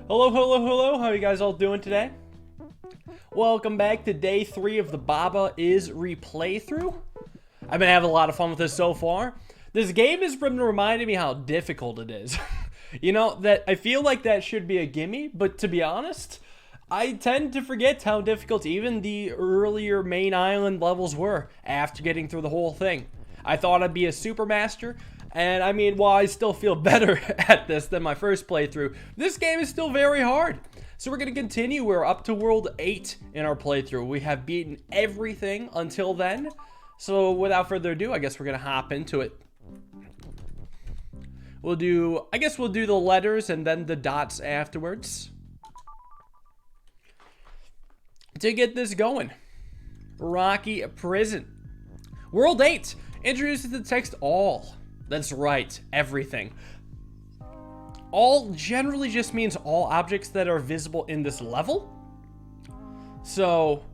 Hello, hello, hello. How are you guys all doing today? Welcome back to day 3 of the Baba Is replaythrough. I've been having a lot of fun with this so far. This game has been reminding me how difficult it is. You know, that I feel like that should be a gimme, but to be honest, I tend to forget how difficult even the earlier main island levels were after getting through the whole thing. I thought I'd be a super master, and I mean, while I still feel better at this than my first playthrough, this game is still very hard. So we're going to continue. We're up to World 8 in our playthrough. We have beaten everything until then. So without further ado, I guess we're going to hop into it. I guess we'll do the letters and then the dots afterwards to get this going. Rocky Prison. World 8 introduces the text all. That's right, everything. All generally just means all objects that are visible in this level. So,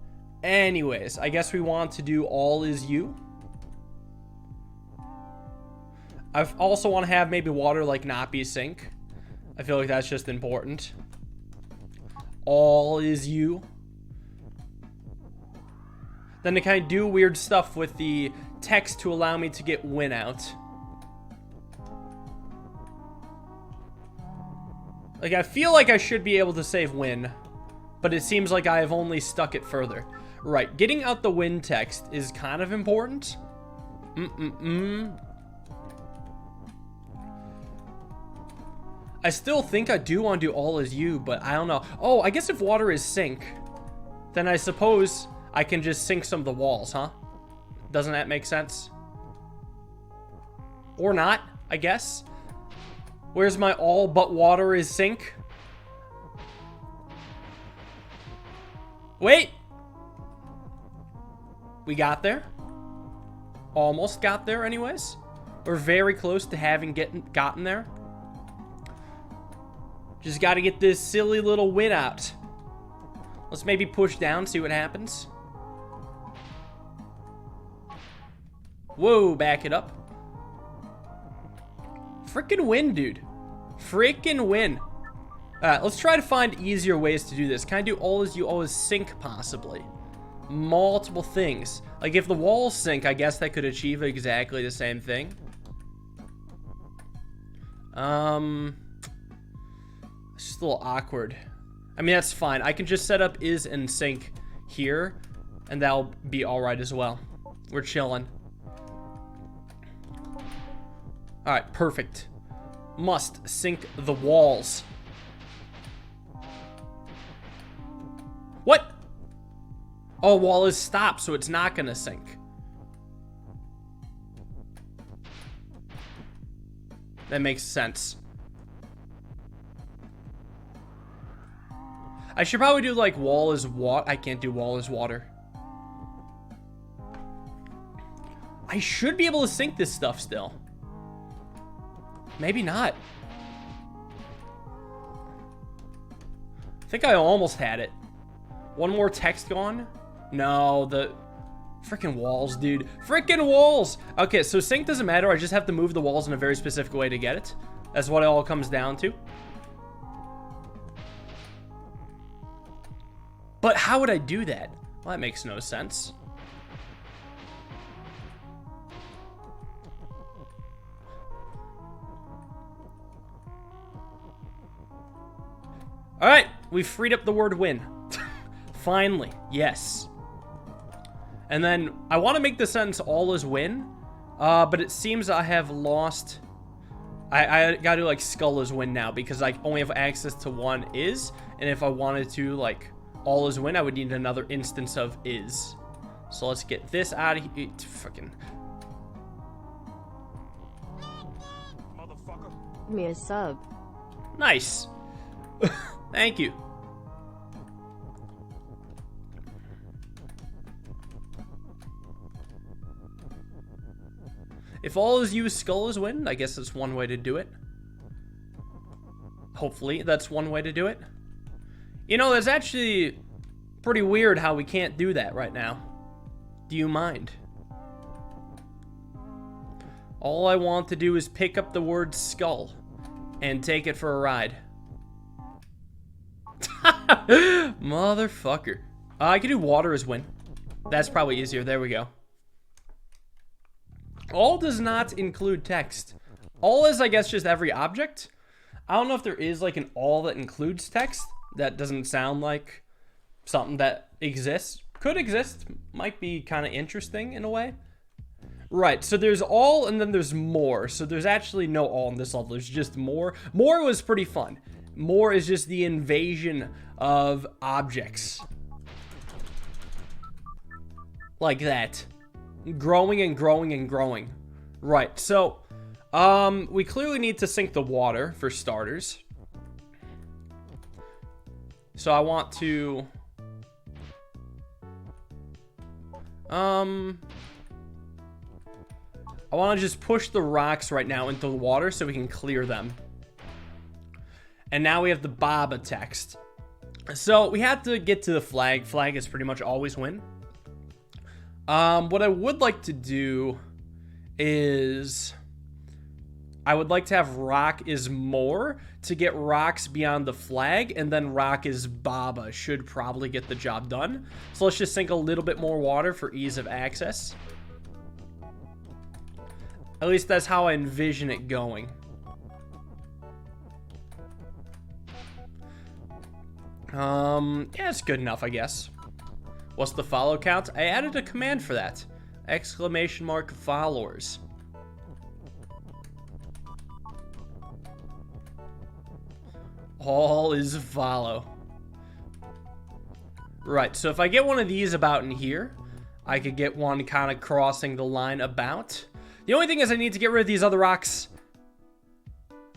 anyways, I guess we want to do all is you. I also want to have maybe water like not be sink. I feel like that's just important. All is you. Then to kind of do weird stuff with the text to allow me to get win out. Like, I feel like I should be able to save win, but it seems like I have only stuck it further. Right, getting out the win text is kind of important. I still think I do want to do all is you, but I don't know. Oh, I guess if water is sink, then I suppose I can just sink some of the walls, huh? Doesn't that make sense? Or not, I guess. Where's my all but water is sink? Wait! We got there. Almost got there anyways. We're very close to having gotten there. Just got to get this silly little win out. Let's maybe push down, see what happens. Whoa, back it up. Frickin' win, dude. Frickin' win. Alright, let's try to find easier ways to do this. Can I do all as you always sink, possibly? Multiple things. Like, if the walls sink, I guess that could achieve exactly the same thing. It's just a little awkward. I mean, that's fine. I can just set up is and sink here, and that'll be alright as well. We're chilling. Alright, perfect. Must sink the walls. What? Oh, wall is stopped, so it's not gonna sink. That makes sense. I should probably do like wall is water. I can't do wall is water. I should be able to sink this stuff still. Maybe not. I think I almost had it. One more text gone? No, the freaking walls, dude. Freaking walls! Okay, so sink doesn't matter. I just have to move the walls in a very specific way to get it. That's what it all comes down to. But how would I do that? Well, that makes no sense. Alright, we freed up the word win. Finally, yes. And then, I want to make the sentence all is win, but it seems I have lost... I gotta do like skull is win now, because I only have access to one is, and if I wanted to, like, all is win, I would need another instance of is. So let's get this out of here. Fucking... Motherfucker. Me a sub. Nice. Thank you. If all is you, skull is win, I guess that's one way to do it. Hopefully, that's one way to do it. You know, that's actually pretty weird how we can't do that right now. Do you mind? All I want to do is pick up the word skull and take it for a ride. Motherfucker. I can do water as wind. That's probably easier. There we go. All does not include text. All is, I guess, just every object. I don't know if there is like an all that includes text. That doesn't sound like something that exists. Could exist. Might be kind of interesting in a way. Right, so there's all and then there's more. So there's actually no all in this level. There's just more. More was pretty fun. More is just the invasion of objects. Like that. Growing and growing and growing. Right, so we clearly need to sink the water for starters. So I want to I want to just push the rocks right now into the water so we can clear them. And now we have the Baba text. So we have to get to the flag. Flag is pretty much always win. What I would like to do is I would like to have rock is more to get rocks beyond the flag, and then rock is Baba should probably get the job done. So let's just sink a little bit more water for ease of access. At least that's how I envision it going. Yeah, it's good enough, I guess. What's the follow count? I added a command for that. Exclamation mark followers. All is follow. Right, so if I get one of these about in here, I could get one kind of crossing the line about. The only thing is I need to get rid of these other rocks.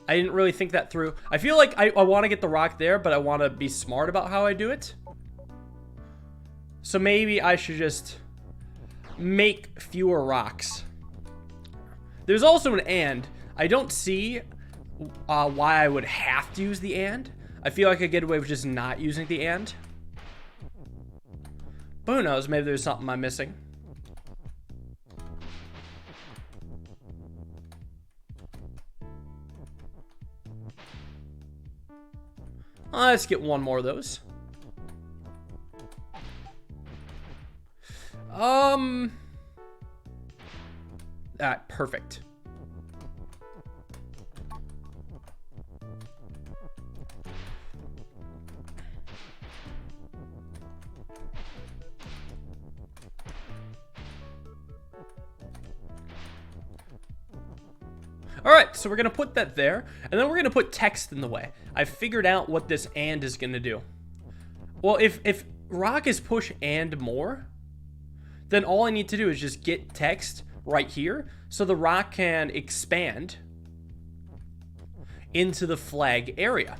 I didn't really think that through. I feel like I want to get the rock there, but I want to be smart about how I do it. So maybe I should just make fewer rocks. There's also an and. I don't see why I would have to use the and. I feel like I get away with just not using the and. But who knows? Maybe there's something I'm missing. Let's get one more of those. Alright, perfect. Alright, so we're going to put that there, and then we're going to put text in the way. I've figured out what this and is going to do. Well, if rock is push and more, then all I need to do is just get text right here, so the rock can expand into the flag area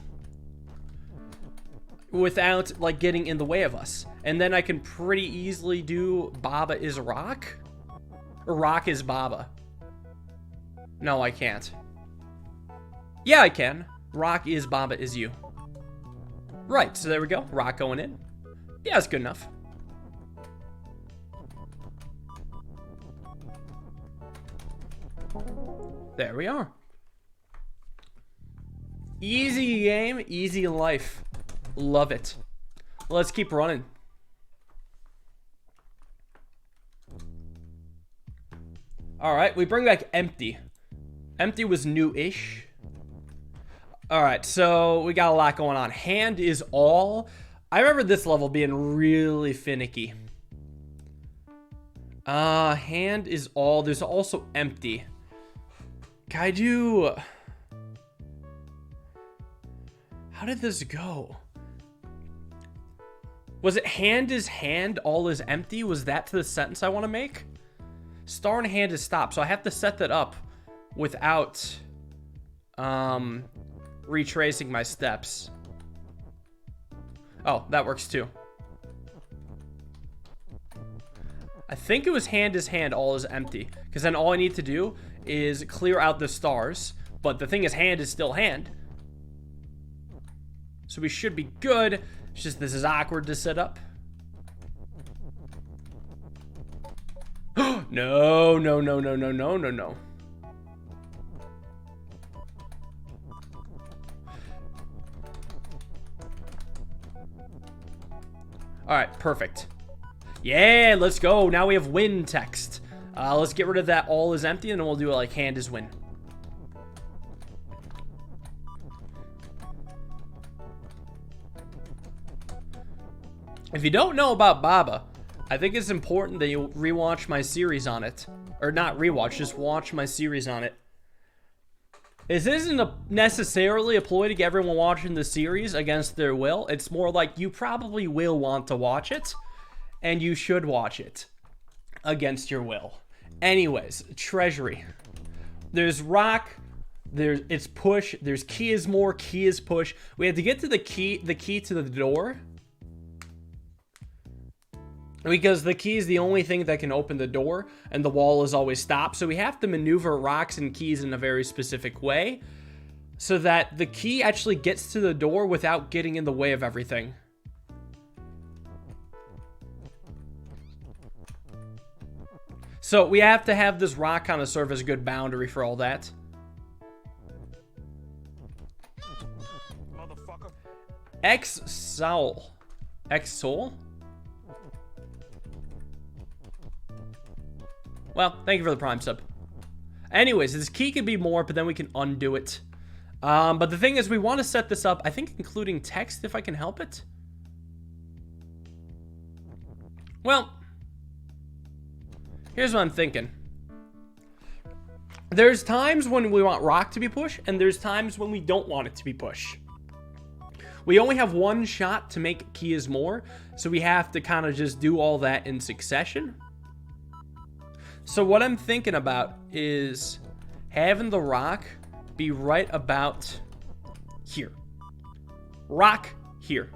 without, like, getting in the way of us. And then I can pretty easily do Baba is rock, or rock is Baba. No, I can't. Yeah, I can. Rock is Baba is you. Right, so there we go. Rock going in. Yeah, that's good enough. There we are. Easy game, easy life. Love it. Let's keep running. Alright, we bring back empty. Empty was new-ish. Alright, so we got a lot going on. Hand is all. I remember this level being really finicky. Hand is all. There's also empty. Can I do... How did this go? Was it hand is hand, all is empty? Was that to the sentence I want to make? Star and hand is stop. So I have to set that up without retracing my steps. Oh, that works too. I think it was hand is hand, all is empty. Because then all I need to do is clear out the stars. But the thing is, hand is still hand. So we should be good. It's just this is awkward to set up. No, no, no, no, no, no, no, no. All right, perfect. Yeah, let's go. Now we have win text. Let's get rid of that all is empty, and then we'll do it like hand is win. If you don't know about Baba, I think it's important that you rewatch my series on it. Or not rewatch, just watch my series on it. This isn't necessarily a ploy to get everyone watching the series against their will. It's more like you probably will want to watch it, and you should watch it against your will. Anyways, treasury. There's rock, it's push, there's key is more, key is push. We have to get to the key to the door. Because the key is the only thing that can open the door, and the wall is always stopped. So we have to maneuver rocks and keys in a very specific way, so that the key actually gets to the door without getting in the way of everything. So we have to have this rock kind of serve as a good boundary for all that. Motherfucker. X-Soul. X-Soul? Well, thank you for the Prime sub. Anyways, this key could be more, but then we can undo it. But the thing is, we want to set this up, I think, including text, if I can help it. Well, here's what I'm thinking. There's times when we want rock to be push, and there's times when we don't want it to be push. We only have one shot to make key is more, so we have to kind of just do all that in succession. So what I'm thinking about is having the rock be right about here. Rock here.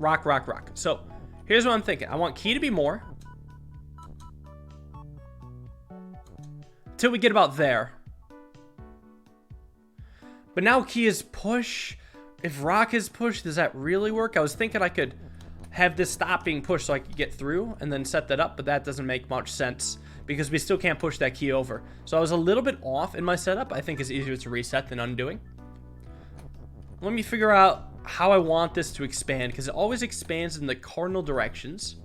Rock, rock, rock. So here's what I'm thinking. I want key to be more. Till we get about there. But now key is push. If rock is push, does that really work? I was thinking I could have this stop being pushed so I could get through and then set that up, but that doesn't make much sense because we still can't push that key over. So I was a little bit off in my setup. I think it's easier to reset than undoing. Let me figure out how I want this to expand, because it always expands in the cardinal directions.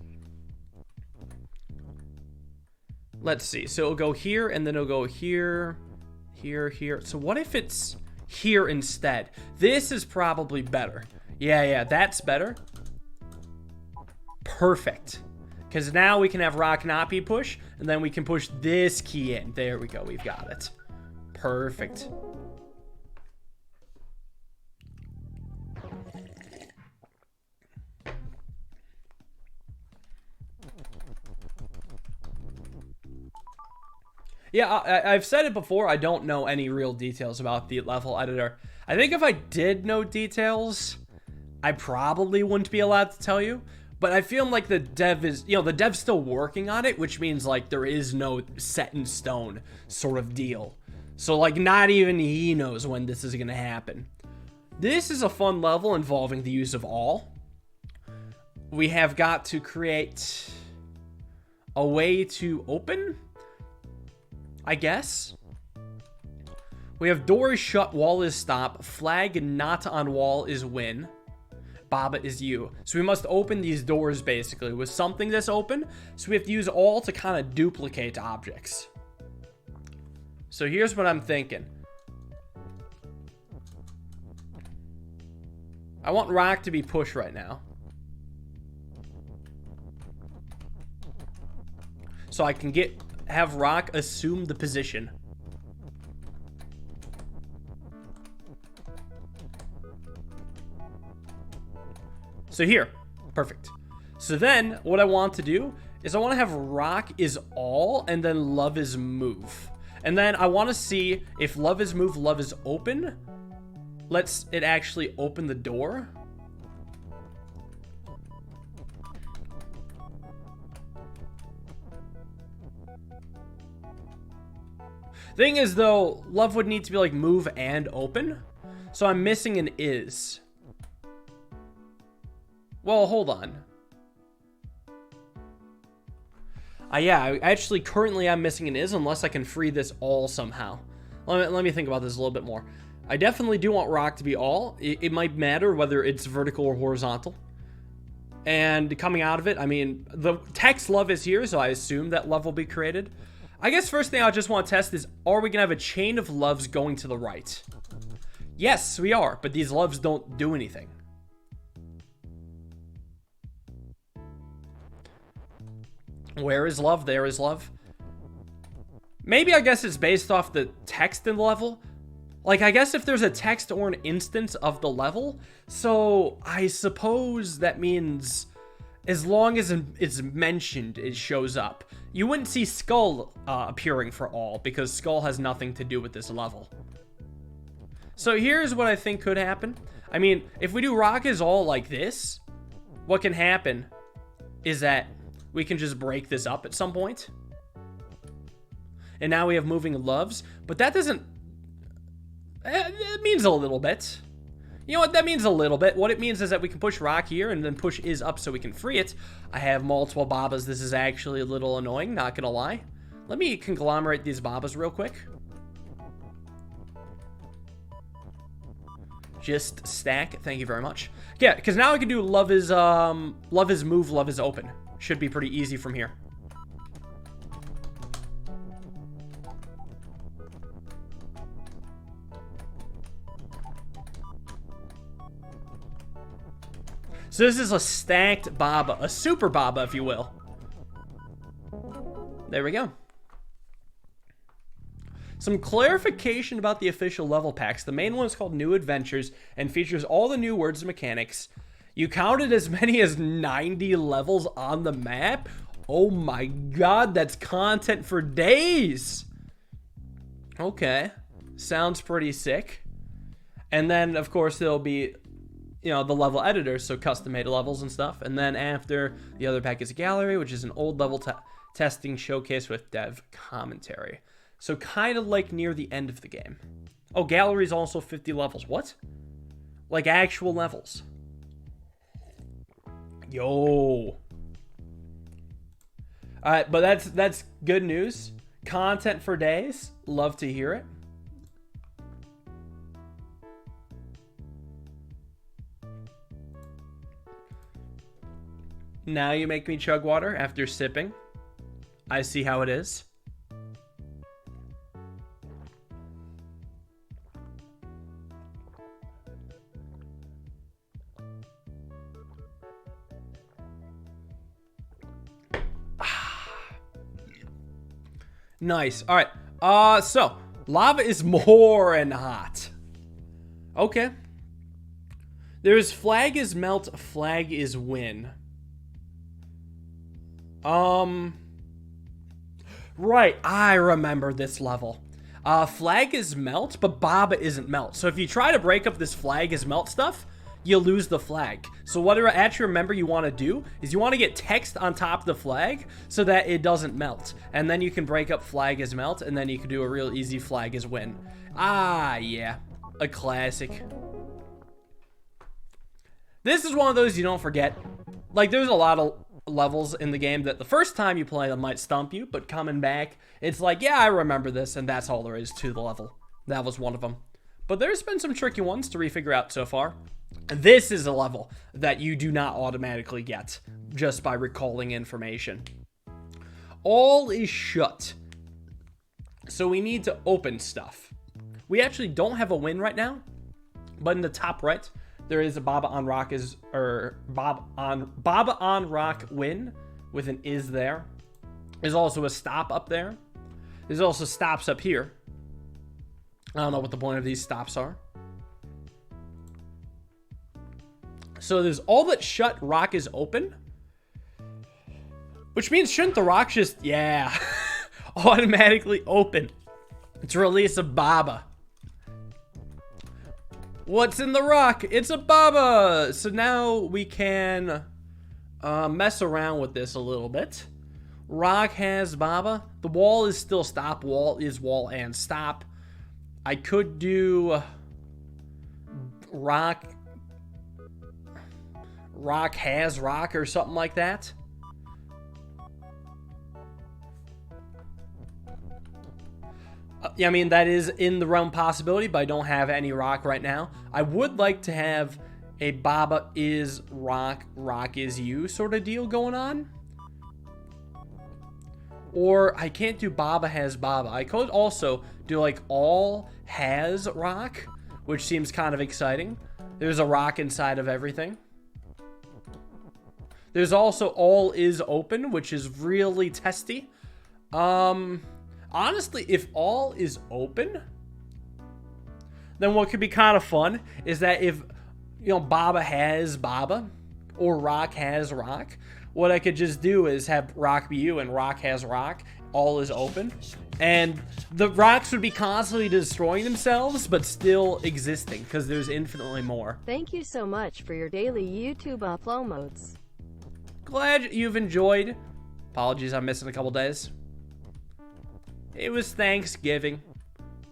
Let's see. So it'll go here, and then it'll go here, here, here. So what if it's here instead? This is probably better. Yeah, that's better. Perfect. Because now we can have rock not be push, and then we can push this key in. There we go. We've got it. Perfect. Yeah, I've said it before. I don't know any real details about the level editor. I think if I did know details, I probably wouldn't be allowed to tell you. But I feel like the dev is, the dev's still working on it, which means like there is no set in stone sort of deal. So like not even he knows when this is going to happen. This is a fun level involving the use of all. We have got to create a way to open, I guess. We have door is shut, wall is stop, flag not on wall is win. Baba is you. So we must open these doors basically with something that's open. So we have to use all to kind of duplicate objects. So here's what I'm thinking. I want rock to be push right now. So I can have rock assume the position. So here, perfect. So then what I want to do is I want to have rock is all and then love is move. And then I want to see if love is move, love is open. Let's it actually open the door. Thing is though, love would need to be like move and open. So I'm missing an is. Well, hold on. Yeah, actually, currently I'm missing an is unless I can free this all somehow. Let me think about this a little bit more. I definitely do want rock to be all. It might matter whether it's vertical or horizontal. And coming out of it, I mean, the text love is here, so I assume that love will be created. I guess first thing I just want to test is, are we going to have a chain of loves going to the right? Yes, we are, but these loves don't do anything. Where is love? There is love. Maybe I guess it's based off the text in the level. Like, I guess if there's a text or an instance of the level, so I suppose that means as long as it's mentioned, it shows up. You wouldn't see Skull appearing for all, because Skull has nothing to do with this level. So here's what I think could happen. I mean, if we do Rock is all like this, what can happen is that we can just break this up at some point. And now we have moving loves, but that doesn't... It means a little bit. You know what? That means a little bit. What it means is that we can push Rock here and then push Is up so we can free it. I have multiple Babas. This is actually a little annoying, not gonna lie. Let me conglomerate these Babas real quick. Just stack. Thank you very much. Yeah, because now I can do love is move, love is open. Should be pretty easy from here. So this is a stacked Baba, a super Baba, if you will. There we go. Some clarification about the official level packs. The main one is called New Adventures and features all the new words and mechanics. You counted as many as 90 levels on the map? Oh my god, that's content for days! Okay. Sounds pretty sick. And then, of course, there'll be... you know, the level editor, so custom-made levels and stuff. And then after, the other pack is a gallery, which is an old level testing showcase with dev commentary. So kind of like near the end of the game. Oh, gallery is also 50 levels. What? Like actual levels. Yo. Alright, but that's good news. Content for days. Love to hear it. Now you make me chug water after sipping. I see how it is. Nice. All right. So lava is more and hot. Okay. There's flag is melt, flag is win. Right, I remember this level. Flag is melt, but Baba isn't melt. So if you try to break up this flag is melt stuff, you lose the flag. So what I actually remember you want to do is you want to get text on top of the flag so that it doesn't melt. And then you can break up flag is melt, and then you can do a real easy flag is win. Ah, yeah. A classic. This is one of those you don't forget. Like, there's a lot of levels in the game that the first time you play them might stump you, but coming back, it's like, yeah, I remember this, and that's all there is to the level. That was one of them. But there's been some tricky ones to refigure out so far. This is a level that you do not automatically get just by recalling information. All is shut. So we need to open stuff. We actually don't have a win right now, but in the top right, there is a Baba on Rock is, or Baba on Rock win with an is there. There's also a stop up there. There's also stops up here. I don't know what the point of these stops are. So there's all that shut, Rock is open. Which means shouldn't the Rock just, yeah, automatically open to release a Baba? What's in the Rock? It's a Baba! So now we can mess around with this a little bit. Rock has Baba. The wall is still stop. Wall is wall and stop. I could do Rock has Rock or something like that. Yeah, I mean, that is in the realm possibility, but I don't have any Rock right now. I would like to have a Baba is rock, rock is you sort of deal going on. Or I can't do Baba has Baba. I could also do like all has rock, which seems kind of exciting. There's a rock inside of everything. There's also all is open, which is really testy. Honestly, if all is open, then what could be kind of fun is that if, you know, Baba has Baba or rock has rock, what I could just do is have rock be you and rock has rock, all is open, and the rocks would be constantly destroying themselves but still existing because there's infinitely more. Thank you so much for your daily YouTube uploads. Glad you've enjoyed. Apologies, I'm missing a couple days. It was Thanksgiving,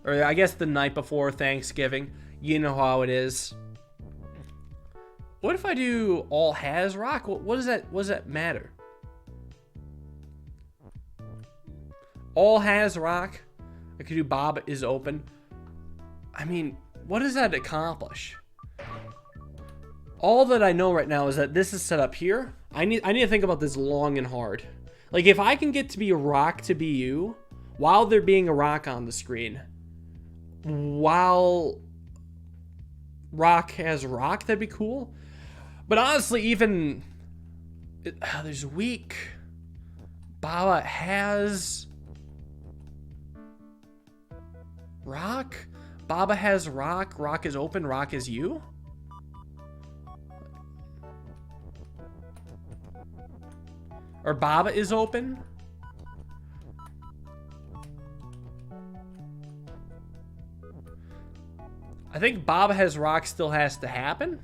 or I guess the night before Thanksgiving. You know how it is. What if I do all has rock? What does that matter? All has rock. I could do Baba is open. I mean, what does that accomplish? All that I know right now is that this is set up here. I need to think about this long and hard. Like, if I can get to be a rock to be you while there being a rock on the screen, while rock has rock, that'd be cool. But honestly, even there's weak. Baba has rock. Baba has rock. Rock is open. Rock is you. Or Baba is open. I think Baba has rock still has to happen.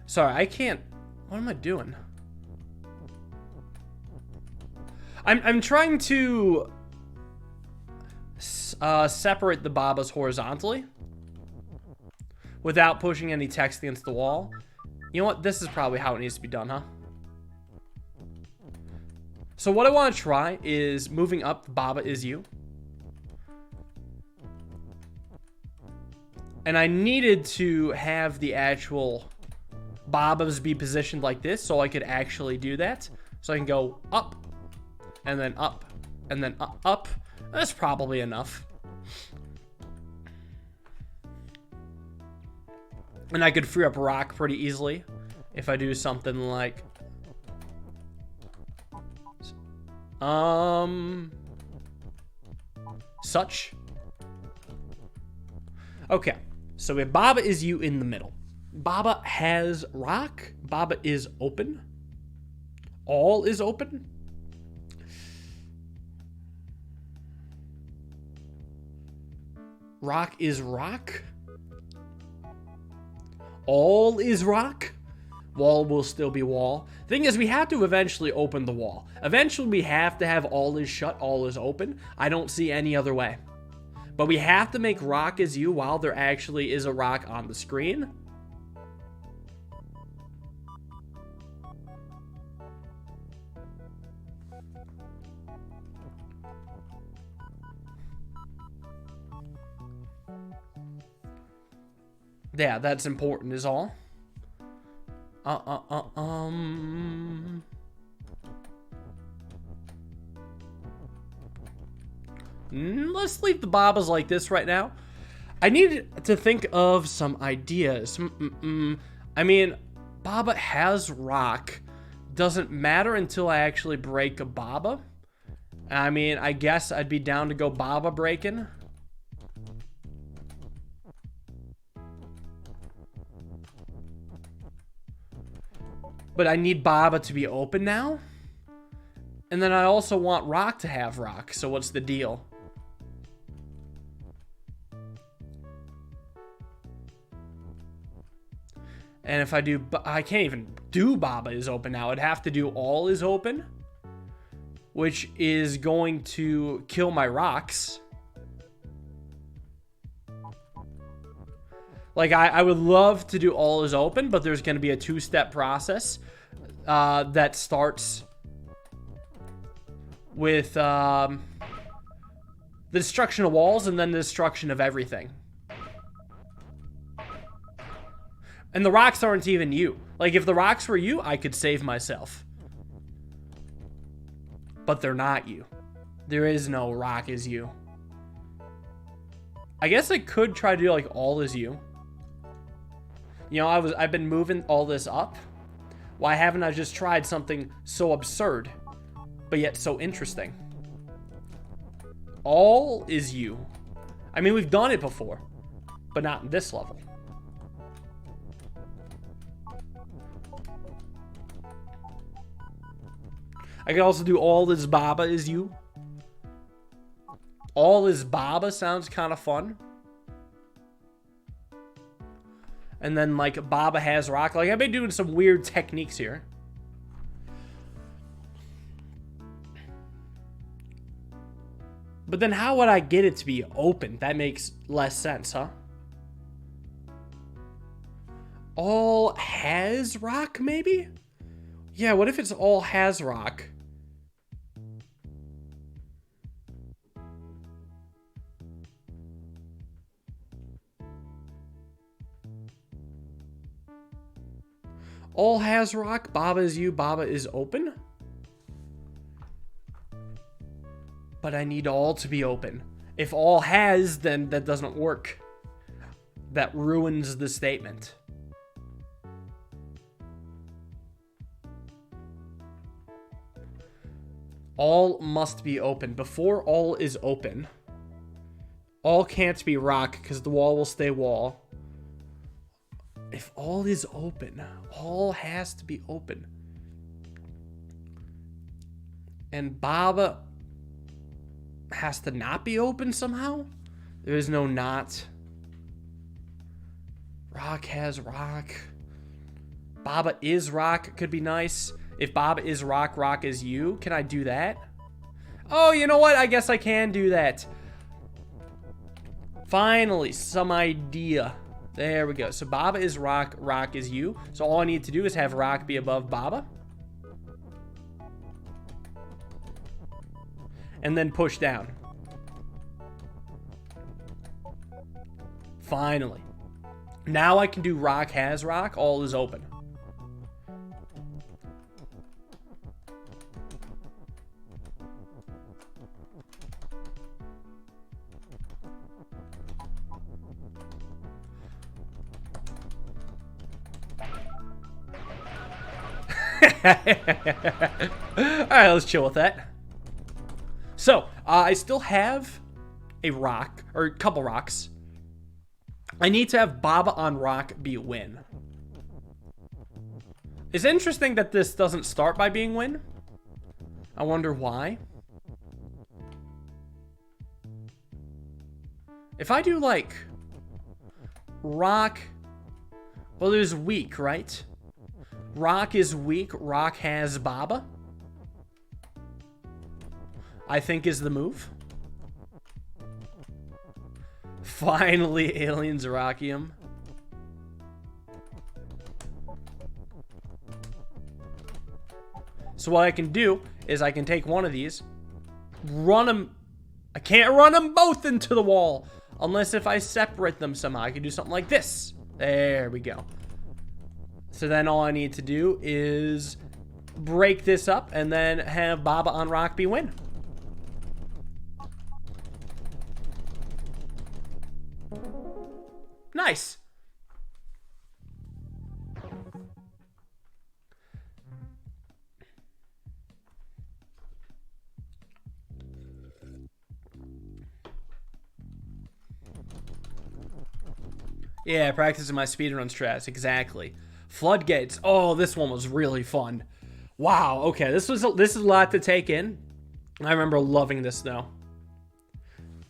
Sorry, I can't. What am I doing? I'm trying to separate the Babas horizontally without pushing any text against the wall. You know what? This is probably how it needs to be done, huh? So what I want to try is moving up the Baba is you. And I needed to have the actual Babas be positioned like this so I could actually do that. So I can go up, and then up, and then up. That's probably enough. And I could free up rock pretty easily if I do something like such. Okay, so we have Baba is you in the middle. Baba has rock. Baba is open. All is open. Rock is rock. All is rock. Wall will still be wall. Thing is, we have to eventually open the wall. Eventually, we have to have all is shut, all is open. I don't see any other way. But we have to make rock is you while there actually is a rock on the screen. Yeah, that's important is all. Let's leave the Babas like this right now. I need to think of some ideas. I mean, Baba has rock. Doesn't matter until I actually break a Baba. I mean, I guess I'd be down to go Baba breaking. But I need Baba to be open now. And then I also want rock to have rock. So what's the deal? And if I do, I can't even do Baba is open now. I'd have to do all is open, which is going to kill my rocks. Like, I would love to do all is open, but there's going to be a 2-step process that starts with the destruction of walls and then the destruction of everything. And the rocks aren't even you. Like, if the rocks were you, I could save myself. But they're not you. There is no rock is you. I guess I could try to do, like, all is you. You know, I've been moving all this up. Why haven't I just tried something so absurd, but yet so interesting? All is you. I mean, we've done it before, but not in this level. I could also do all is Baba is you. All is Baba sounds kind of fun. And then, like, Baba has rock. Like, I've been doing some weird techniques here. But then how would I get it to be open? That makes less sense, huh? All has rock, maybe? Yeah, what if it's all has rock? All has rock, Baba is you, Baba is open. But I need all to be open. If all has, then that doesn't work. That ruins the statement. All must be open. Before all is open, all can't be rock because the wall will stay wall. If all is open, all has to be open. And Baba has to not be open somehow? There is no not. Rock has rock. Baba is rock could be nice. If Baba is rock, rock is you. Can I do that? Oh, you know what? I guess I can do that. Finally, some idea. There we go. So Baba is rock, rock is you. So all I need to do is have rock be above Baba. And then push down. Finally. Now I can do rock has rock. All is open. Alright, let's chill with that. So, I still have a rock, or a couple rocks. I need to have Baba on rock be win. It's interesting that this doesn't start by being win. I wonder why. If I do, like, rock... Well, there's weak, right? Rock is weak. Rock has Baba. I think is the move. Finally, Aliensrockium. So what I can do is I can take one of these, run them. I can't run them both into the wall unless if I separate them somehow. I can do something like this. There we go. So then all I need to do is break this up and then have Baba on rock be win. Nice. Yeah, practicing my speedrun strats, exactly. Floodgates. Oh, this one was really fun. Wow, okay, this is a lot to take in. I remember loving this though.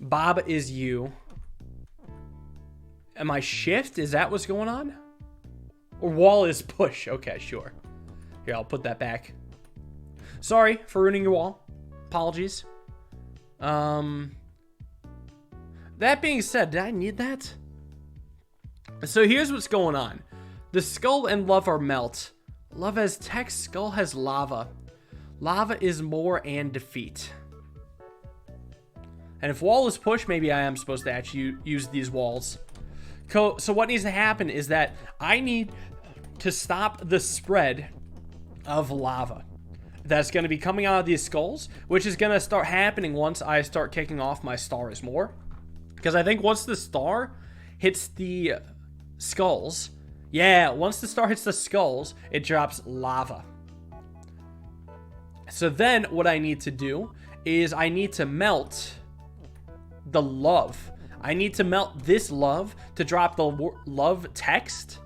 Bob is you. Am I shift? Is that what's going on? Or wall is push. Okay, sure. Here, I'll put that back. Sorry for ruining your wall. Apologies. That being said, did I need that? So here's what's going on. The skull and love are melt. Love has text, skull has lava. Lava is more and defeat. And if wall is push, maybe I am supposed to actually use these walls. So what needs to happen is that I need to stop the spread of lava that's going to be coming out of these skulls, which is going to start happening once I start kicking off my star is more. Because I think once the star hits the skulls, yeah, once the star hits the skulls, it drops lava. So then what I need to do is I need to melt the love. I need to melt this love to drop the love text,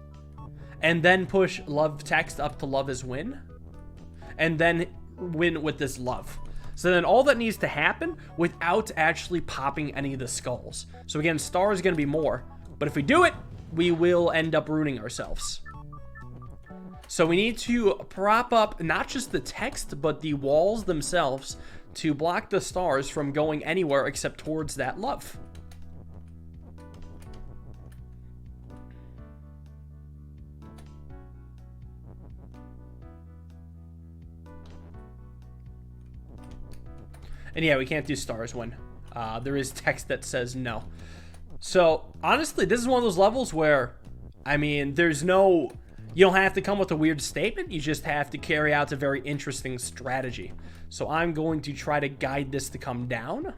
and then push love text up to love is win, and then win with this love. So then all that needs to happen without actually popping any of the skulls. So again, star is going to be more, but if we do it, we will end up ruining ourselves. So we need to prop up not just the text, but the walls themselves to block the stars from going anywhere except towards that love. And yeah, we can't do stars when there is text that says no. So honestly, this is one of those levels where, I mean, there's no, you don't have to come with a weird statement. You just have to carry out a very interesting strategy. So I'm going to try to guide this to come down.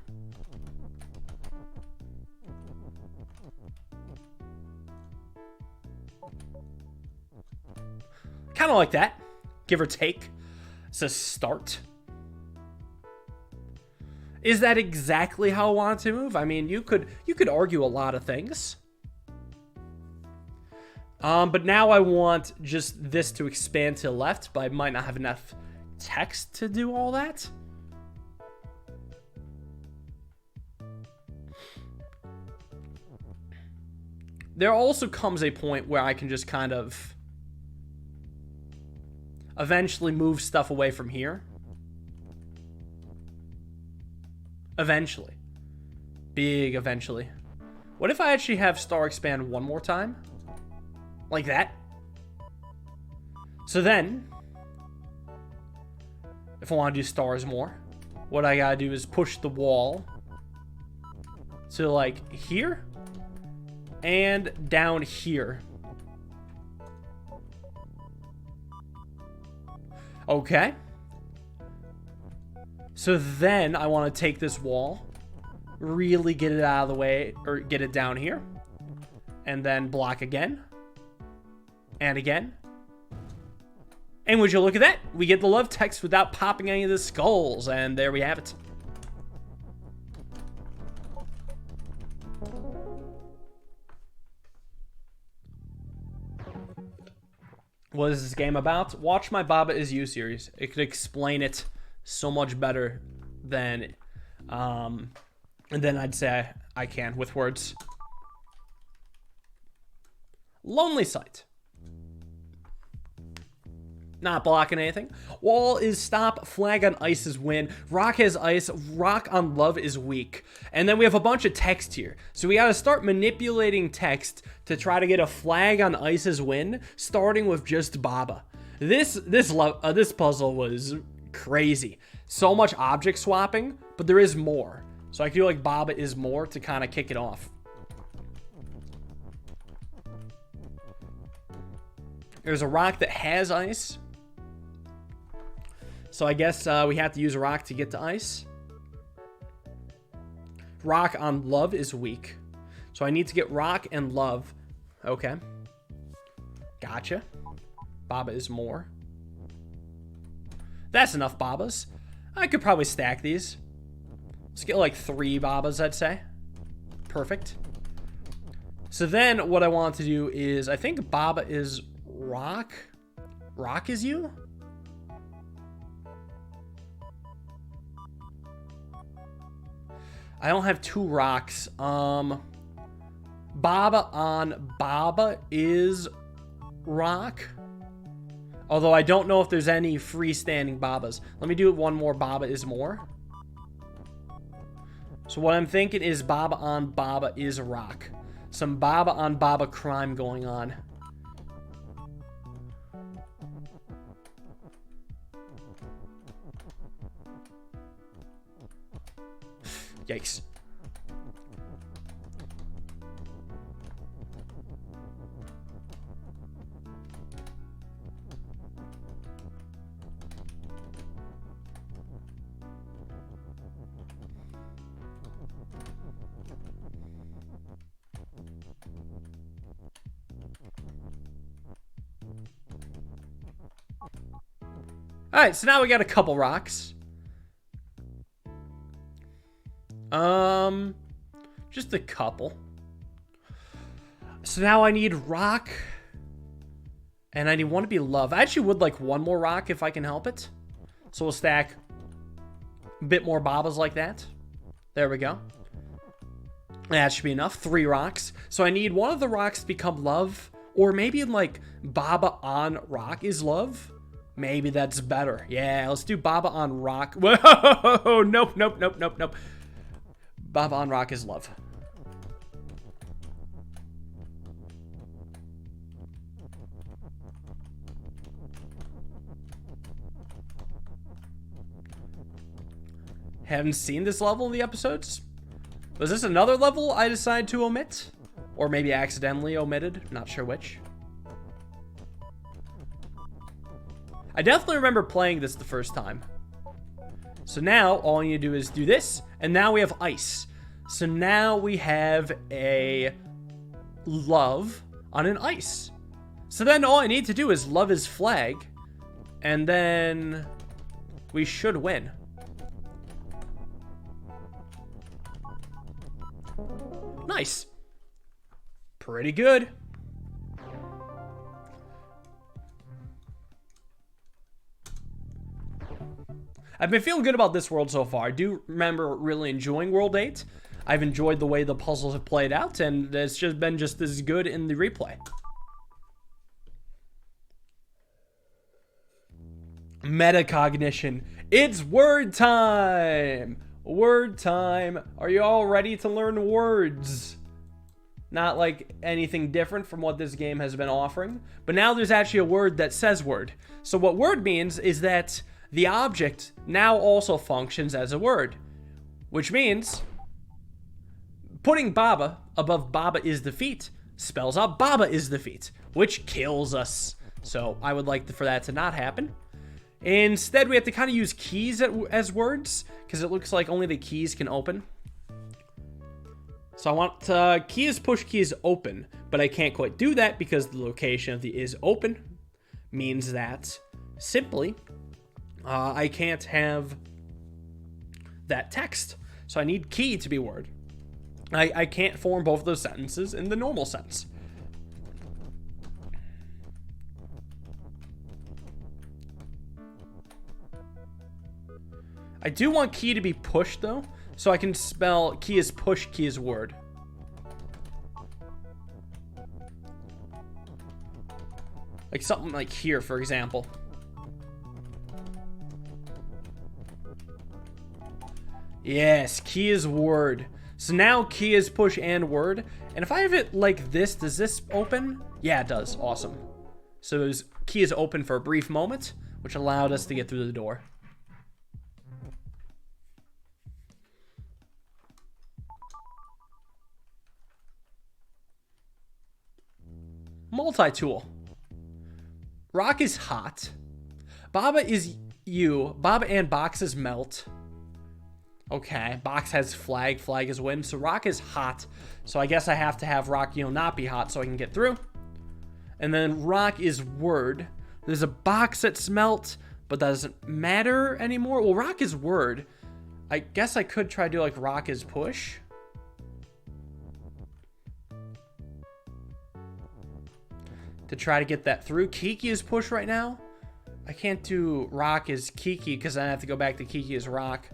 Kind of like that, give or take. It's a start. Is that exactly how I want to move? I mean, you could argue a lot of things. But now I want just this to expand to the left, but I might not have enough text to do all that. There also comes a point where I can just kind of eventually move stuff away from here. Eventually. Big eventually. What if I actually have star expand one more time? Like that? So then, if I want to do stars more, what I gotta do is push the wall to like here and down here. Okay. So then I want to take this wall, really get it out of the way, or get it down here, and then block again, and again. And would you look at that? We get the love text without popping any of the skulls, and there we have it. What is this game about? Watch my Baba Is You series. It could explain it so much better than I'd say I can with words. Lonely Sight. Not blocking anything. Wall is stop. Flag on ice is win. Rock has ice. Rock on love is weak. And then we have a bunch of text here. So we got to start manipulating text to try to get a flag on ice is win, starting with just Baba. This puzzle was crazy. So much object swapping, but there is more. So I feel like Baba is more to kind of kick it off. There's a rock that has ice. So I guess we have to use a rock to get to ice. Rock on love is weak. So I need to get rock and love. Okay. Gotcha. Baba is more. That's enough Babas. I could probably stack these. Let's get like 3 Babas, I'd say. Perfect. So then what I want to do is, I think Baba is rock. Rock is you? I don't have 2 rocks. Baba on Baba is rock. Although I don't know if there's any freestanding Babas. Let me do it one more. Baba is more. So what I'm thinking is Baba on Baba is rock. Some Baba on Baba crime going on. Yikes. Alright, so now we got a couple rocks. Just a couple. So now I need rock. And I want to be love. I actually would like one more rock if I can help it. So we'll stack a bit more Babas like that. There we go. That should be enough. 3 rocks. So I need one of the rocks to become love. Or maybe like Baba on rock is love. Maybe that's better. Yeah, let's do Baba on rock. Whoa, nope, nope, nope, nope, nope. Baba on rock is love. Haven't seen this level in the episodes. Was this another level I decided to omit? Or maybe accidentally omitted? Not sure which. I definitely remember playing this the first time. So now all I need to do is do this, and now we have ice. So now we have a love on an ice. So then all I need to do is love his flag, and then we should win. Nice. Pretty good. I've been feeling good about this world so far. I do remember really enjoying World 8. I've enjoyed the way the puzzles have played out, and it's just been just as good in the replay. Metacognition. It's word time! Word time. Are you all ready to learn words? Not like anything different from what this game has been offering, but now there's actually a word that says word. So what word means is that the object now also functions as a word, which means putting Baba above Baba is defeat spells out Baba is defeat, which kills us. So I would like for that to not happen. Instead, we have to kind of use keys as words, because it looks like only the keys can open. So I want key is push, key is open, but I can't quite do that because the location of the is open means that simply I can't have that text. So I need key to be word. I can't form both of those sentences in the normal sense. I do want key to be push though, so I can spell key is push, key is word. Like something like here, for example. Yes, key is word. So now key is push and word. And if I have it like this, does this open? Yeah, it does. Awesome. So key is open for a brief moment, which allowed us to get through the door. Multi-tool. Rock is hot. Baba is you. Baba and box is melt. Okay, box has flag. Flag is win. So rock is hot. So I guess I have to have rock, not be hot so I can get through. And then rock is word. There's a box that's melt, but that doesn't matter anymore. Well, rock is word. I guess I could try to do like rock is push. To try to get that through. KEKE is push right now. I can't do rock is KEKE because then I have to go back to KEKE is rock.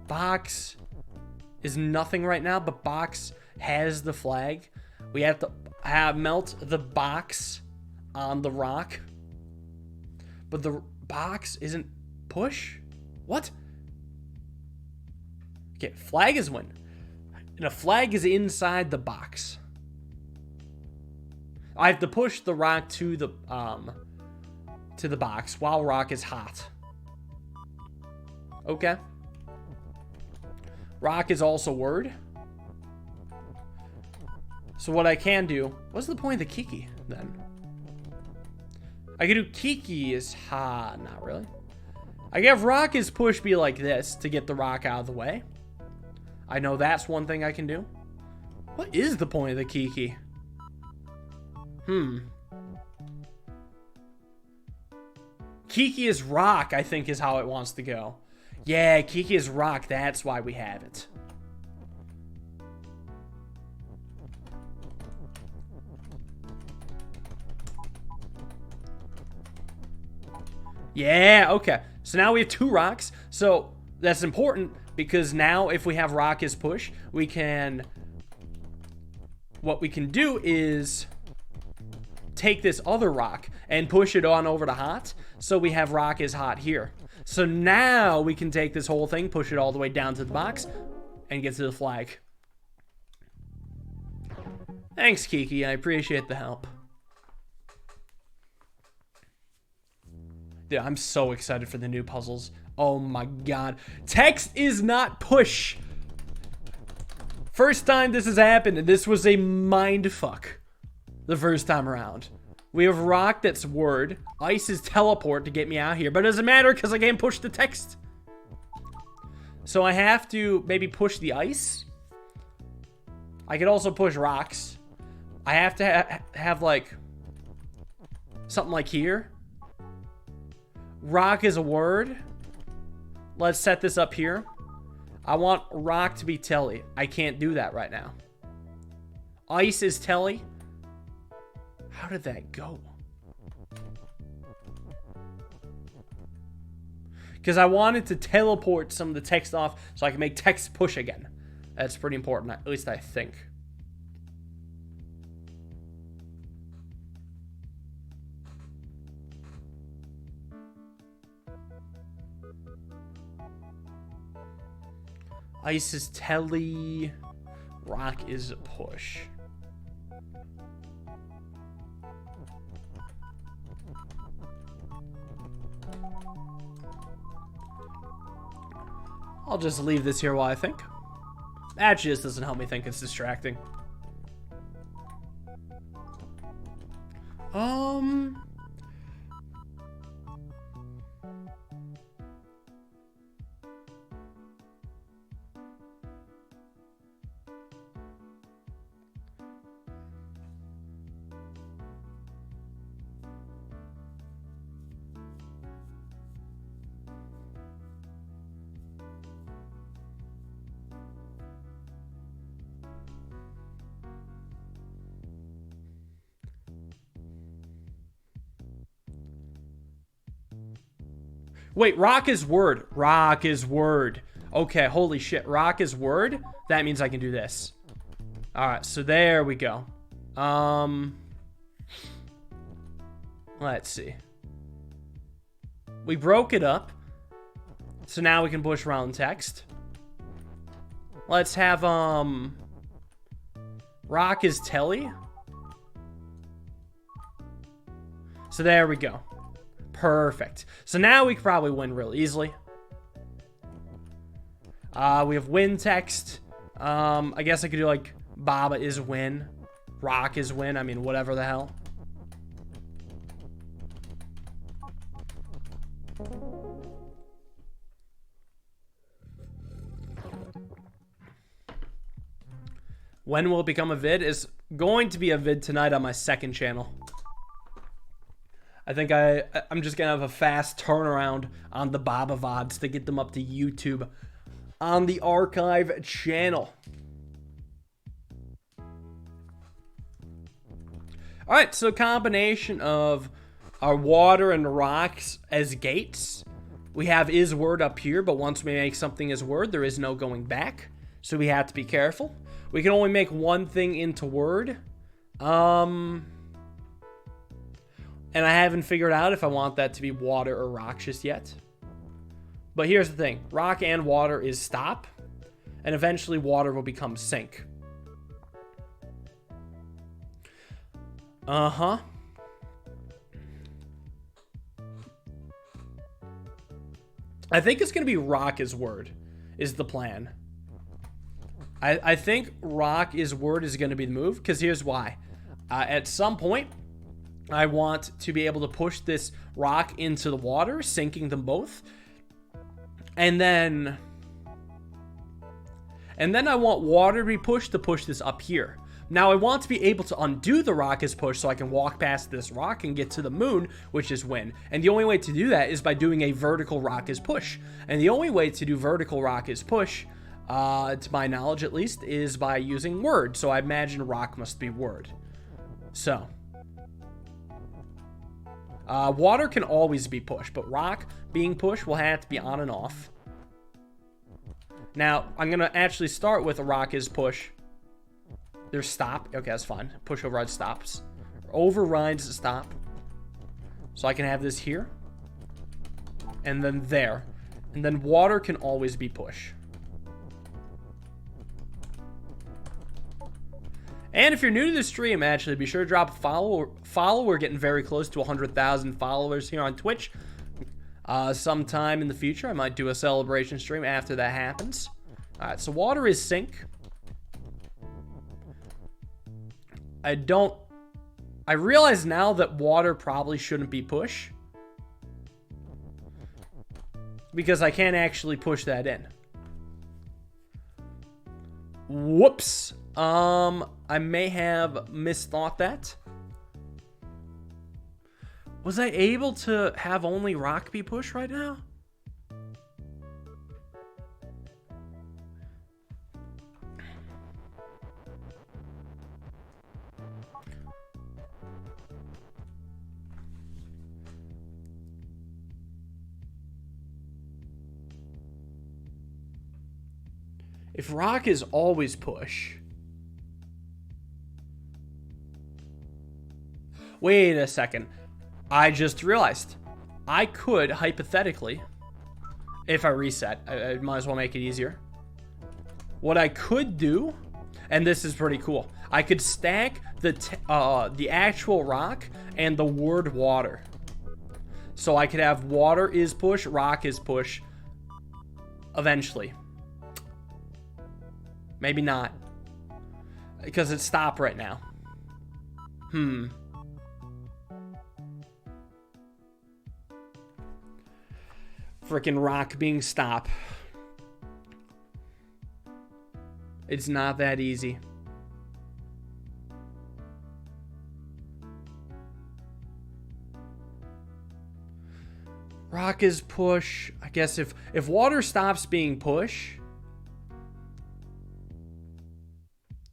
Box is nothing right now, but box has the flag. We have to melt the box on the rock. But the box isn't push? What? Okay, flag is win. And a flag is inside the box. I have to push the rock to the box while rock is hot. Okay. Rock is also word. So what I can do, what's the point of the KEKE then? I can do KEKE is not really. I can have rock is push be like this to get the rock out of the way. I know that's one thing I can do. What is the point of the KEKE? KEKE is rock, I think is how it wants to go. Yeah, KEKE is rock. That's why we have it. Yeah, okay. So now we have 2 rocks. So that's important because now if we have rock is push, we can... What we can do is take this other rock and push it on over to hot. So we have rock is hot here. So now we can take this whole thing, push it all the way down to the box, and get to the flag. Thanks, KEKE. I appreciate the help. Dude, I'm so excited for the new puzzles. Oh my god. Text is not push. First time this has happened, and this was a mindfuck the first time around. We have rock that's word. Ice is teleport to get me out here. But it doesn't matter because I can't push the text. So I have to maybe push the ice. I could also push rocks. I have to have like something like here. Rock is a word. Let's set this up here. I want rock to be telly. I can't do that right now. Ice is telly. How did that go? Because I wanted to teleport some of the text off so I can make text push again. That's pretty important, at least I think. Ice is telly. Rock is push. I'll just leave this here while I think. Actually, this doesn't help me think. It's distracting. Wait, rock is word. Rock is word. Okay, holy shit. Rock is word? That means I can do this. Alright, so there we go. Let's see. We broke it up. So now we can push around text. Let's have, rock is telly. So there we go. Perfect. So now we can probably win real easily. We have win text. I guess I could do like Baba is win. Rock is win. I mean, whatever the hell. When will it become a vid? It's going to be a vid tonight on my second channel. I think I'm just going to have a fast turnaround on the Baba VODs to get them up to YouTube on the archive channel. Alright, so a combination of our water and rocks as gates. We have is word up here, but once we make something as word, there is no going back. So we have to be careful. We can only make one thing into word. And I haven't figured out if I want that to be water or rock just yet. But here's the thing. Rock and water is stop. and eventually water will become sink. Uh-huh. I think it's going to be rock is word, is the plan. I think rock is word is going to be the move, because here's why. At some point, I want to be able to push this rock into the water, sinking them both. And then I want water to be pushed to push this up here. Now I want to be able to undo the rock is push so I can walk past this rock and get to the moon, which is win. And the only way to do that is by doing a vertical rock is push. And the only way to do vertical rock is push, to my knowledge at least, is by using word. So I imagine rock must be word. So water can always be pushed, but rock being pushed will have to be on and off. Now I'm gonna actually start with a rock is push. There's stop. Okay, that's fine. Push override stops. Overrides stop. So I can have this here. And then there. And then water can always be push. And if you're new to the stream, actually, be sure to drop a follow. We're getting very close to 100,000 followers here on Twitch. Sometime in the future, I might do a celebration stream after that happens. All right, so water is sink. I realize now that water probably shouldn't be push, because I can't actually push that in. Whoops. I may have misthought that. Was I able to have only rock be pushed right now? If rock is always push. Wait a second. I just realized. I could, hypothetically, if I reset, I might as well make it easier. What I could do, and this is pretty cool, I could stack the actual rock and the word water. So I could have water is push, rock is push, eventually. Maybe not. Because it's stop right now. Frickin' rock being stop. It's not that easy. Rock is push. I guess if water stops being push,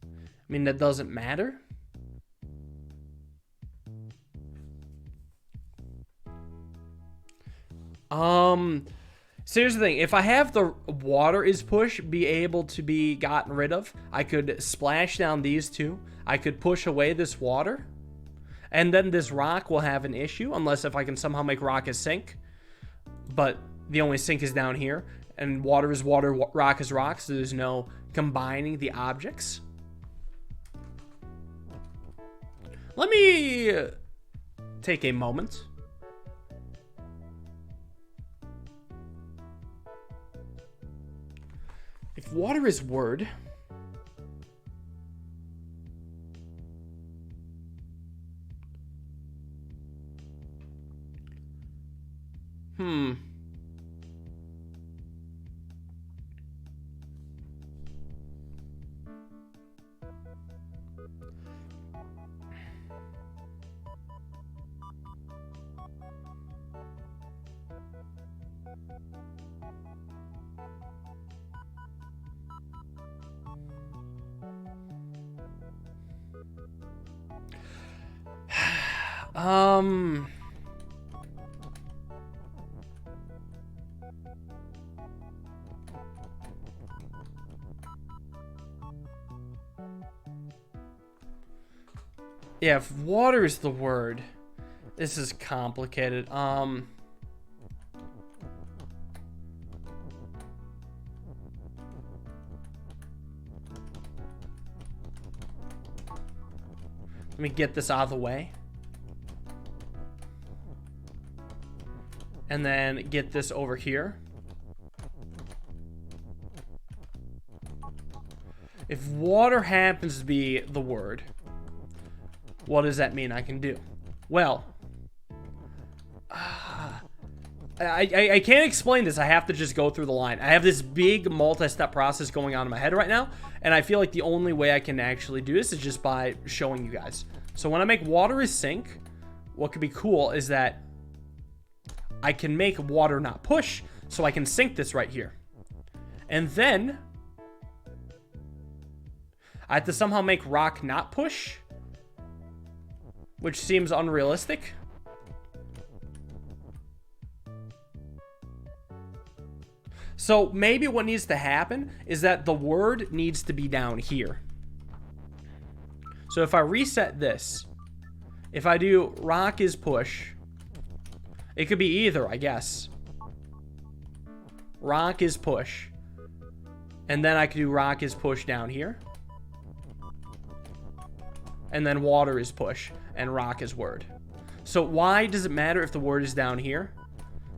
I mean, that doesn't matter. So here's the thing. If I have the water is push be able to be gotten rid of, I could splash down these two. I could push away this water. And then this rock will have an issue, unless if I can somehow make rock as sink. But the only sink is down here. And water is water, rock is rock, so there's no combining the objects. Let me take a moment. If water is word, yeah, if water is the word, this is complicated. Let me get this out of the way. And then get this over here. If water happens to be the word, what does that mean I can do? Well, I can't explain this. I have to just go through the line. I have this big multi-step process going on in my head right now, and I feel like the only way I can actually do this is just by showing you guys. So when I make water is sink, what could be cool is that I can make water not push, so I can sink this right here. And then I have to somehow make rock not push, which seems unrealistic. So maybe what needs to happen is that the word needs to be down here. So if I reset this, if I do rock is push, it could be either, I guess. Rock is push. And then I could do rock is push down here. And then water is push. And rock is word. So why does it matter if the word is down here?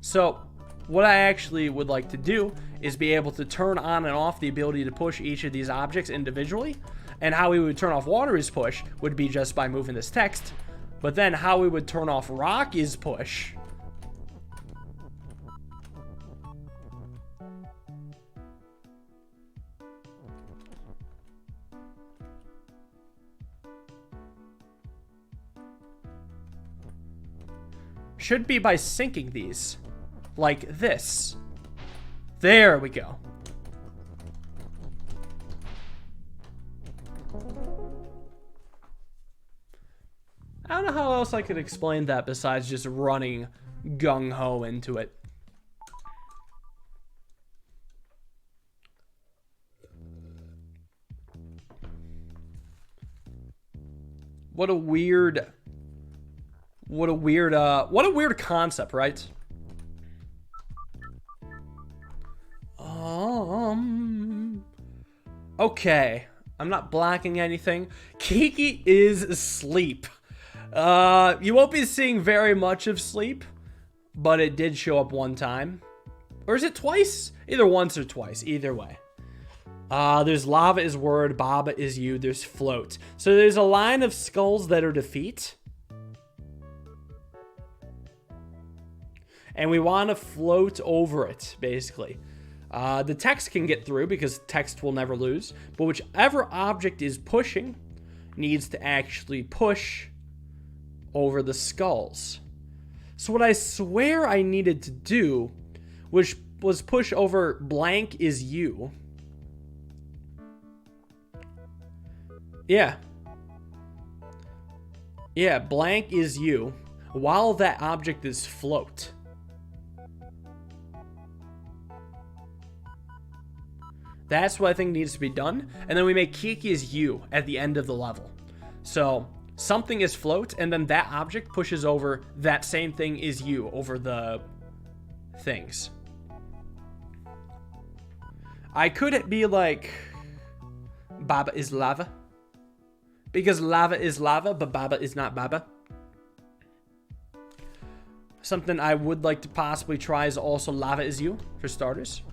So what I actually would like to do is be able to turn on and off the ability to push each of these objects individually. And how we would turn off water is push would be just by moving this text. But then how we would turn off rock is push should be by syncing these like this. There we go. I don't know how else I could explain that besides just running gung-ho into it. What a weird concept, right? Okay. I'm not blocking anything. KEKE is sleep. You won't be seeing very much of sleep, but it did show up one time. Or is it twice? Either once or twice. Either way. There's lava is word, Baba is you, there's float. So there's a line of skulls that are defeat. And we want to float over it, basically. The text can get through because text will never lose. But whichever object is pushing needs to actually push over the skulls. So what I swear I needed to do was push over blank is you. Yeah. Yeah, blank is you while that object is float. That's what I think needs to be done. And then we make KEKE is you at the end of the level. So something is float, and then that object pushes over that same thing is you over the things. I could be like, Baba is lava. Because lava is lava, but Baba is not Baba. Something I would like to possibly try is also lava is you, for starters.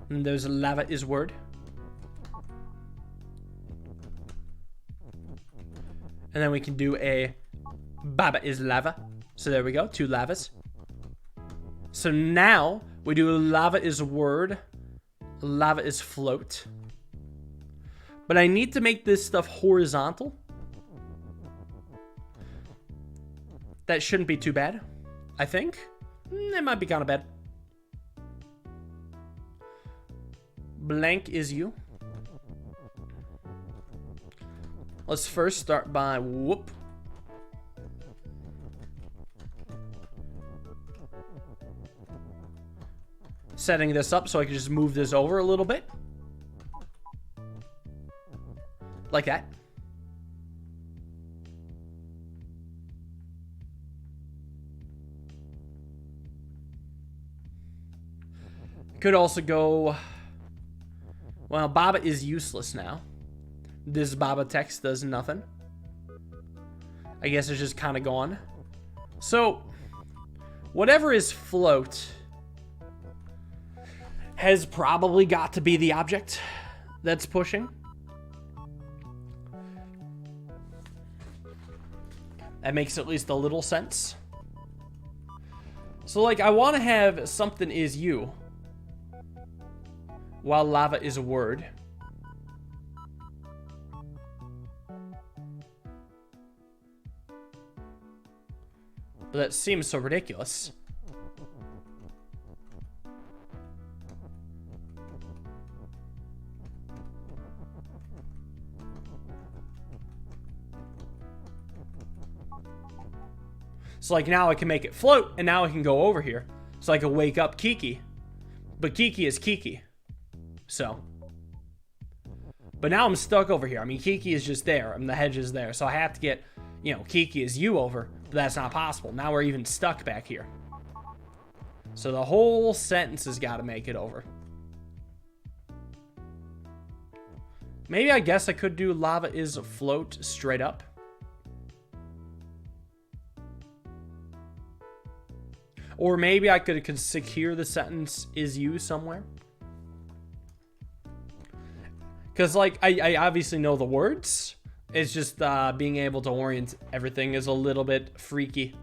And there's a lava is word. And then we can do a Baba is lava. So there we go, 2 lavas. So now we do lava is word, lava is float. But I need to make this stuff horizontal. That shouldn't be too bad, I think. It might be kind of bad. Blank is you. Let's first start by whoop. Setting this up so I can just move this over a little bit. Like that. Could also go... Well, Baba is useless now. This Baba text does nothing. I guess it's just kind of gone. So, whatever is float has probably got to be the object that's pushing. That makes at least a little sense. So, like, I want to have something is you, while lava is a word. But that seems so ridiculous. So, like, now I can make it float, and now I can go over here. So I can wake up KEKE. But KEKE is KEKE. So. But now I'm stuck over here. I mean, KEKE is just there. I mean, the hedge is there. So I have to get, you know, KEKE is you over. But that's not possible. Now we're even stuck back here. So the whole sentence has got to make it over. Maybe I guess I could do lava is float straight up. Or maybe I could secure the sentence is you somewhere. Because, like, I obviously know the words. It's just being able to orient everything is a little bit freaky.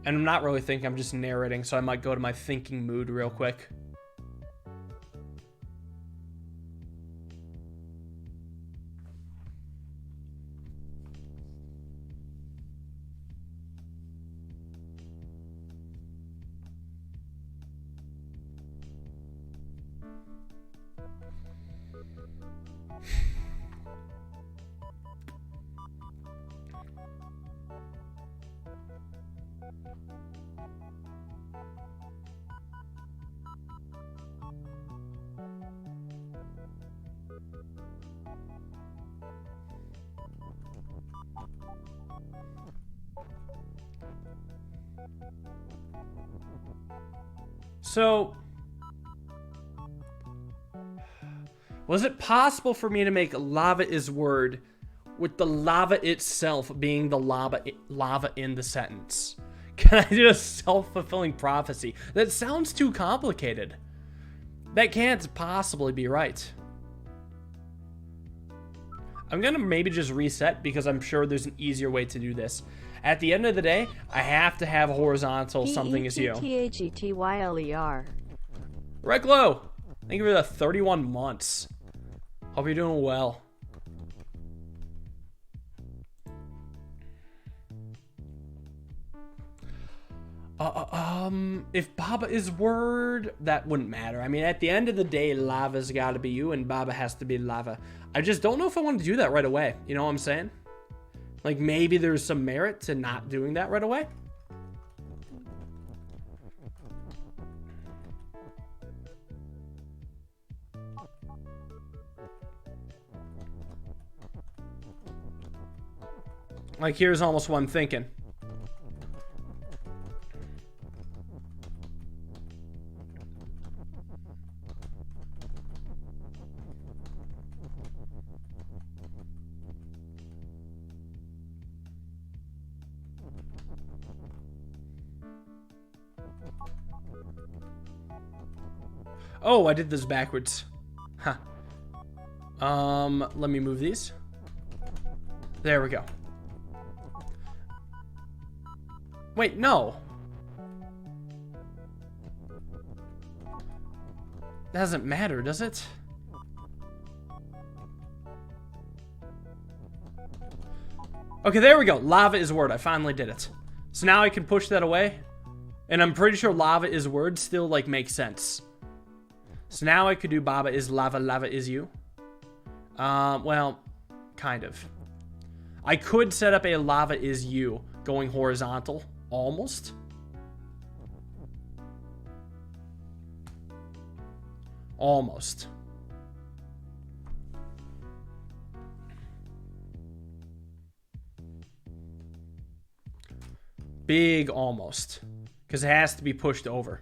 And I'm not really thinking, I'm just narrating. So I might go to my thinking mood real quick. So, was it possible for me to make lava is word with the lava itself being the lava in the sentence? Can I do a self-fulfilling prophecy? That sounds too complicated. That can't possibly be right. I'm gonna maybe just reset because I'm sure there's an easier way to do this. At the end of the day, I have to have a horizontal something is you. Pettyler. Reklo, thank you for the 31 months. Hope you're doing well. If Baba is word, that wouldn't matter. I mean, at the end of the day, lava's got to be you and Baba has to be lava. I just don't know if I want to do that right away. You know what I'm saying? Like, maybe there's some merit to not doing that right away. Like, here's almost what I'm thinking. Oh, I did this backwards. Huh. Let me move these. There we go. Wait, no. Doesn't matter, does it? Okay, there we go. Lava is word. I finally did it. So now I can push that away. And I'm pretty sure lava is word still, like, makes sense. So now I could do Baba is lava, lava is you. Well, kind of. I could set up a lava is you going horizontal, almost. Almost. Big almost. Because it has to be pushed over.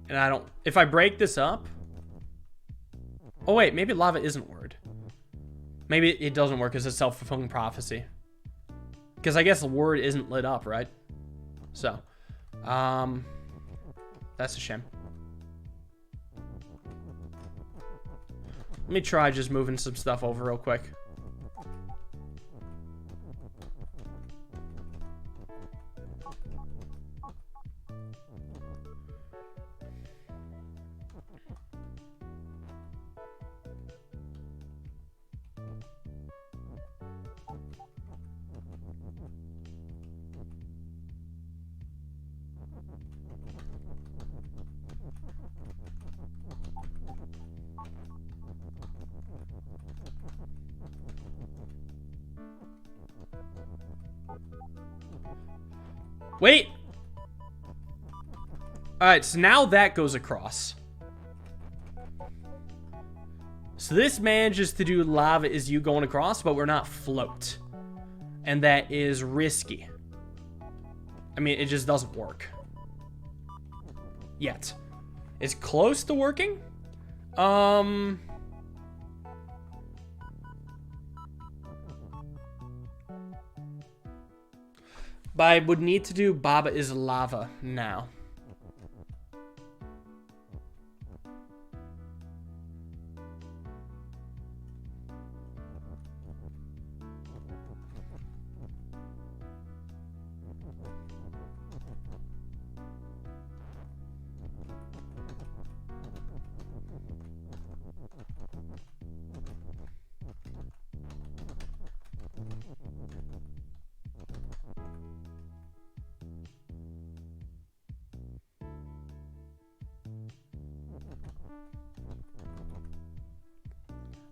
And I don't... If I break this up... Oh, wait. Maybe lava isn't word. Maybe it doesn't work as a self-fulfilling prophecy. Because I guess the word isn't lit up, right? So. That's a shame. Let me try just moving some stuff over real quick. Wait. Alright, so now that goes across. So this manages to do lava is you going across, but we're not float. And that is risky. I mean, it just doesn't work. Yet. It's close to working. But I would need to do Baba is lava now.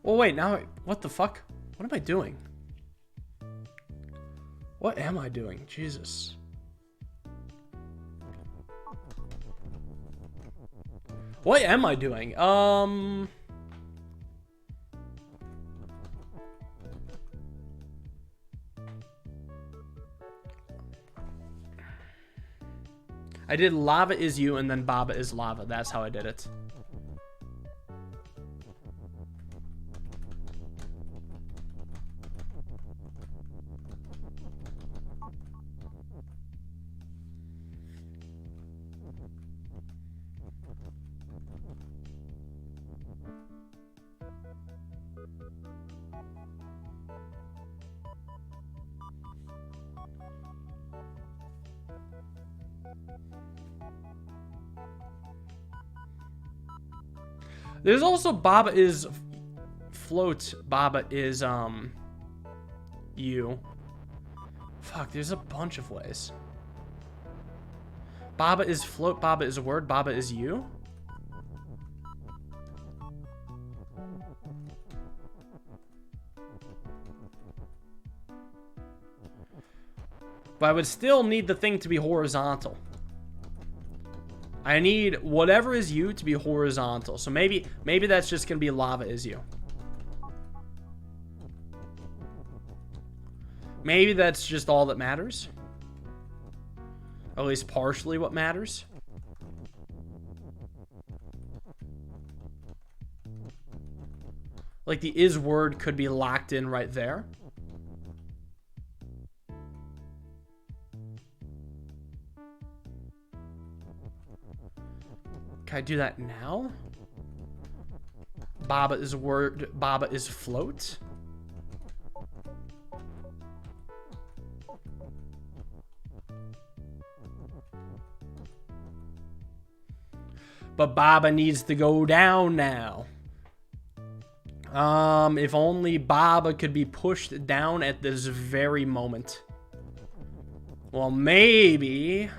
Well, wait, now, what the fuck? What am I doing? What am I doing? Jesus. What am I doing? I did lava is you and then Baba is lava. That's how I did it. There's also Baba is float. Baba is you. Fuck, there's a bunch of ways. Baba is float. Baba is a word. Baba is you. But I would still need the thing to be horizontal. I need whatever is you to be horizontal. So maybe that's just going to be lava is you. Maybe that's just all that matters. At least partially what matters. Like the is word could be locked in right there. Can I do that now? Baba is word. Baba is float. But Baba needs to go down now. If only Baba could be pushed down at this very moment. Well, maybe...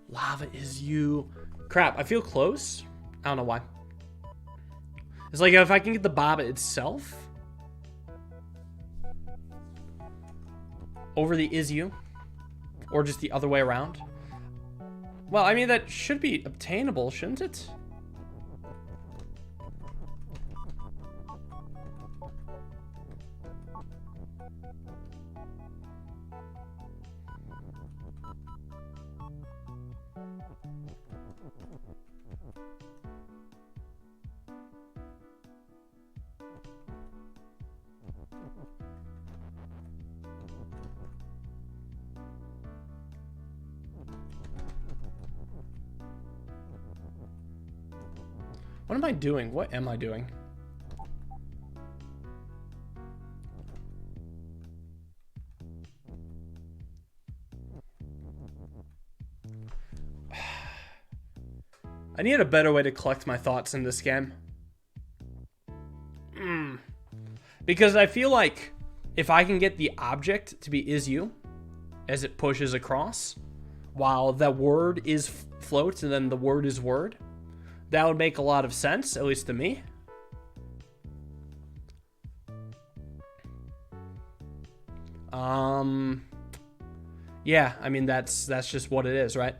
Lava is you. Crap, I feel close. I don't know why. It's like if I can get the Baba itself over the is you, or just the other way around. Well, I mean, that should be obtainable, shouldn't it? What am I doing? What am I doing? I need a better way to collect my thoughts in this game. Because I feel like if I can get the object to be is you as it pushes across, while the word is float and then the word is word, that would make a lot of sense, at least to me. Yeah, I mean, that's just what it is, right?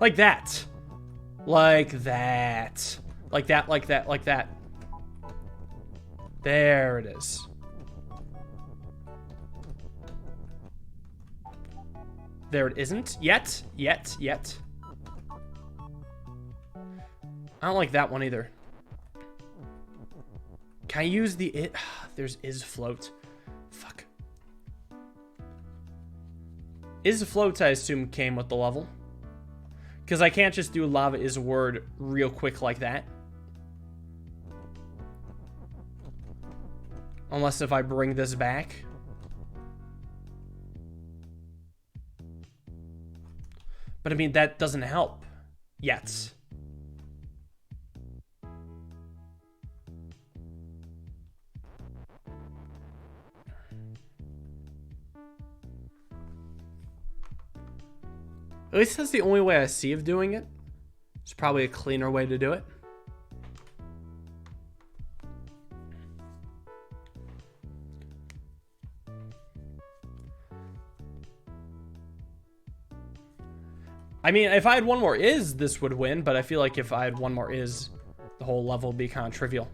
Like that. Like that. Like that, like that, like that. There it is. There it isn't. Yet. Yet. I don't like that one either. Can I use the it? There's is float. Fuck. Is float, I assume, came with the level. Because I can't just do lava is word real quick like that. Unless if I bring this back. But I mean, that doesn't help. Yet. At least that's the only way I see of doing it. It's probably a cleaner way to do it. I mean, if I had one more is, this would win, but I feel like if I had one more is, the whole level would be kind of trivial.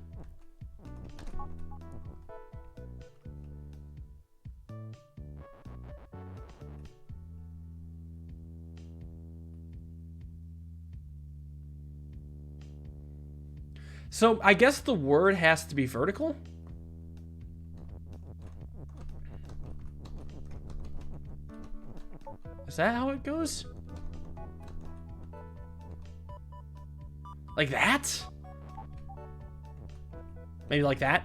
So, I guess the word has to be vertical? Is that how it goes? Like that? Maybe like that?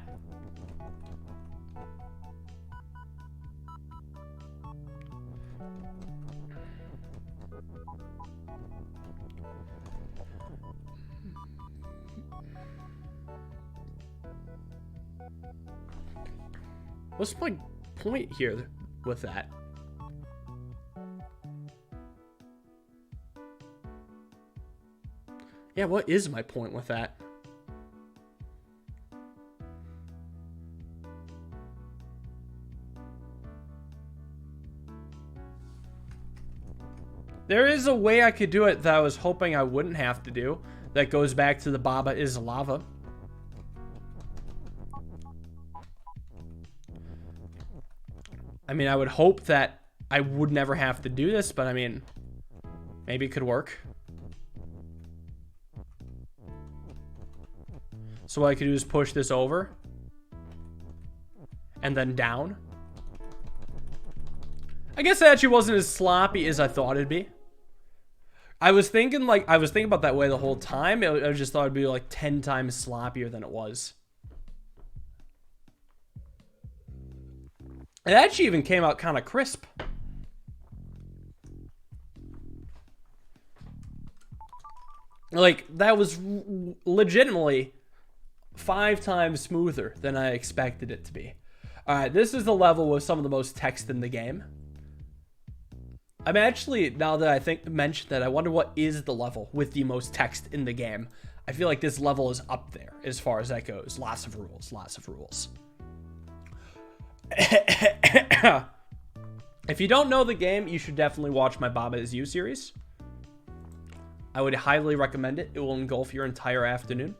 What's my point here with that? Yeah, what is my point with that? There is a way I could do it that I was hoping I wouldn't have to do. That goes back to the Baba is lava. I mean, I would hope that I would never have to do this, but I mean, maybe it could work. So what I could do is push this over. And then down. I guess it actually wasn't as sloppy as I thought it'd be. I was thinking about that way the whole time. I just thought it'd be like 10 times sloppier than it was. It actually even came out kind of crisp. Like, that was legitimately 5 times smoother than I expected it to be. Alright, this is the level with some of the most text in the game. I'm actually, now that I mentioned that, I wonder what is the level with the most text in the game. I feel like this level is up there as far as that goes. Lots of rules, lots of rules. If you don't know the game, you should definitely watch my Baba Is You series. I would highly recommend it. It will engulf your entire afternoon.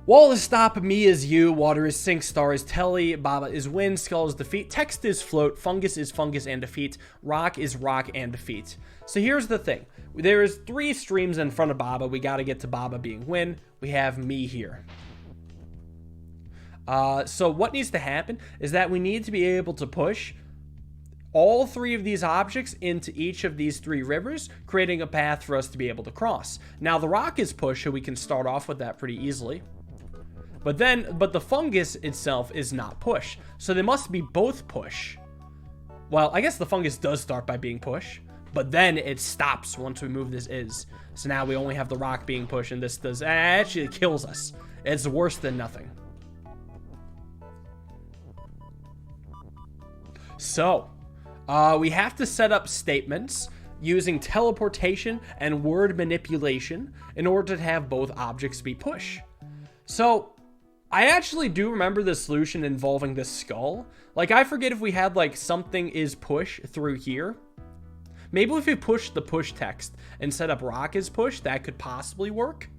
Wall is stop, me is you, water is sink, star is telly, Baba is win, skull is defeat, text is float, fungus is fungus and defeat, rock is rock and defeat. So here's the thing. There is 3 streams in front of Baba. We got to get to Baba being win. We have me here. So what needs to happen is that we need to be able to push all 3 of these objects into each of these 3 rivers, creating a path for us to be able to cross. Now the rock is push, so we can start off with that pretty easily. But the fungus itself is not push. So they must be both push. Well, I guess the fungus does start by being push, but then it stops once we move this is. So now we only have the rock being push, and this does, actually it kills us. It's worse than nothing. So, we have to set up statements using teleportation and word manipulation in order to have both objects be push. So, I actually do remember the solution involving the skull. Like, I forget if we had, like, something is push through here. Maybe if we push the push text and set up rock as push, that could possibly work.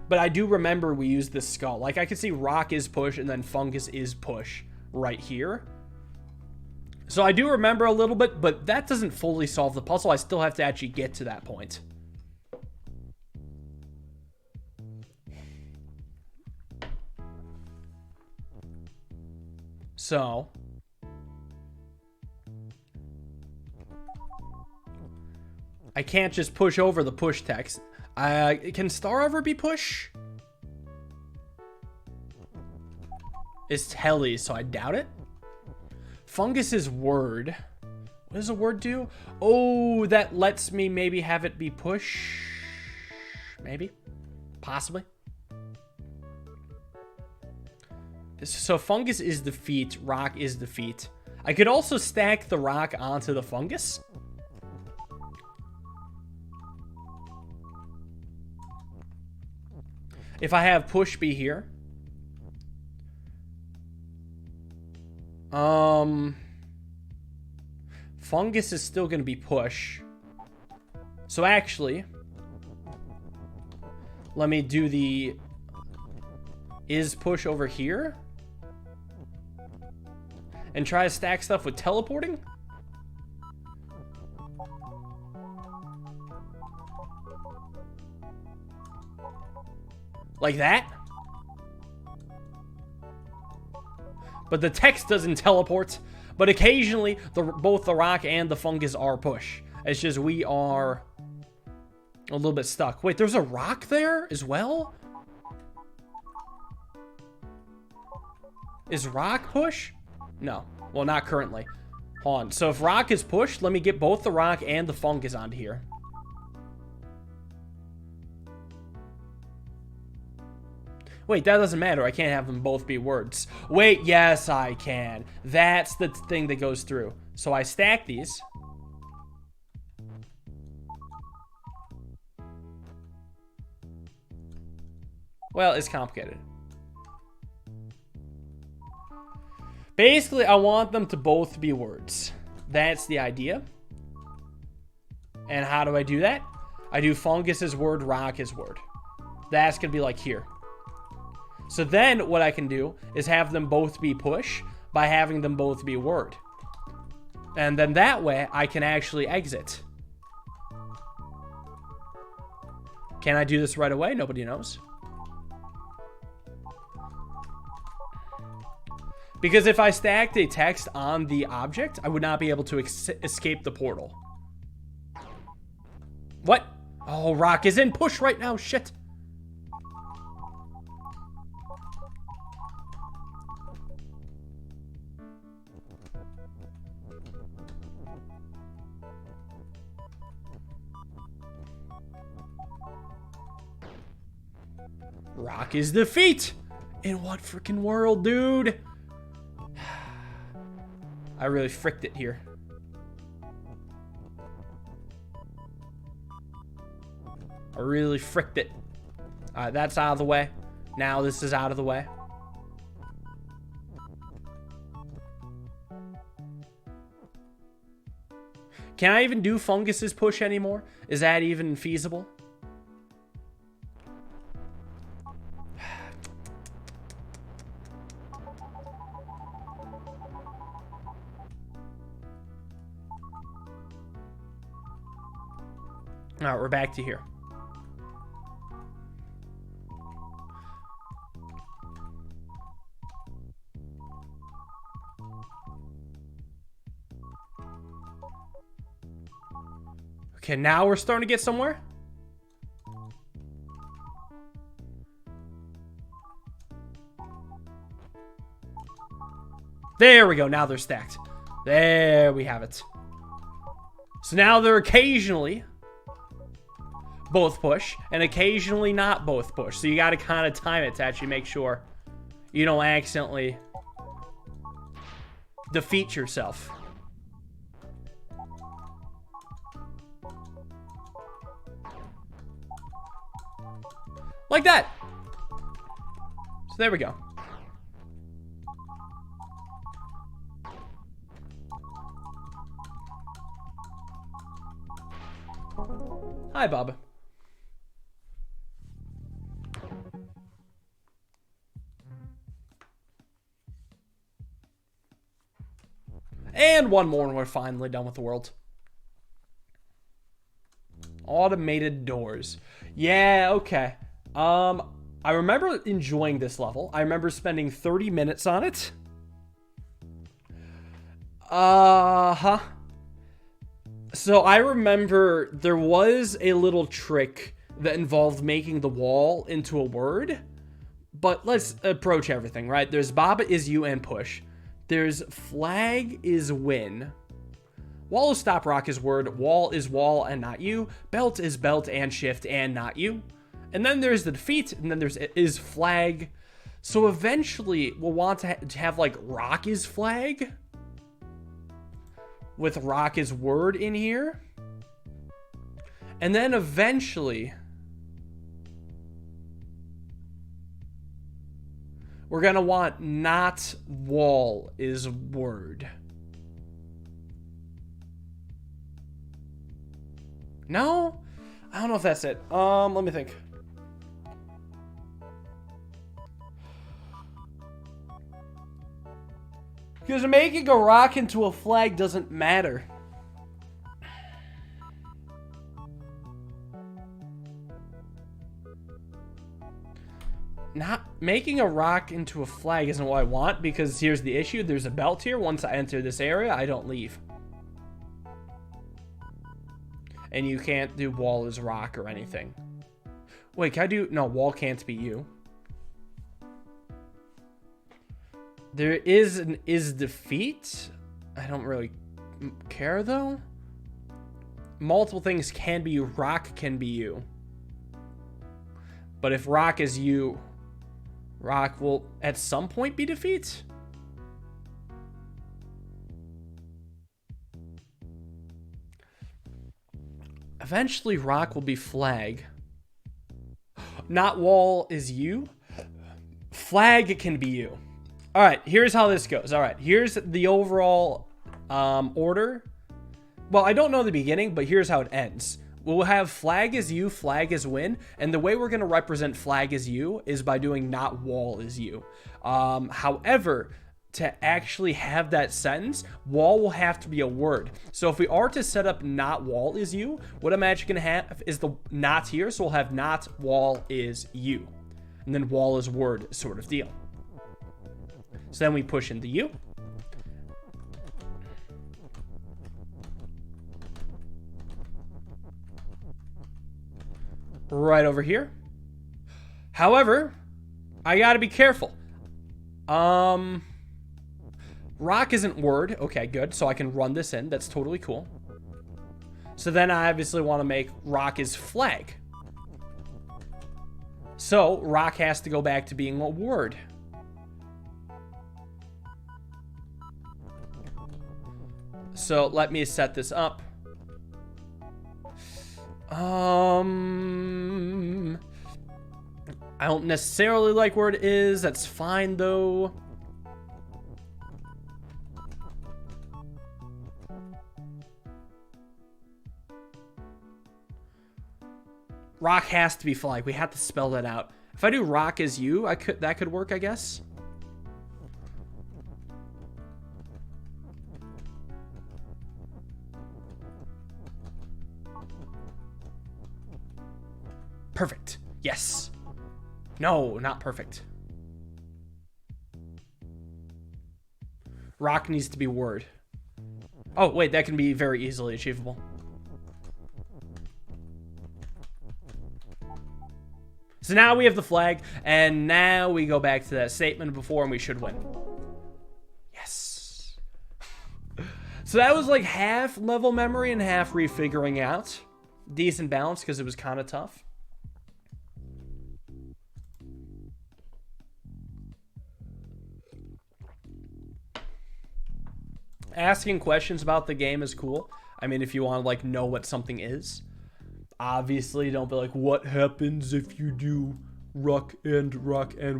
But I do remember we used this skull. Like, I could see rock is push and then fungus is push right here. So I do remember a little bit, but that doesn't fully solve the puzzle. I still have to actually get to that point. So, I can't just push over the push text. Can star ever be push? It's telly, so I doubt it. Fungus is word. What does a word do? Oh, that lets me maybe have it be push. Maybe. Possibly. So fungus is defeat, rock is defeat. I could also stack the rock onto the fungus. If I have push be here. Fungus is still going to be push. So actually, let me do the is push over here. And try to stack stuff with teleporting. Like that. But the text doesn't teleport. But occasionally, both the rock and the fungus are push. It's just we are a little bit stuck. Wait, there's a rock there as well? Is rock push? No. Well, not currently. Hold on. So if rock is pushed, let me get both the rock and the fungus onto here. Wait, that doesn't matter. I can't have them both be words. Wait, yes, I can. That's the thing that goes through. So I stack these. Well, it's complicated. Basically, I want them to both be words. That's the idea. And how do I do that? I do fungus as word, rock as word. That's going to be like here. So then what I can do is have them both be push by having them both be word. And then that way I can actually exit. Can I do this right away? Nobody knows. Because if I stacked a text on the object, I would not be able to escape the portal. What? Oh, rock is in push right now. Shit. Rock is defeat. In what freaking world, dude? I really fricked it here. I really fricked it. Alright, that's out of the way. Now this is out of the way. Can I even do Fungus's push anymore? Is that even feasible? Alright, we're back to here. Okay, now we're starting to get somewhere. There we go. Now they're stacked. There we have it. So now they're occasionally both push and occasionally not both push. So you got to kind of time it to actually make sure you don't accidentally defeat yourself. Like that. So there we go. Hi, Bob. And one more and we're finally done with the world. Automated doors. Yeah, okay. I remember enjoying this level. I remember spending 30 minutes on it. So I remember there was a little trick that involved making the wall into a word. But let's approach everything, right? There's Baba is you and push. There's flag is win. Wall is stop, rock is word. Wall is wall and not you. Belt is belt and shift and not you. And then there's the defeat, and then there's is flag. So eventually, we'll want to have like rock is flag with rock is word in here. And then eventually, we're going to want not wall is word. No? I don't know if that's it. Let me think. Because making a rock into a flag doesn't matter. Not making a rock into a flag isn't what I want, because here's the issue. There's a belt here. Once I enter this area, I don't leave. And you can't do wall is rock or anything. Wait, can I do... No, wall can't be you. There is an is defeat. I don't really care, though. Multiple things can be you. Rock can be you. But if rock is you, rock will at some point be defeat. Eventually, rock will be flag. Not wall is you. Flag can be you. All right, here's how this goes. All right, here's the overall order. Well, I don't know the beginning, but here's how it ends. We'll have flag is you, flag is win. And the way we're going to represent flag is you is by doing not wall is you. However, to actually have that sentence, wall will have to be a word. So if we are to set up not wall is you, what I'm actually going to have is the not here. So we'll have not wall is you. And then wall is word sort of deal. So then we push into you. Right over here. However, I gotta be careful. Rock isn't word. Okay, good. So I can run this in. That's totally cool. So then I obviously want to make rock is flag. So rock has to go back to being a word. So let me set this up. I don't necessarily like where it is. That's fine though. Rock has to be flag. We have to spell that out. If I do rock as you, that could work, I guess. Perfect. Yes. No, not perfect. Rock needs to be word. Oh, wait, that can be very easily achievable. So now we have the flag, and now we go back to that statement before, and we should win. Yes. So that was like half level memory and half refiguring out. Decent balance, because it was kind of tough. Asking questions about the game is cool. I mean, if you want to like know what something is. Obviously, don't be like, what happens if you do rock and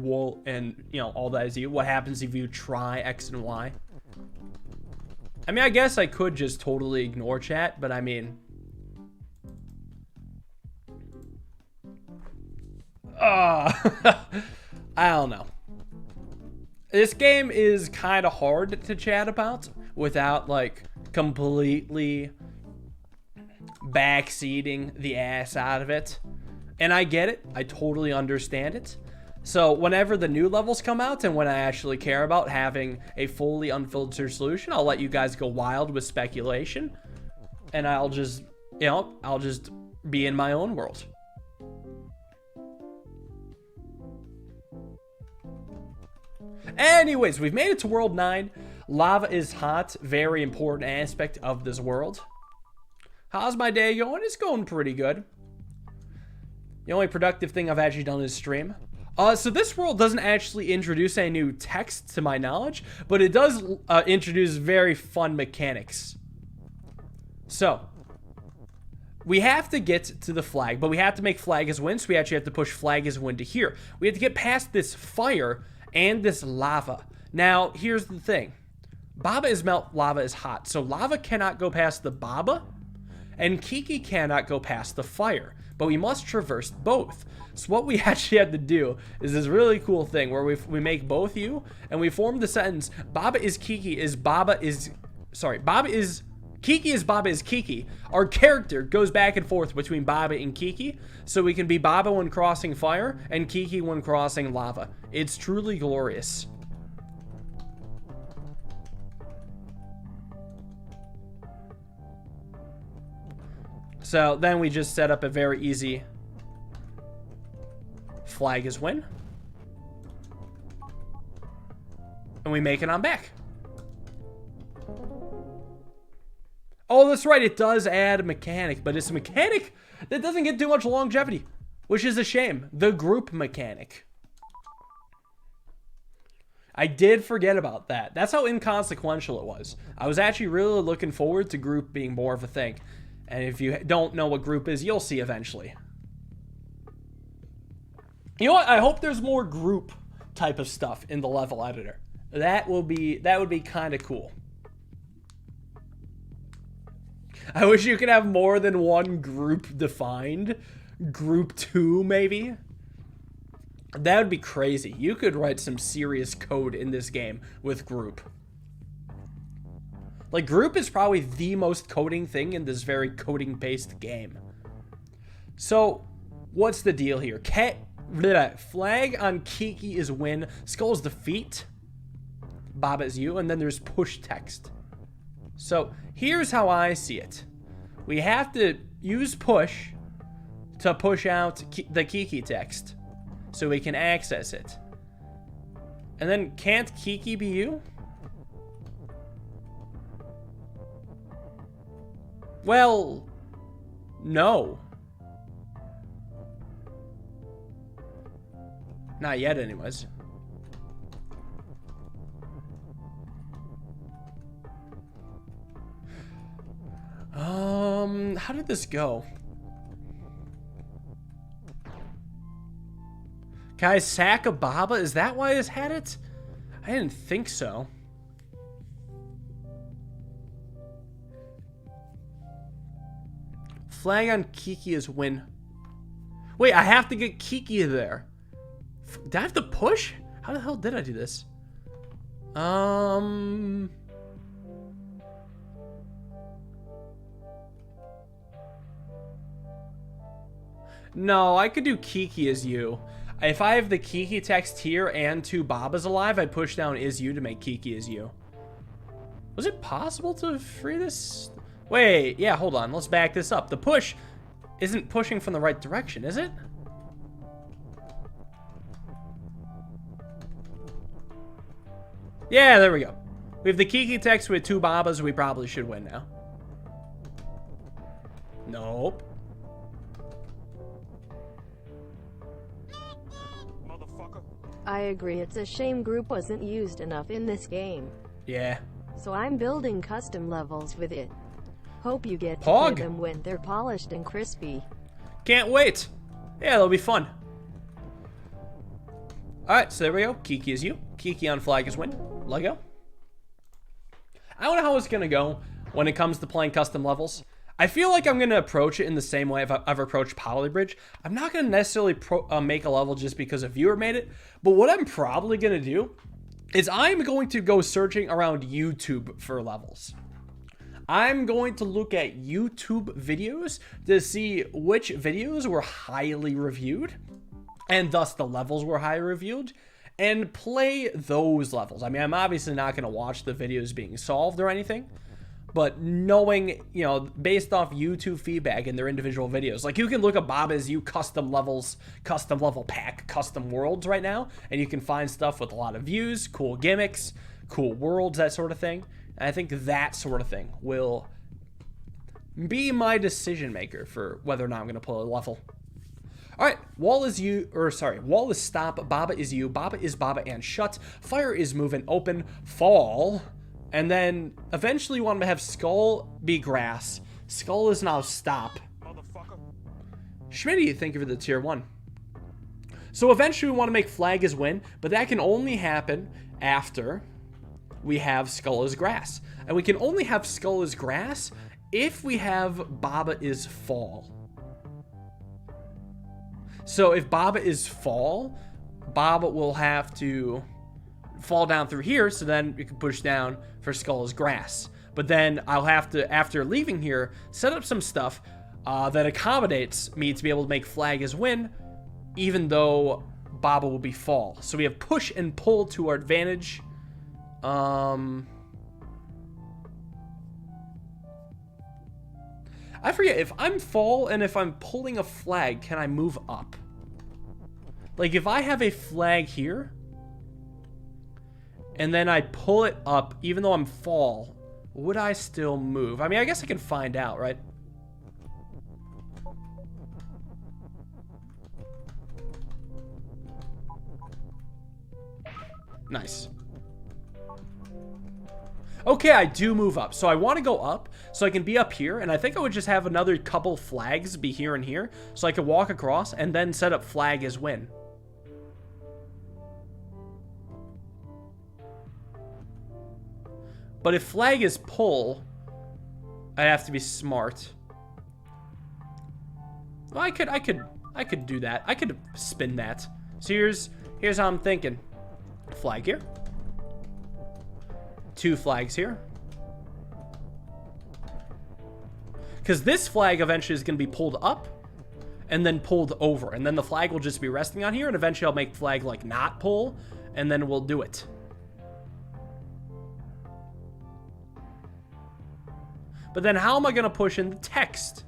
wall and, you know, all that is you. What happens if you try X and Y? I mean, I guess I could just totally ignore chat, but I mean... I don't know. This game is kind of hard to chat about without, like, completely backseating the ass out of it. And I get it. I totally understand it. So whenever the new levels come out and when I actually care about having a fully unfiltered solution, I'll let you guys go wild with speculation. And I'll just, you know, I'll just be in my own world. Anyways, we've made it to World 9. Lava is hot. Very important aspect of this world. How's my day going? It's going pretty good. The only productive thing I've actually done is stream. So this world doesn't actually introduce any new text to my knowledge, but it does introduce very fun mechanics. So, we have to get to the flag, but we have to make flag as wind, so we actually have to push flag as wind to here. We have to get past this fire and this lava. Now, here's the thing. Baba is melt, lava is hot, so lava cannot go past the Baba, and KEKE cannot go past the fire, but we must traverse both. So what we actually had to do is this really cool thing where we make both you, and we form the sentence, Baba is KEKE is Baba is, sorry, Baba is, KEKE is Baba is KEKE. Our character goes back and forth between Baba and KEKE, so we can be Baba when crossing fire, and KEKE when crossing lava. It's truly glorious. So then we just set up a very easy flag is win. And we make it on back. Oh, that's right. It does add a mechanic, but it's a mechanic that doesn't get too much longevity, which is a shame. The group mechanic. I did forget about that. That's how inconsequential it was. I was actually really looking forward to group being more of a thing. And if you don't know what group is, you'll see eventually. You know what? I hope there's more group type of stuff in the level editor. That would be kind of cool. I wish you could have more than one group defined. Group 2, maybe. That would be crazy. You could write some serious code in this game with group. Like, group is probably the most coding thing in this very coding-based game. So, what's the deal here? Flag on KEKE is win. Skull is defeat. Baba is you. And then there's push text. So, here's how I see it. We have to use push to push out the KEKE text so we can access it. And then, can't KEKE be you? Well, no. Not yet, anyways. How did this go? Guys, sack a Baba? Is that why this had it? I didn't think so. Flag on KEKE is win. Wait, I have to get KEKE there. Did I have to push? How the hell did I do this? No, I could do KEKE as you. If I have the KEKE text here and 2 Babas alive, I push down is you to make KEKE as you. Was it possible to free this? Wait, yeah, hold on. Let's back this up. The push isn't pushing from the right direction, is it? Yeah, there we go. We have the KEKE text with 2 Babas. We probably should win now. Nope. I agree, it's a shame group wasn't used enough in this game. Yeah. So I'm building custom levels with it. Hope you get to Pog. play them when they're polished and crispy. Can't wait. Yeah, that'll be fun. Alright, so there we go. KEKE is you. KEKE on flag is win. Lego. I don't know how it's going to go when it comes to playing custom levels. I feel like I'm going to approach it in the same way I've approached Polybridge. I'm not going to necessarily make a level just because a viewer made it. But what I'm probably going to do is I'm going to go searching around YouTube for levels. I'm going to look at YouTube videos to see which videos were highly reviewed, and thus the levels were highly reviewed, and play those levels. I mean, I'm obviously not going to watch the videos being solved or anything, but knowing, you know, based off YouTube feedback in their individual videos, like you can look at Baba Is You custom levels, custom level pack, custom worlds right now, and you can find stuff with a lot of views, cool gimmicks, cool worlds, that sort of thing. And I think that sort of thing will be my decision maker for whether or not I'm going to play a level. All right, wall is you, or sorry, wall is stop, Baba is you, Baba is Baba and shut, fire is moving, open, fall, and then eventually you want to have skull be grass. Skull is now stop. Schmitty, thank you for the tier 1. So eventually we want to make flag is win, but that can only happen after we have skull is grass. And we can only have skull is grass if we have Baba is fall. So if Baba is fall, Baba will have to fall down through here, so then we can push down for skull is grass. But then I'll have to, after leaving here, set up some stuff that accommodates me to be able to make flag is win, even though Baba will be fall. So we have push and pull to our advantage. I forget, if I'm fall and if I'm pulling a flag, can I move up? Like if I have a flag here and then I pull it up, even though I'm fall, would I still move? I mean, I guess I can find out, right? Nice. Okay, I do move up. So I want to go up so I can be up here. And I think I would just have another couple flags be here and here. So I could walk across and then set up flag as win. But if flag is pull, I have to be smart. Well, I could do that. I could spin that. So here's how I'm thinking. Flag here. 2 flags here. Because this flag eventually is going to be pulled up and then pulled over. And then the flag will just be resting on here. And eventually I'll make flag like not pull. And then we'll do it. But then how am I going to push in the text?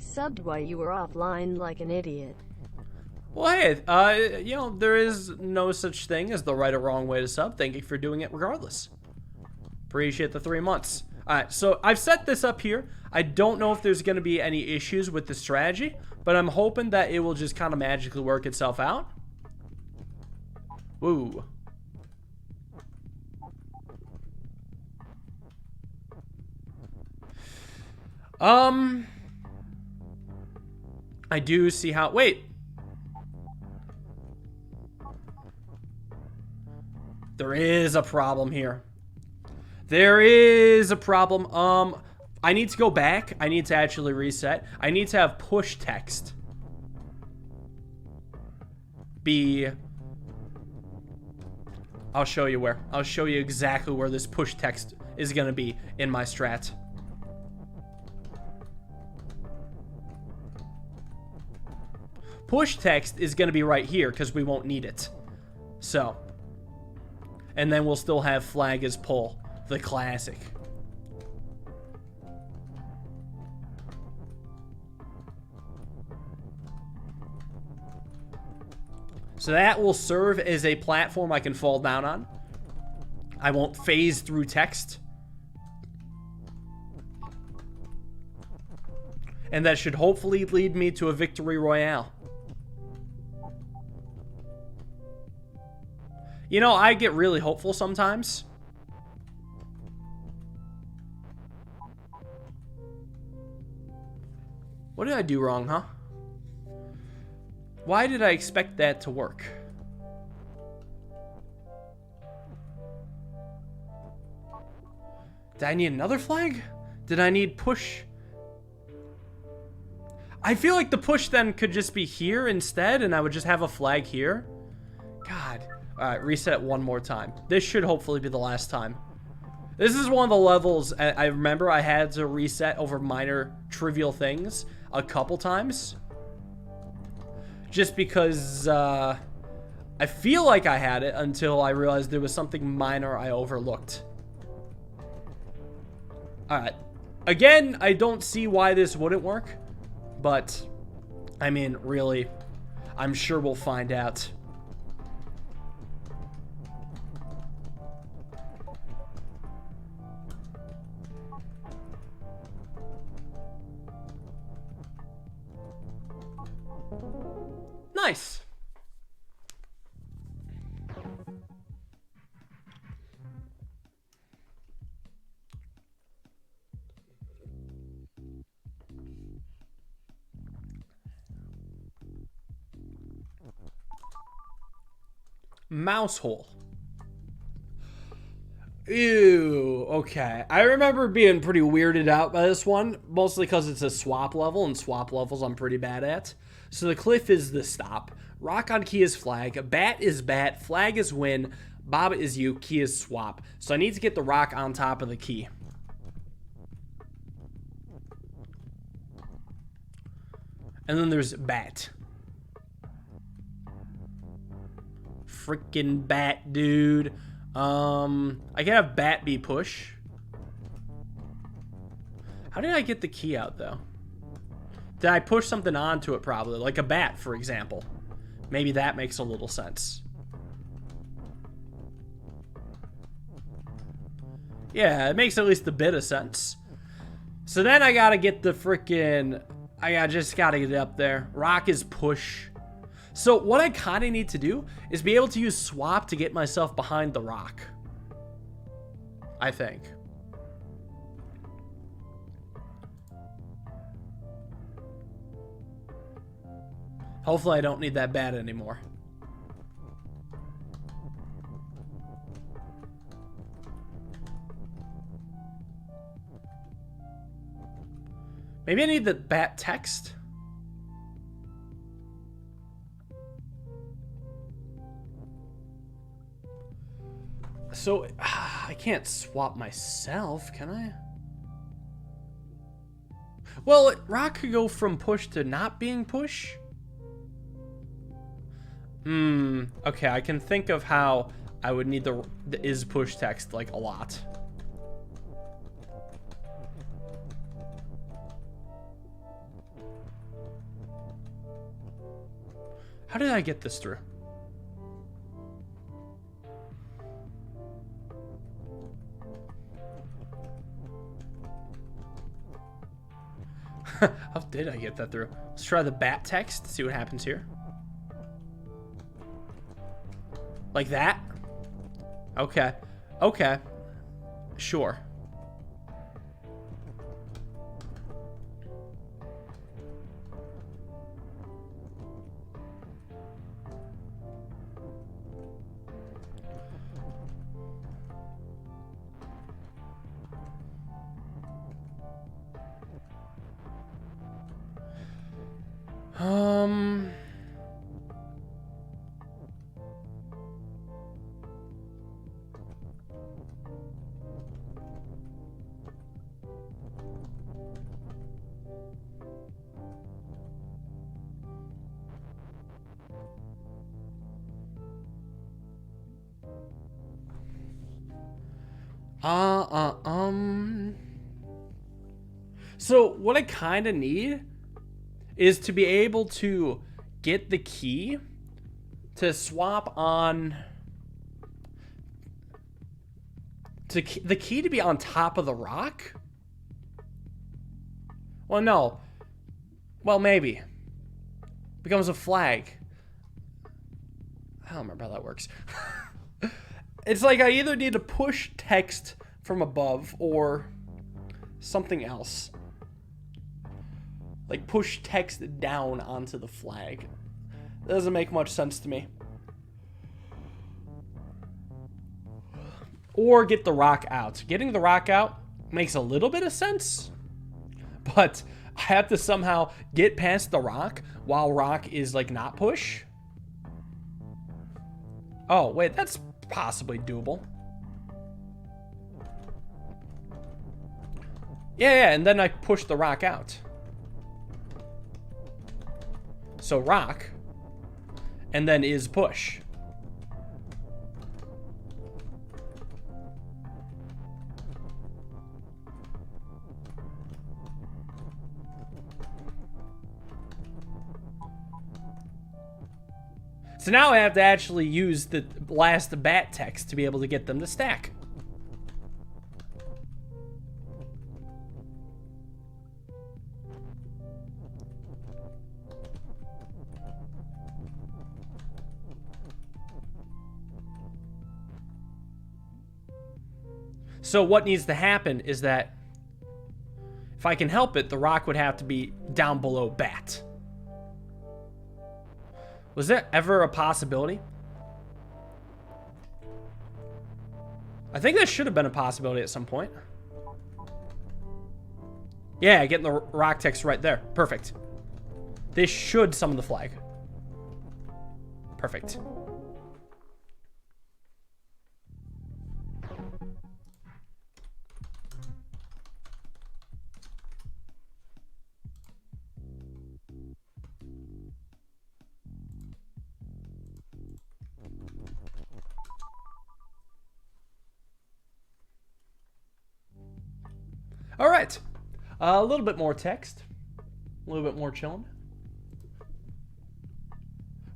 Subbed while you were offline like an idiot. Well, hey, you know, there is no such thing as the right or wrong way to sub. Thank you for doing it regardless. Appreciate the 3 months. Alright, so I've set this up here. I don't know if there's going to be any issues with the strategy, but I'm hoping that it will just kind of magically work itself out. Woo. I do see how... Wait. There is a problem here. There is a problem. I need to go back. I need to actually reset. I need to have push text be... I'll show you where. I'll show you exactly where this push text is going to be in my strat. Push text is going to be right here because we won't need it. So. And then we'll still have flag as pull. The classic. So that will serve as a platform I can fall down on. I won't phase through text. And that should hopefully lead me to a victory royale. You know, I get really hopeful sometimes. What did I do wrong, huh? Why did I expect that to work? Did I need another flag? Did I need push? I feel like the push then could just be here instead, and I would just have a flag here. God. Alright, reset one more time. This should hopefully be the last time. This is one of the levels I remember I had to reset over minor trivial things a couple times. Just because I feel like I had it until I realized there was something minor I overlooked. Alright. Again, I don't see why this wouldn't work. But, I mean, really, I'm sure we'll find out. Nice. Mouse hole. Ew, okay. I remember being pretty weirded out by this one, mostly because it's a swap level, and swap levels I'm pretty bad at. So the cliff is the stop. Rock on key is flag. Bat is bat. Flag is win. Bob is you. Key is swap. So I need to get the rock on top of the key. And then there's bat. Freaking bat, dude. I can have bat be push. How did I get the key out, though? Did I push something onto it, probably? Like a bat, for example. Maybe that makes a little sense. Yeah, it makes at least a bit of sense. So then I gotta get the freaking... I just gotta get it up there. Rock is push. So what I kind of need to do is be able to use swap to get myself behind the rock. I think. Hopefully I don't need that bat anymore. Maybe I need the bat text. So, I can't swap myself, can I? Well, rock could go from push to not being push. Okay, I can think of how I would need the is push text, like, a lot. How did I get this through? How did I get that through? Let's try the bat text, see what happens here. Like that? Okay. Okay. Sure. So what I kind of need is to be able to get the key to swap on the key to be on top of the rock. Well, no. Well, maybe. Becomes a flag. I don't remember how that works. It's like I either need to push text from above or something else. Like push text down onto the flag. That doesn't make much sense to me. Or get the rock out. Getting the rock out makes a little bit of sense. But I have to somehow get past the rock while rock is like not push. Oh, wait, that's possibly doable. Yeah, and then I push the rock out. So rock, and then is push. So now I have to actually use the last bat text to be able to get them to stack. So what needs to happen is that if I can help it, the rock would have to be down below bat. Was that ever a possibility? I think that should have been a possibility at some point. Yeah, getting the rock text right there. Perfect. This should summon the flag. Perfect. All right, a little bit more text, a little bit more chilling.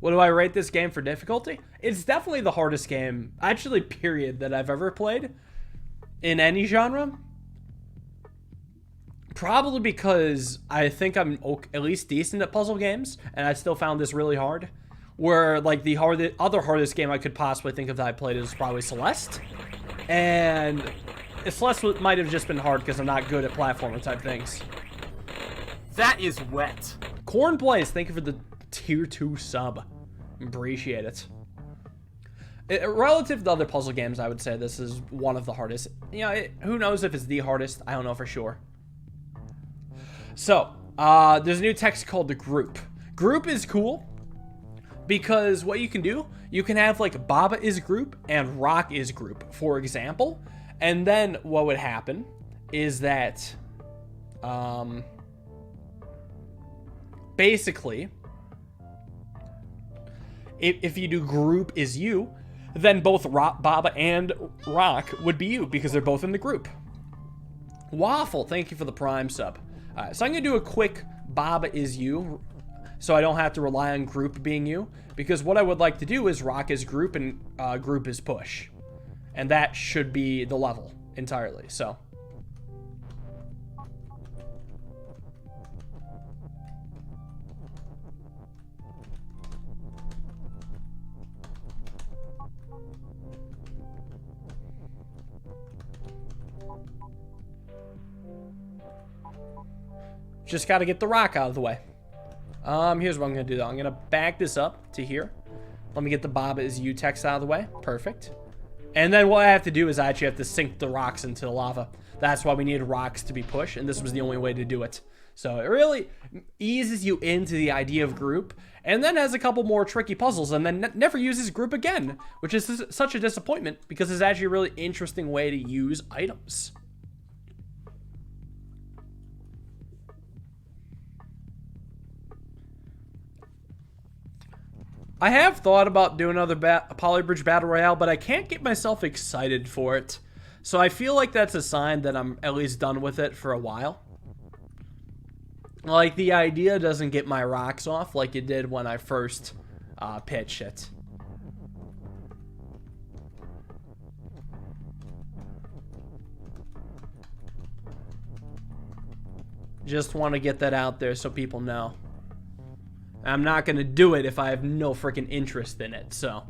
What do I rate this game for difficulty? It's definitely the hardest game, actually, period, that I've ever played in any genre. Probably because I think I'm at least decent at puzzle games, and I still found this really hard. Where, like, the other hardest game I could possibly think of that I played is probably Celeste. And Celeste might have just been hard because I'm not good at platformer type things. That is wet. Corn Blaze, thank you for the tier 2 sub. Appreciate it. Relative to other puzzle games, I would say this is one of the hardest. You know, who knows if it's the hardest? I don't know for sure. So, there's a new text called the group. Group is cool because what you can do, you can have like Baba is group and Rock is group, for example. And then what would happen is that, basically, if you do group is you, then both Baba and Rock would be you because they're both in the group. Waffle, thank you for the Prime sub. So I'm going to do a quick Baba is you so I don't have to rely on group being you. Because what I would like to do is rock is group and group is push. And that should be the level entirely, so. Just got to get the rock out of the way. Here's what I'm going to do, though. I'm going to back this up to here. Let me get the Baba is you text out of the way. Perfect. And then what I have to do is I actually have to sink the rocks into the lava. That's why we need rocks to be pushed, and this was the only way to do it. So it really eases you into the idea of group, and then has a couple more tricky puzzles, and then never uses group again, which is such a disappointment because it's actually a really interesting way to use items. I have thought about doing another Polybridge Battle Royale, but I can't get myself excited for it. So I feel like that's a sign that I'm at least done with it for a while. Like, the idea doesn't get my rocks off like it did when I first pitched it. Just want to get that out there so people know. I'm not going to do it if I have no freaking interest in it. So,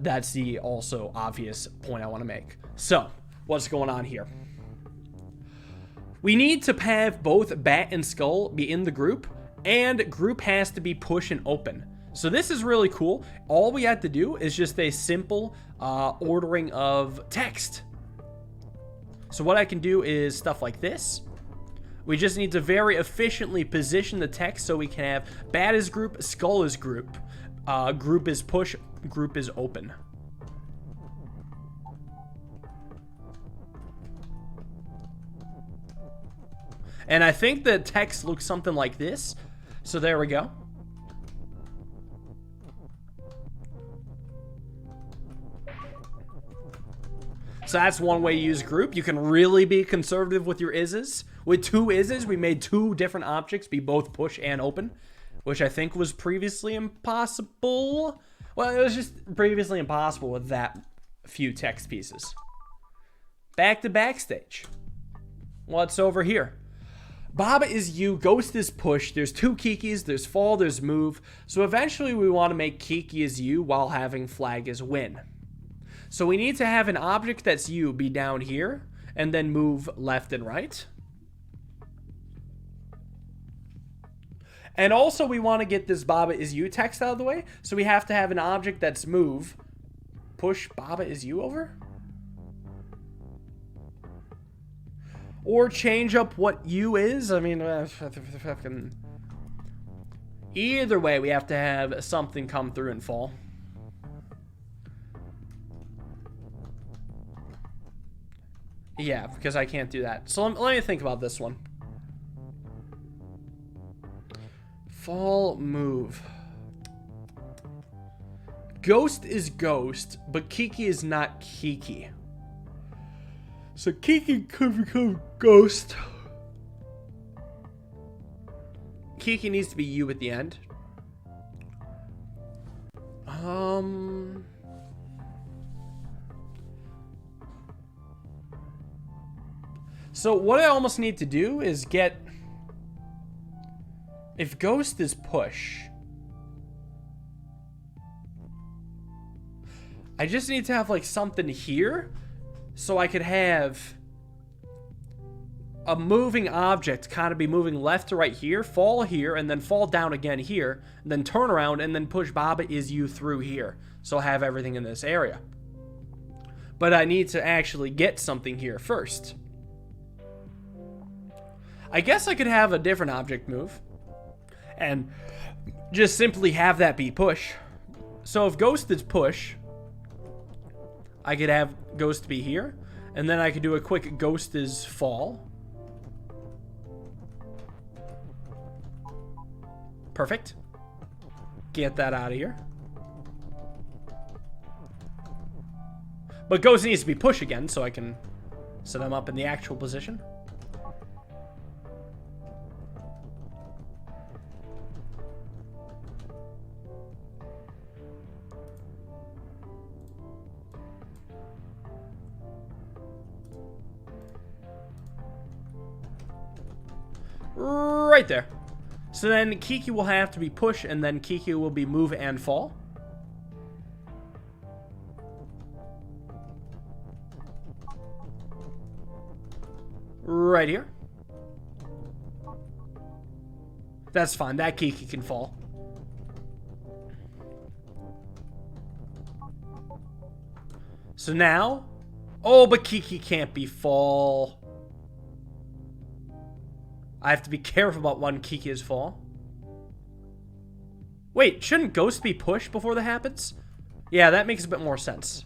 that's the also obvious point I want to make. So, what's going on here? We need to have both Bat and Skull be in the group, and group has to be push and open. So this is really cool. All we have to do is just a simple ordering of text. So what I can do is stuff like this. We just need to very efficiently position the text so we can have Bat is group, Skull is group, group is push, group is open. And I think the text looks something like this. So there we go. So that's one way to use group. You can really be conservative with your is's. With two is's, we made two different objects be both push and open, which I think was previously impossible. Well, it was just previously impossible with that few text pieces. Back to backstage. What's over here? Baba is you, Ghost is push, there's two Kekes, there's fall, there's move. So eventually we want to make Keke is you while having flag is win. So we need to have an object that's you be down here and then move left and right. And also we want to get this Baba is you text out of the way. So we have to have an object that's move, push Baba is you over. Or change up what you is. I mean, either way, we have to have something come through and fall. Yeah, because I can't do that. So let me think about this one. Fall, move. Ghost is ghost, but Keke is not Keke. So Keke could become ghost. Keke needs to be you at the end. So what I almost need to do is get... If ghost is push... I just need to have like something here... So I could have a moving object kind of be moving left to right here, fall here, and then fall down again here, and then turn around and then push Baba is you through here. So I have everything in this area. But I need to actually get something here first. I guess I could have a different object move and just simply have that be push. So if ghost is push, I could have ghost be here, and then I could do a quick ghost is fall. Perfect. Get that out of here. But ghost needs to be push again, so I can set him up in the actual position. Right there. So then KEKE will have to be push, and then KEKE will be move and fall. Right here. That's fine. That KEKE can fall. So now... Oh, but KEKE can't be fall. I have to be careful about when KEKE is fall. Wait, shouldn't Ghost be pushed before that happens? Yeah, that makes a bit more sense.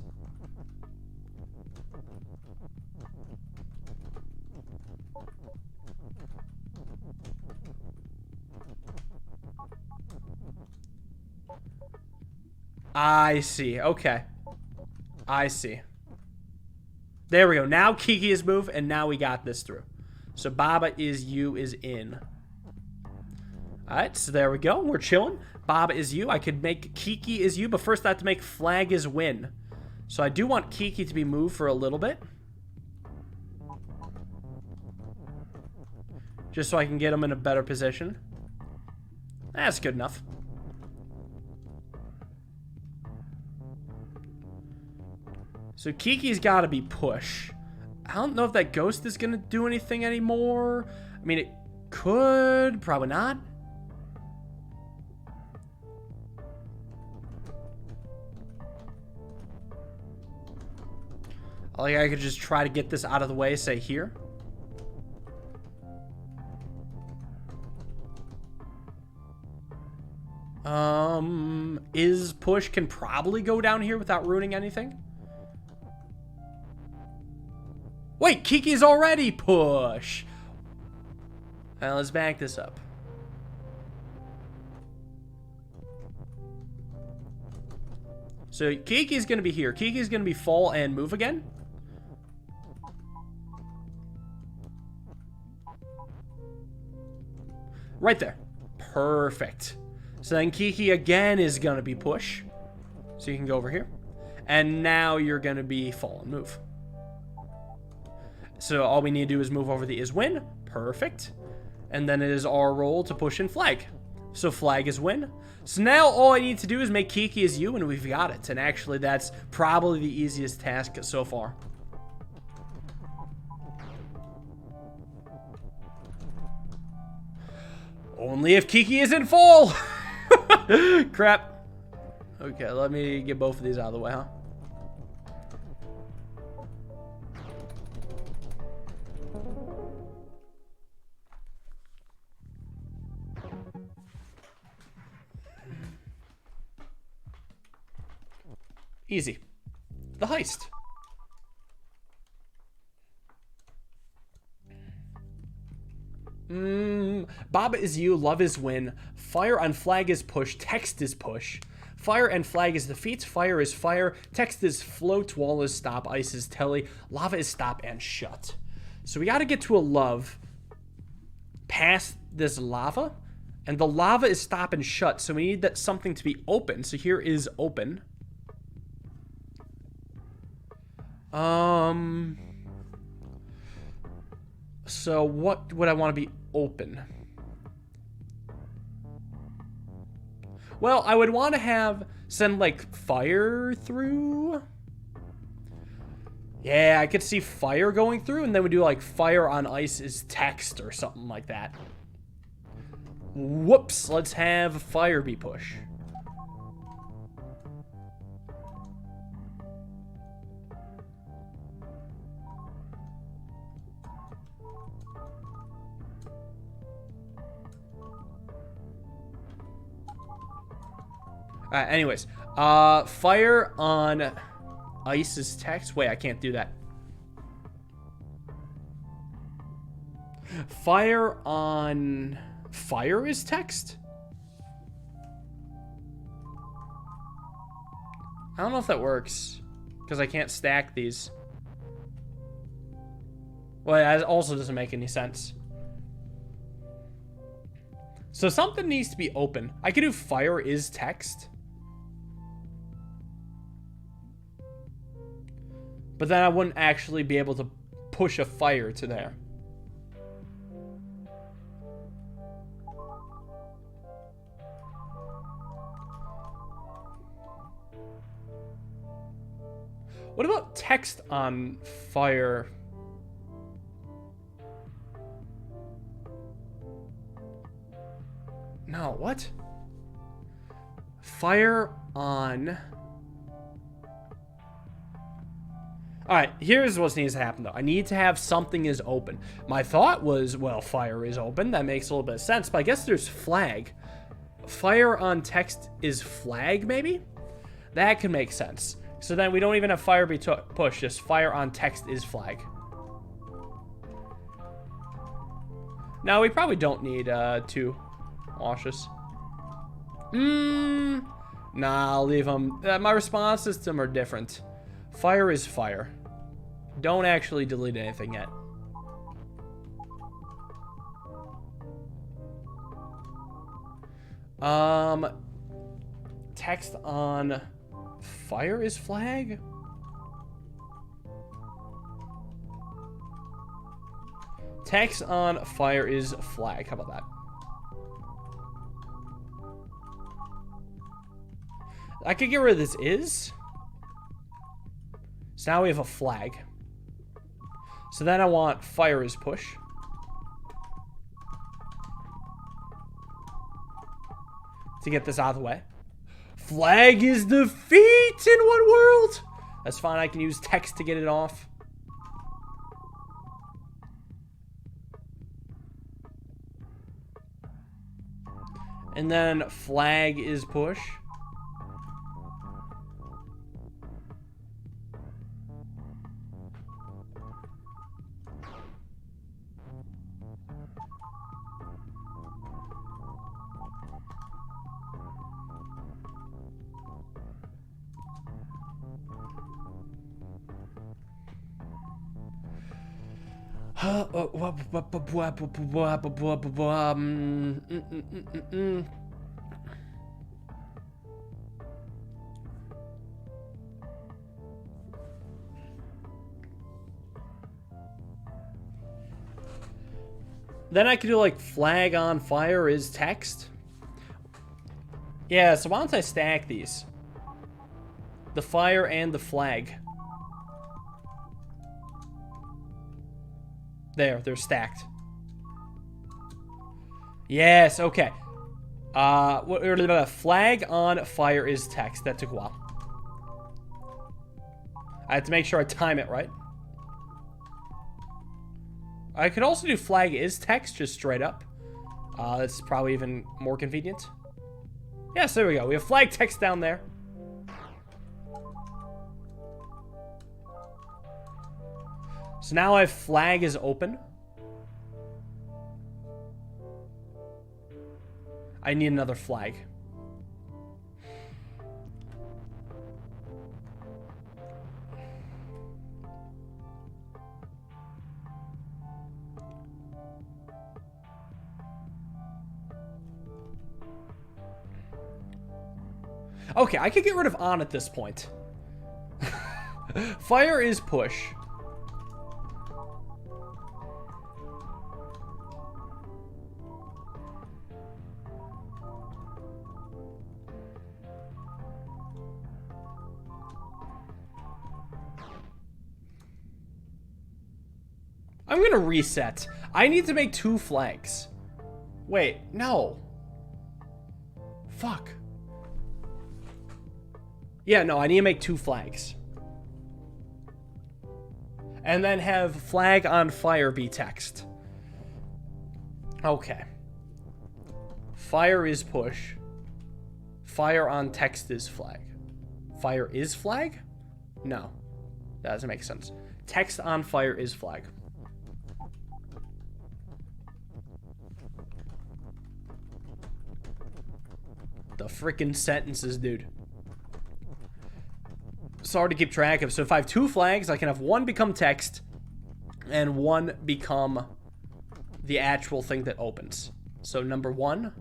I see. Okay. I see. There we go. Now KEKE is moved, and now we got this through. So Baba is you is in. Alright, so there we go. We're chilling. Baba is you. I could make KEKE is you, but first I have to make flag is win. So I do want KEKE to be moved for a little bit. Just so I can get him in a better position. That's good enough. So KEKE's got to be push. I don't know if that ghost is going to do anything anymore. I mean, it could. Probably not. Like, I could just try to get this out of the way, say here. Is push can probably go down here without ruining anything. Wait, KEKE's already push. Now let's back this up. So KEKE's going to be here. KEKE's going to be fall and move again. Right there. Perfect. So then KEKE again is going to be push. So you can go over here. And now you're going to be fall and move. So all we need to do is move over the is win. Perfect. And then it is our role to push in flag. So flag is win. So now all I need to do is make KEKE is you, and we've got it. And actually, that's probably the easiest task so far. Only if KEKE is in fall. Crap. Okay, let me get both of these out of the way, huh? Easy. The heist. Baba is you, love is win. Fire on flag is push, text is push. Fire and flag is defeat, fire is fire, text is float, wall is stop, ice is telly, lava is stop and shut. So we gotta get to a love past this lava, and the lava is stop and shut, so we need that something to be open. So here is open. So what would I want to be open? Well, I would want to send like fire through. Yeah, I could see fire going through, and then we do like fire on ice is text or something like that. Whoops, let's have fire be push. Anyways, fire on ice is text. Wait, I can't do that. Fire on fire is text? I don't know if that works, because I can't stack these. Well, that also doesn't make any sense. So something needs to be open. I could do fire is text. But then I wouldn't actually be able to push a fire to there. What about text on fire? No, what? Fire on... Alright, here's what needs to happen, though. I need to have something is open. My thought was, well, fire is open. That makes a little bit of sense, but I guess there's flag. Fire on text is flag, maybe? That can make sense. So then we don't even have fire be pushed. Just fire on text is flag. Now, we probably don't need 2 washes. Nah, I'll leave them. My response system are different. Fire is fire. Don't actually delete anything yet. Text on fire is flag? Text on fire is flag. How about that? I could get rid of this is. So now we have a flag. So then I want fire is push. To get this out of the way. Flag is defeat in what world? That's fine. I can use text to get it off. And then flag is push. Then I could do like flag on fire is text. Yeah, so why don't I stack these? The fire and the flag. There, they're stacked. Yes, okay. What a flag on fire is text. That took a while. I have to make sure I time it right. I could also do flag is text just straight up. That's probably even more convenient. Yes, there we go. We have flag text down there. So now I have flag is open. I need another flag. Okay, I could get rid of on at this point. Fire is push. I'm gonna reset. I need to make 2 flags. Wait, no. Fuck. Yeah, no, I need to make 2 flags. And then have flag on fire be text. Okay. Fire is push. Fire on text is flag. Fire is flag? No. That doesn't make sense. Text on fire is flag. The freaking sentences, dude. It's hard to keep track of. So if I have 2 flags, I can have 1 become text and 1 become the actual thing that opens. So number 1.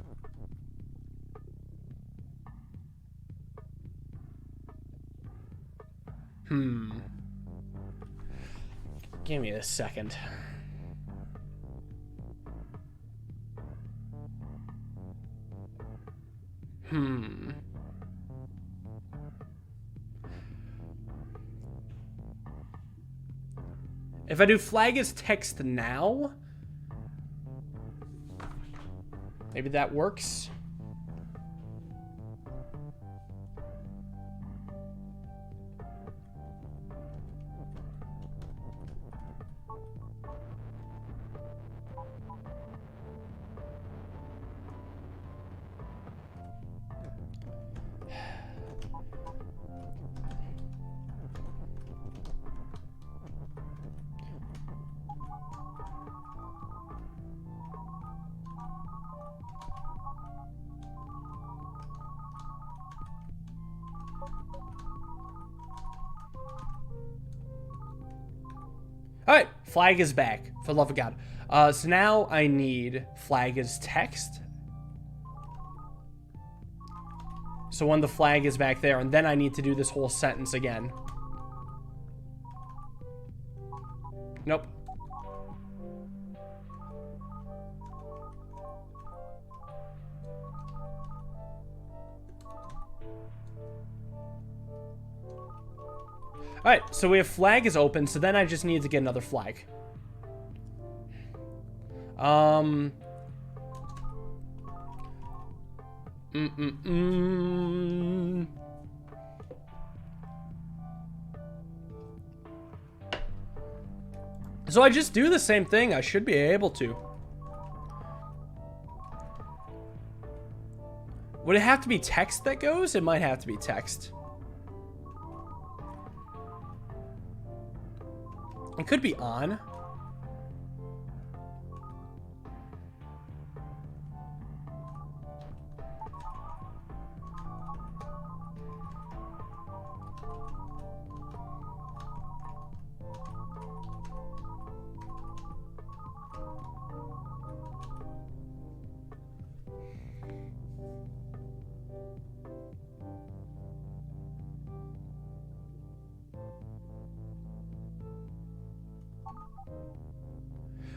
Give me a second. If I do flag is text now, maybe that works. Alright, flag is back, for the love of God. So now I need flag is text. So when the flag is back there, and then I need to do this whole sentence again. Nope. Alright, so we have flag is open, so then I just need to get another flag. So I just do the same thing. I should be able to. Would it have to be text that goes? It might have to be text. It could be on.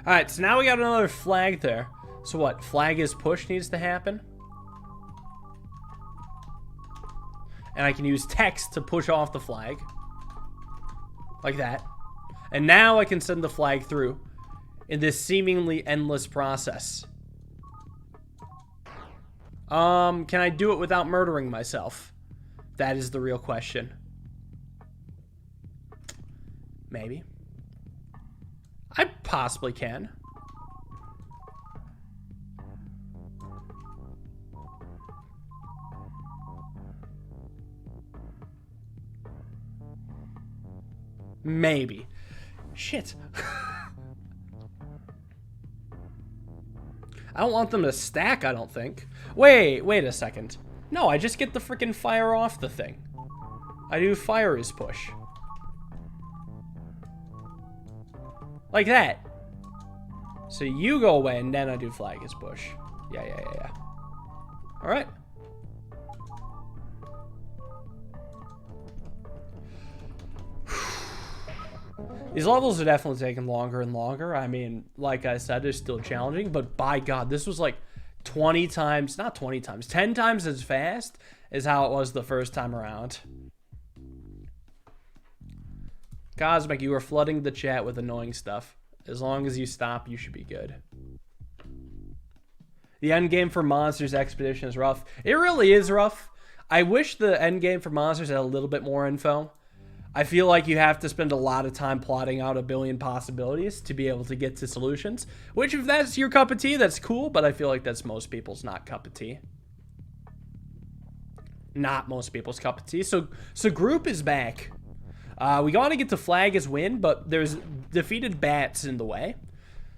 Alright, so now we got another flag there. So what? Flag is push needs to happen. And I can use text to push off the flag. Like that. And now I can send the flag through in this seemingly endless process. Can I do it without murdering myself? That is the real question. Maybe. I possibly can. Maybe. Shit. I don't want them to stack, I don't think. Wait a second. No, I just get the freaking fire off the thing. I do fire is push. Like that. So you go away and then I do flag is push. Yeah. Alright. These levels are definitely taking longer and longer. I mean, like I said, it's still challenging, but by God, this was like 20 times, not 20 times, 10 times as fast as how it was the first time around. Cosmic, you are flooding the chat with annoying stuff. As long as you stop, you should be good. The end game for Monsters Expedition is rough. It really is rough. I wish the end game for Monsters had a little bit more info. I feel like you have to spend a lot of time plotting out a billion possibilities to be able to get to solutions. Which, if that's your cup of tea, that's cool, but I feel like that's most people's not cup of tea. Not most people's cup of tea. So group is back. We gotta get to flag as win, but there's defeated bats in the way.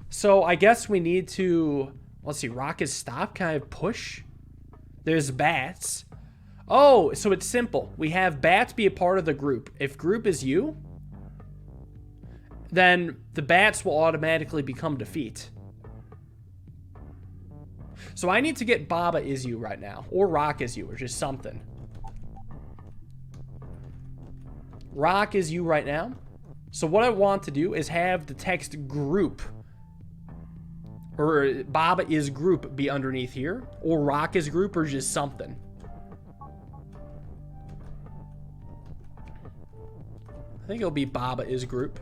So I guess we need to, let's see, rock is stop. Can I push? There's bats. Oh, so it's simple. We have bats be a part of the group. If group is you, then the bats will automatically become defeat. So I need to get Baba is you right now, or rock is you, or just something. Rock is you right now. So what I want to do is have the text group, or Baba is group, be underneath here, or rock is group, or just something. I think it'll be Baba is group.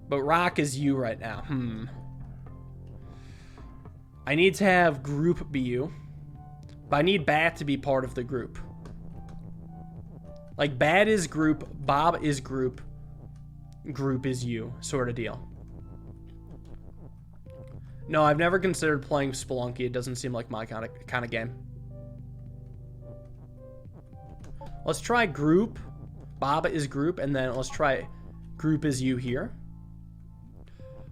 But rock is you right now. I need to have group be you. But I need bat to be part of the group. Like, bat is group, Bob is group, group is you, sort of deal. No, I've never considered playing Spelunky. It doesn't seem like my kind of game. Let's try group. Bob is group, and then let's try group is you here.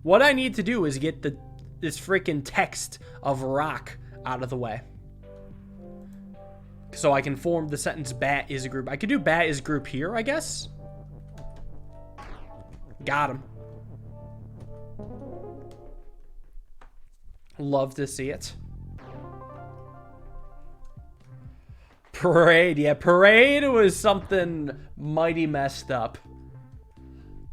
What I need to do is get this freaking text of rock out of the way. So I can form the sentence bat is a group. I could do bat is group here, I guess. Got him. Love to see it. Parade. Yeah, parade was something mighty messed up.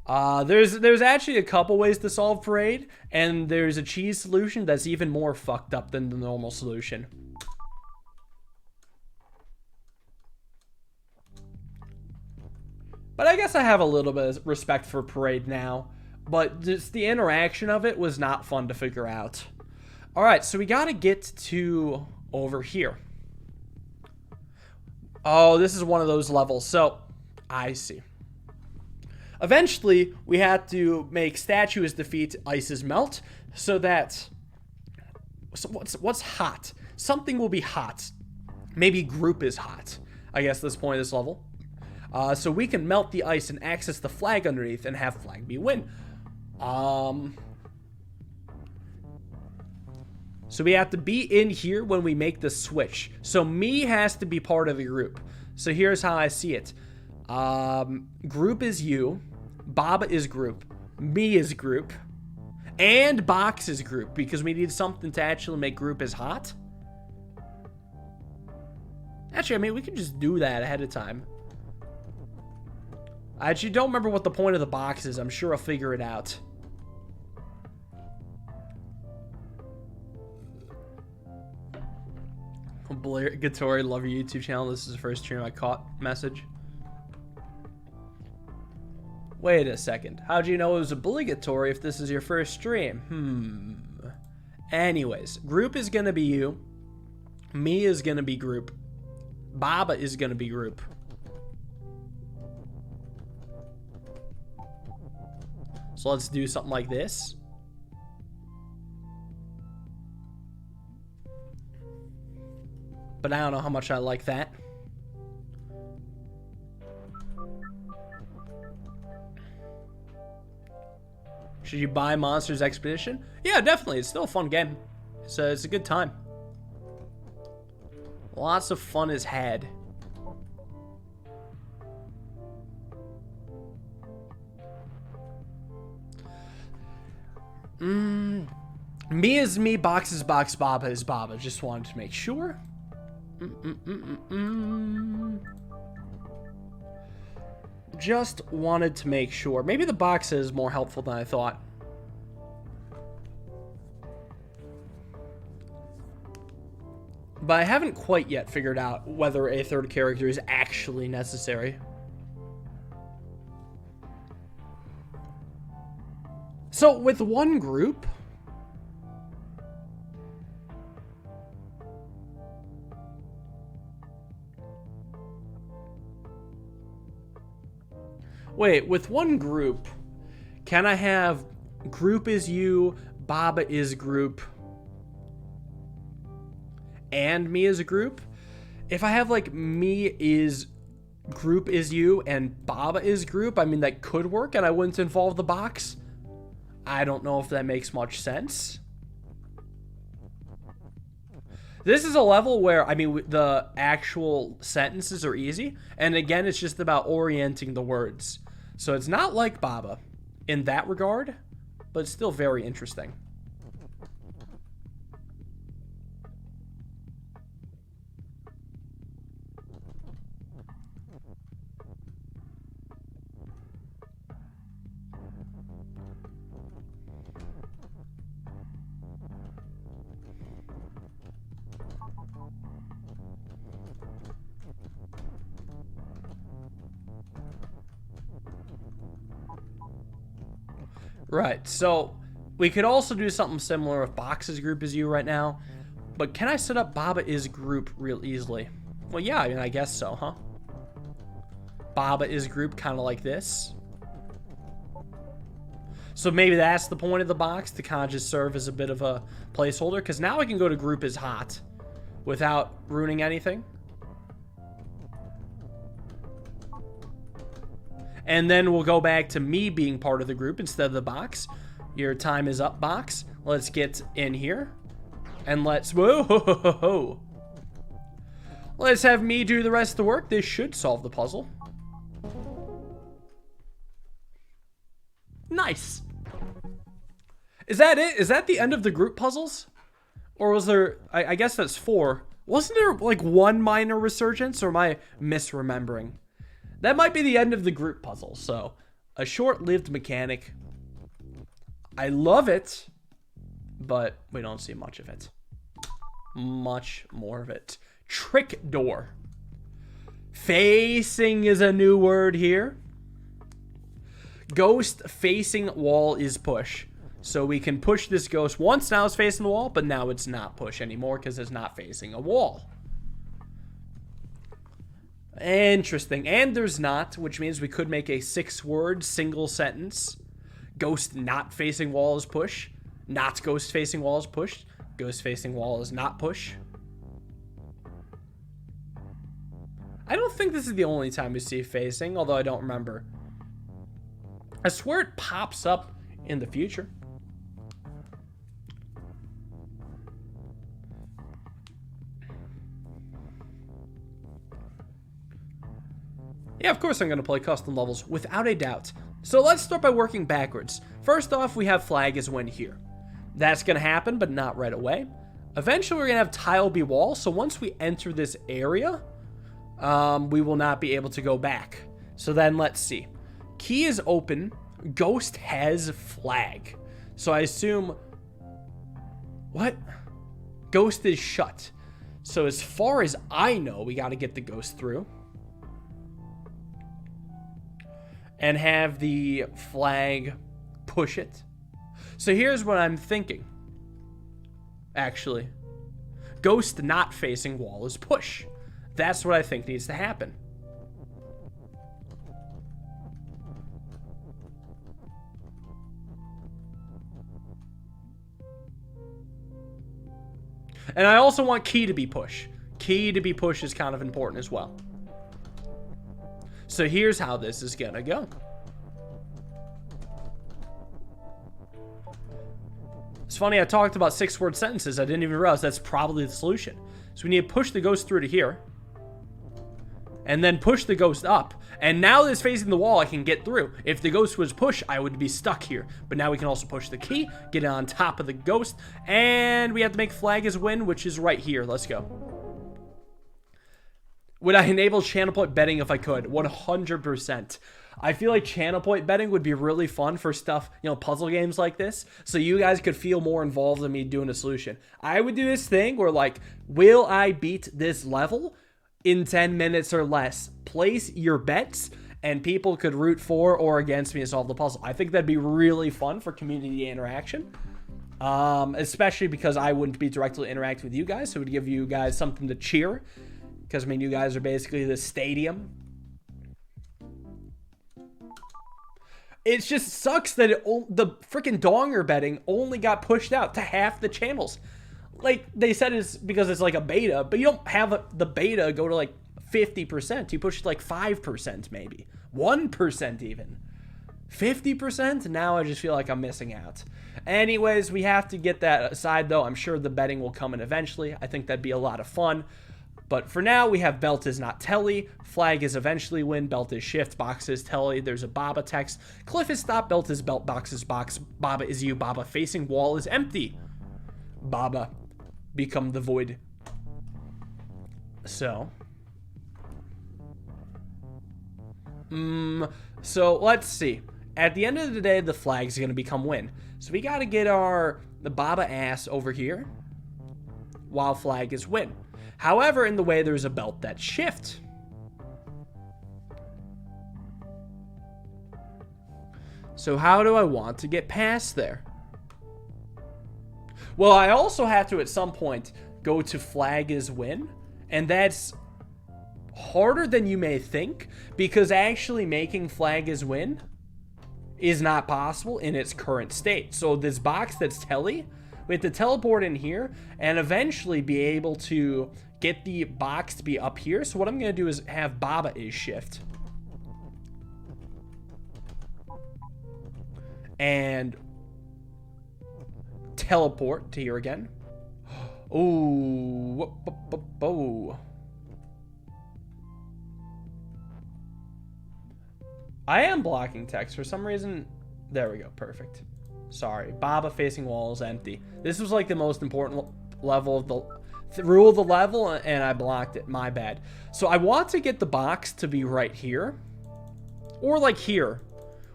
There's actually a couple ways to solve parade, and there's a cheese solution that's even more fucked up than the normal solution. But I guess I have a little bit of respect for parade now. But just the interaction of it was not fun to figure out. Alright, so we gotta get to over here. Oh, this is one of those levels. So, I see. Eventually, we had to make statues defeat ices melt. So that... So what's hot? Something will be hot. Maybe group is hot. I guess at this point of this level. So we can melt the ice and access the flag underneath and have flag be win. So we have to be in here when we make the switch. So me has to be part of the group. So here's how I see it. Group is you. Bob is group. Me is group. And box is group. Because we need something to actually make group as hot. Actually, I mean, we can just do that ahead of time. I actually don't remember what the point of the box is. I'm sure I'll figure it out. Blair Gattori, love your YouTube channel. This is the first stream I caught message. Wait a second. How'd you know it was obligatory if this is your first stream? Anyways, group is gonna be you. Me is gonna be group. Baba is gonna be group. So let's do something like this. But I don't know how much I like that. Should you buy Monsters Expedition? Yeah, definitely. It's still a fun game. So it's a good time. Lots of fun is had. Me is me, box is box, Baba is Baba. Just wanted to make sure. Just wanted to make sure. Maybe the box is more helpful than I thought. But I haven't quite yet figured out whether a third character is actually necessary. So with one group... Wait, with one group, can I have group is you, Baba is group, and me is a group? If I have like me is group is you and Baba is group, I mean that could work and I wouldn't involve the box. I don't know if that makes much sense. This is a level where, I mean, the actual sentences are easy. And again, it's just about orienting the words. So it's not like Baba in that regard, but it's still very interesting. Right, so we could also do something similar if Box's group is you right now. But can I set up Baba is group real easily? Well, yeah, I mean, I guess so, huh? Baba is group kind of like this. So maybe that's the point of the box, to kind of just serve as a bit of a placeholder. Because now I can go to group is hot without ruining anything. And then we'll go back to me being part of the group instead of the box. Your time is up, box. Let's get in here. And let's... Whoa! Let's have me do the rest of the work. This should solve the puzzle. Nice. Is that it? Is that the end of the group puzzles? Or was there... I guess that's 4. Wasn't there like 1 minor resurgence? Or am I misremembering? That might be the end of the group puzzle. So, a short-lived mechanic. I love it. But we don't see much of it. Much more of it. Trick door. Facing is a new word here. Ghost facing wall is push. So we can push this ghost once. Now it's facing the wall, but now it's not push anymore because it's not facing a wall. Interesting. And there's not, which means we could make a 6-word single sentence. Ghost not facing wall is push. Not ghost facing wall is push. Ghost facing wall is not push. I don't think this is the only time we see facing, although I don't remember. I swear it pops up in the future. Yeah, of course I'm going to play custom levels, without a doubt. So let's start by working backwards. First off, we have flag as win here. That's going to happen, but not right away. Eventually, we're going to have tile be wall, so once we enter this area, we will not be able to go back. So then, let's see. Key is open. Ghost has flag. So I assume... What? Ghost is shut. So as far as I know, we got to get the ghost through. And have the flag push it. So here's what I'm thinking. Actually. Ghost not facing wall is push. That's what I think needs to happen. And I also want key to be push. Key to be push is kind of important as well. So here's how this is gonna go. It's funny, I talked about 6-word sentences. I didn't even realize that's probably the solution. So we need to push the ghost through to here. And then push the ghost up. And now that it's facing the wall, I can get through. If the ghost was push, I would be stuck here. But now we can also push the key, get it on top of the ghost. And we have to make flag as win, which is right here. Let's go. Would I enable channel point betting if I could? 100%. I feel like channel point betting would be really fun for stuff, you know, puzzle games like this. So you guys could feel more involved in me doing a solution. I would do this thing where, like, will I beat this level in 10 minutes or less? Place your bets, and people could root for or against me to solve the puzzle. I think that'd be really fun for community interaction. Especially because I wouldn't be directly interacting with you guys, so it would give you guys something to cheer. Because, I mean, you guys are basically the stadium. It just sucks that the freaking donger betting only got pushed out to half the channels. Like, they said it's because it's like a beta, but you don't have the beta go to like 50%. You push it like 5% maybe. 1% even. 50%? Now I just feel like I'm missing out. Anyways, we have to get that aside, though. I'm sure the betting will come in eventually. I think that'd be a lot of fun. But for now, we have belt is not telly, flag is eventually win, belt is shift, box is telly, there's a Baba text, cliff is stop, belt is belt, box is box, Baba is you, Baba facing wall is empty. Baba, become the void. So. So, let's see. At the end of the day, the flag's going to become win. So we got to get the Baba ass over here while flag is win. However, in the way, there's a belt that's shift. So how do I want to get past there? Well, I also have to, at some point, go to flag is win. And that's harder than you may think, because actually making flag is win is not possible in its current state. So this box that's telly, we have to teleport in here and eventually be able to get the box to be up here. So what I'm going to do is have Baba is shift. And teleport to here again. Ooh. I am blocking text for some reason. There we go. Perfect. Sorry. Baba facing wall is empty. This was like the most important level of the rule of the level, and I blocked it. My bad. So I want to get the box to be right here. Or like here.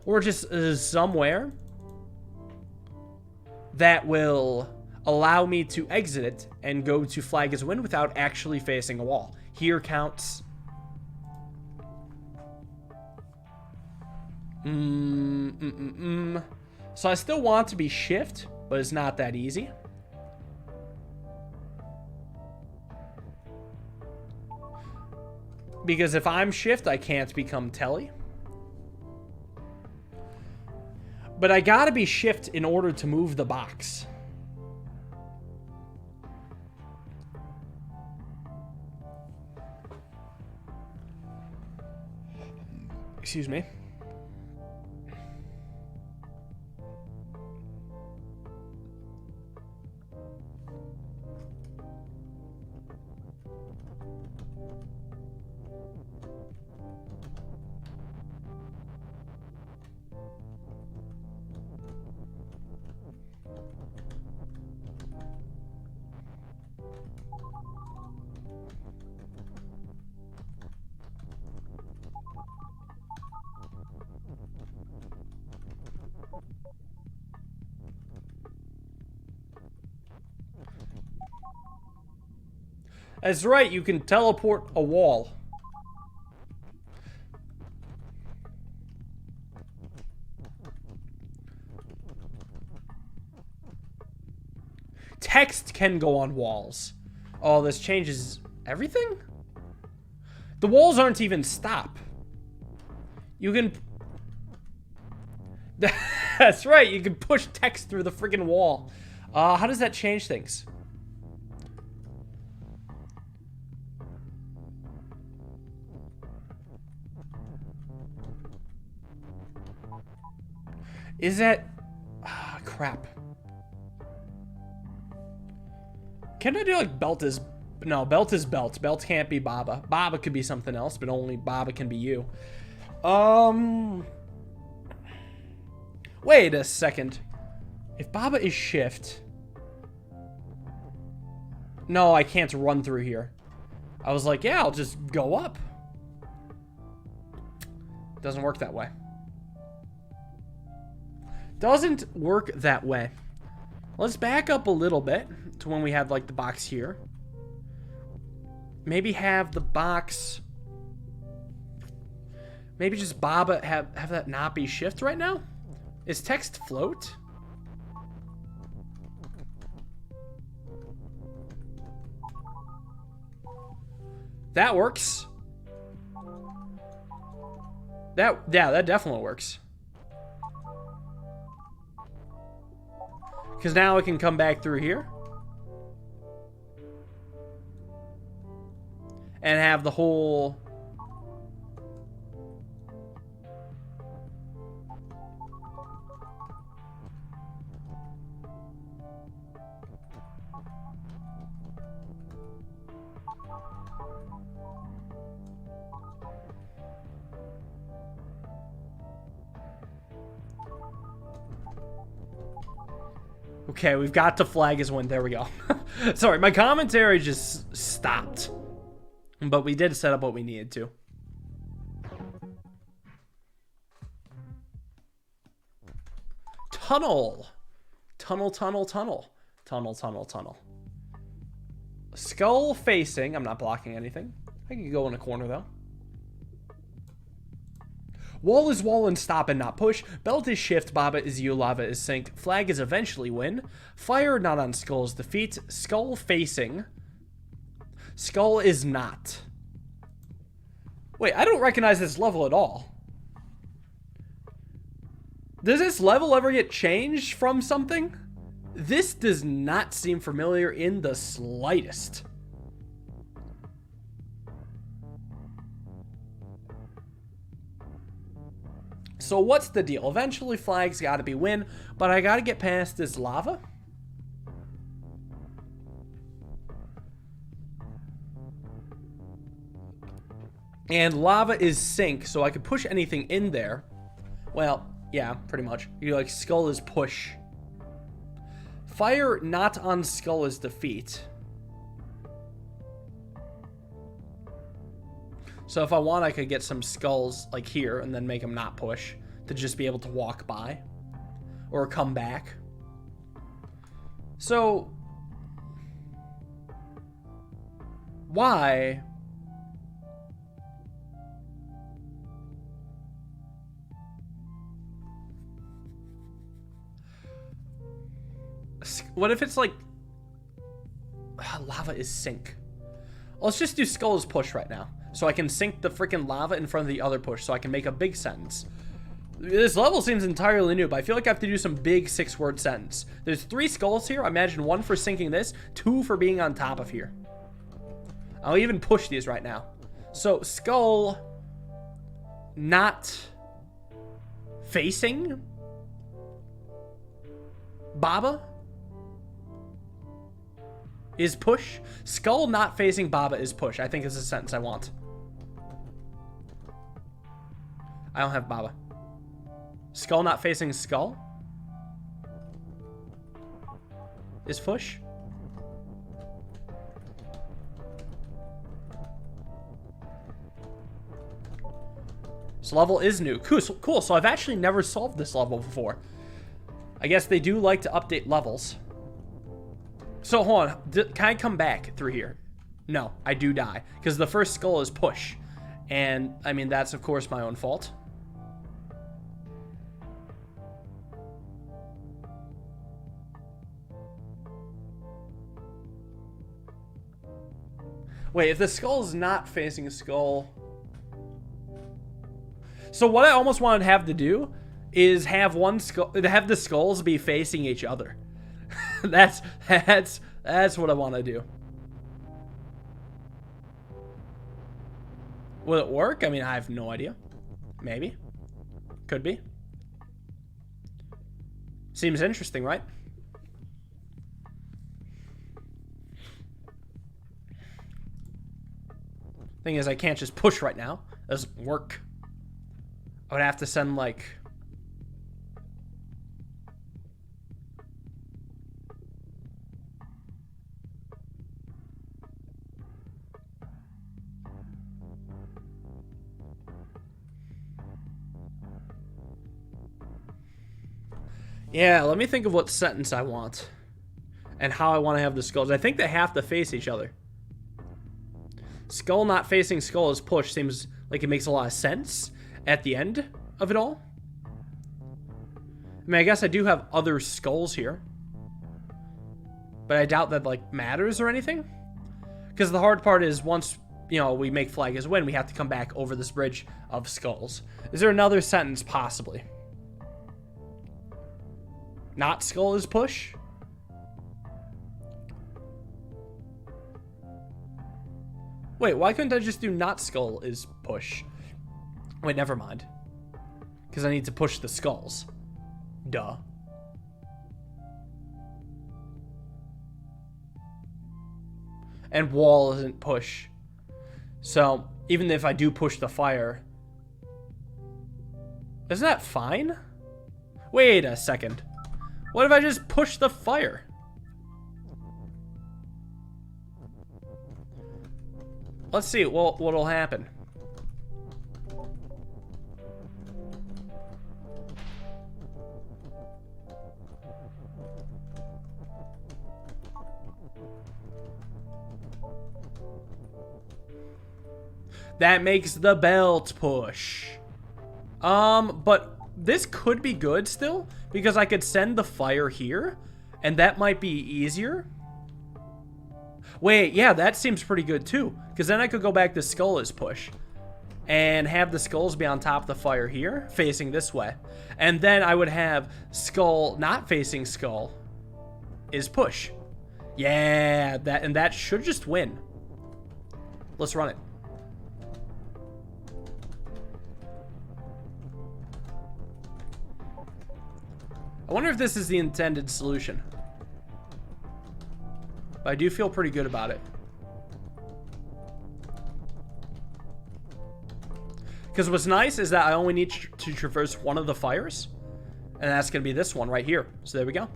Or just somewhere that will allow me to exit it and go to flag is win without actually facing a wall. Here counts. So I still want to be shift, but it's not that easy. Because if I'm shift, I can't become telly. But I gotta be shift in order to move the box. Excuse me. That's right, you can teleport a wall. Text can go on walls. Oh, this changes everything? The walls aren't even stop. You can... That's right, you can push text through the freaking wall. How does that change things? Is that... crap. Can I do like belt is... No, belt is belt. Belt can't be Baba. Baba could be something else, but only Baba can be you. Wait a second. If Baba is shift... No, I can't run through here. I was like, yeah, I'll just go up. Doesn't work that way. Doesn't work that way. Let's back up a little bit to when we had like the box here. Maybe have the box... Maybe just Baba have that not be shift right now? Is text float? That works. Yeah, that definitely works. Because now I can come back through here. And have the whole... Okay, we've got to flag as win. There we go. Sorry, my commentary just stopped. But we did set up what we needed to. Tunnel. Tunnel, tunnel, tunnel. Tunnel, tunnel, tunnel. Skull facing. I'm not blocking anything. I can go in a corner, though. Wall is wall and stop and not push. Belt is shift. Baba is you. Lava is sink. Flag is eventually win. Fire not on skull is defeat. Skull facing. Skull is not. Wait, I don't recognize this level at all. Does this level ever get changed from something? This does not seem familiar in the slightest. So what's the deal? Eventually flag's got to be win, but I got to get past this lava. And lava is sink, so I could push anything in there. Well, yeah, pretty much. You're like, skull is push. Fire not on skull is defeat. So if I want, I could get some skulls like here and then make them not push to just be able to walk by or come back. So why? What if it's like lava is sink? Let's just do skull is push right now. So I can sink the freaking lava in front of the other push so I can make a big sentence. This level seems entirely new, but I feel like I have to do some big 6-word sentence. There's 3 skulls here. I imagine 1 for sinking this, 2 for being on top of here. I'll even push these right now. So skull not facing Baba is push. Skull not facing Baba is push. I think is the sentence I want. I don't have Baba. Skull not facing skull is push. This level is new. Cool. So I've actually never solved this level before. I guess they do like to update levels. So hold on. Can I come back through here? No, I do die. Because the first skull is push. And, I mean, that's of course my own fault. Wait, if the skull is not facing a skull... So what I almost wanted to have to do is have have the skulls be facing each other. that's what I want to do. Will it work? I mean, I have no idea. Maybe. Could be. Seems interesting, right? Thing is, I can't just push right now. It doesn't work. I would have to send, like... Yeah, let me think of what sentence I want. And how I want to have the skulls. I think they have to face each other. Skull not facing skull is push. Seems like it makes a lot of sense at the end of it all. I mean, I guess I do have other skulls here. But I doubt that, like, matters or anything. Because the hard part is once, you know, we make flag as win, we have to come back over this bridge of skulls. Is there another sentence? Possibly. Not skull is push? Wait, why couldn't I just do not skull is push? Wait, never mind. Because I need to push the skulls. Duh. And wall isn't push. So, even if I do push the fire... Isn't that fine? Wait a second. What if I just push the fire? Let's see what'll happen. That makes the belt push. But this could be good still, because I could send the fire here, and that might be easier. Wait, yeah, that seems pretty good too, because then I could go back to skull as push, and have the skulls be on top of the fire here, facing this way. And then I would have skull not facing skull is push. Yeah, that should just win. Let's run it. I wonder if this is the intended solution. But I do feel pretty good about it. Because what's nice is that I only need to traverse one of the fires. And that's going to be this one right here. So there we go.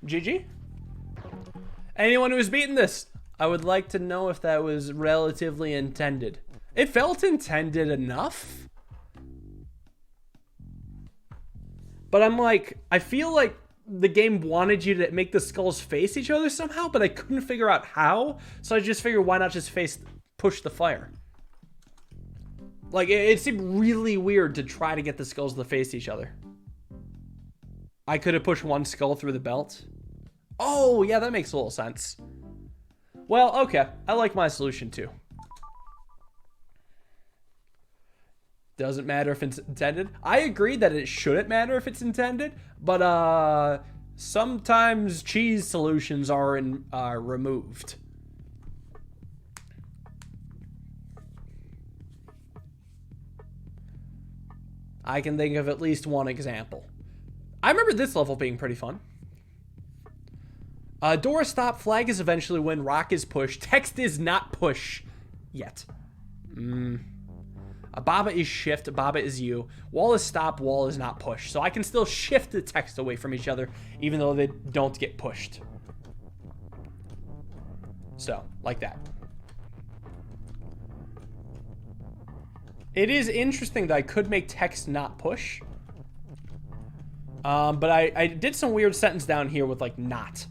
GG. Anyone who's beaten this, I would like to know if that was relatively intended. It felt intended enough. But I'm like, I feel like the game wanted you to make the skulls face each other somehow, but I couldn't figure out how. So I just figured, why not just push the fire? Like, it seemed really weird to try to get the skulls to face each other. I could have pushed one skull through the belt. Oh, yeah, that makes a little sense. Well, okay. I like my solution too. Doesn't matter if it's intended. I agree that it shouldn't matter if it's intended, but sometimes cheese solutions are removed. I can think of at least one example. I remember this level being pretty fun. Door is stop, flag is eventually win, rock is push, text is not push yet. Baba is shift, Baba is you. Wall is stop, wall is not push. So I can still shift the text away from each other, even though they don't get pushed. So, like that. It is interesting that I could make text not push. But I did some weird sentence down here with like not.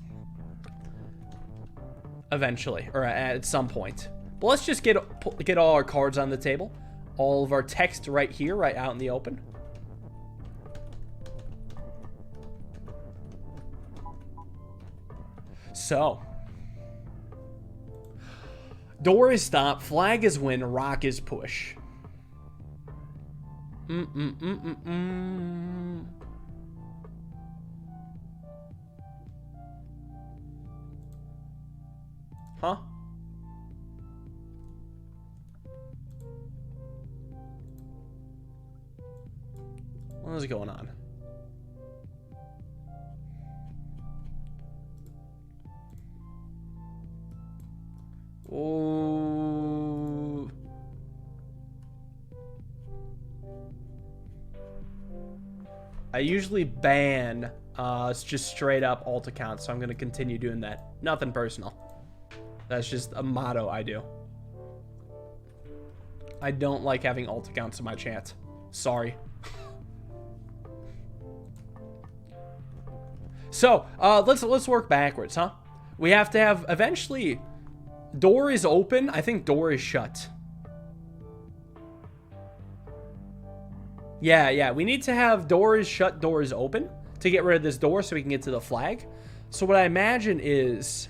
Eventually, or at some point. But let's just get all our cards on the table. All of our text right here, right out in the open. So. Door is stop, flag is win, rock is push. Huh? What is going on? Oh. I usually ban it's just straight up alt accounts, so I'm going to continue doing that. Nothing personal. That's just a motto I do. I don't like having alt accounts in my chat. Sorry. So, let's work backwards, huh? We have to have eventually door is open. I think door is shut. Yeah, we need to have door is shut, door is open to get rid of this door so we can get to the flag. So what I imagine is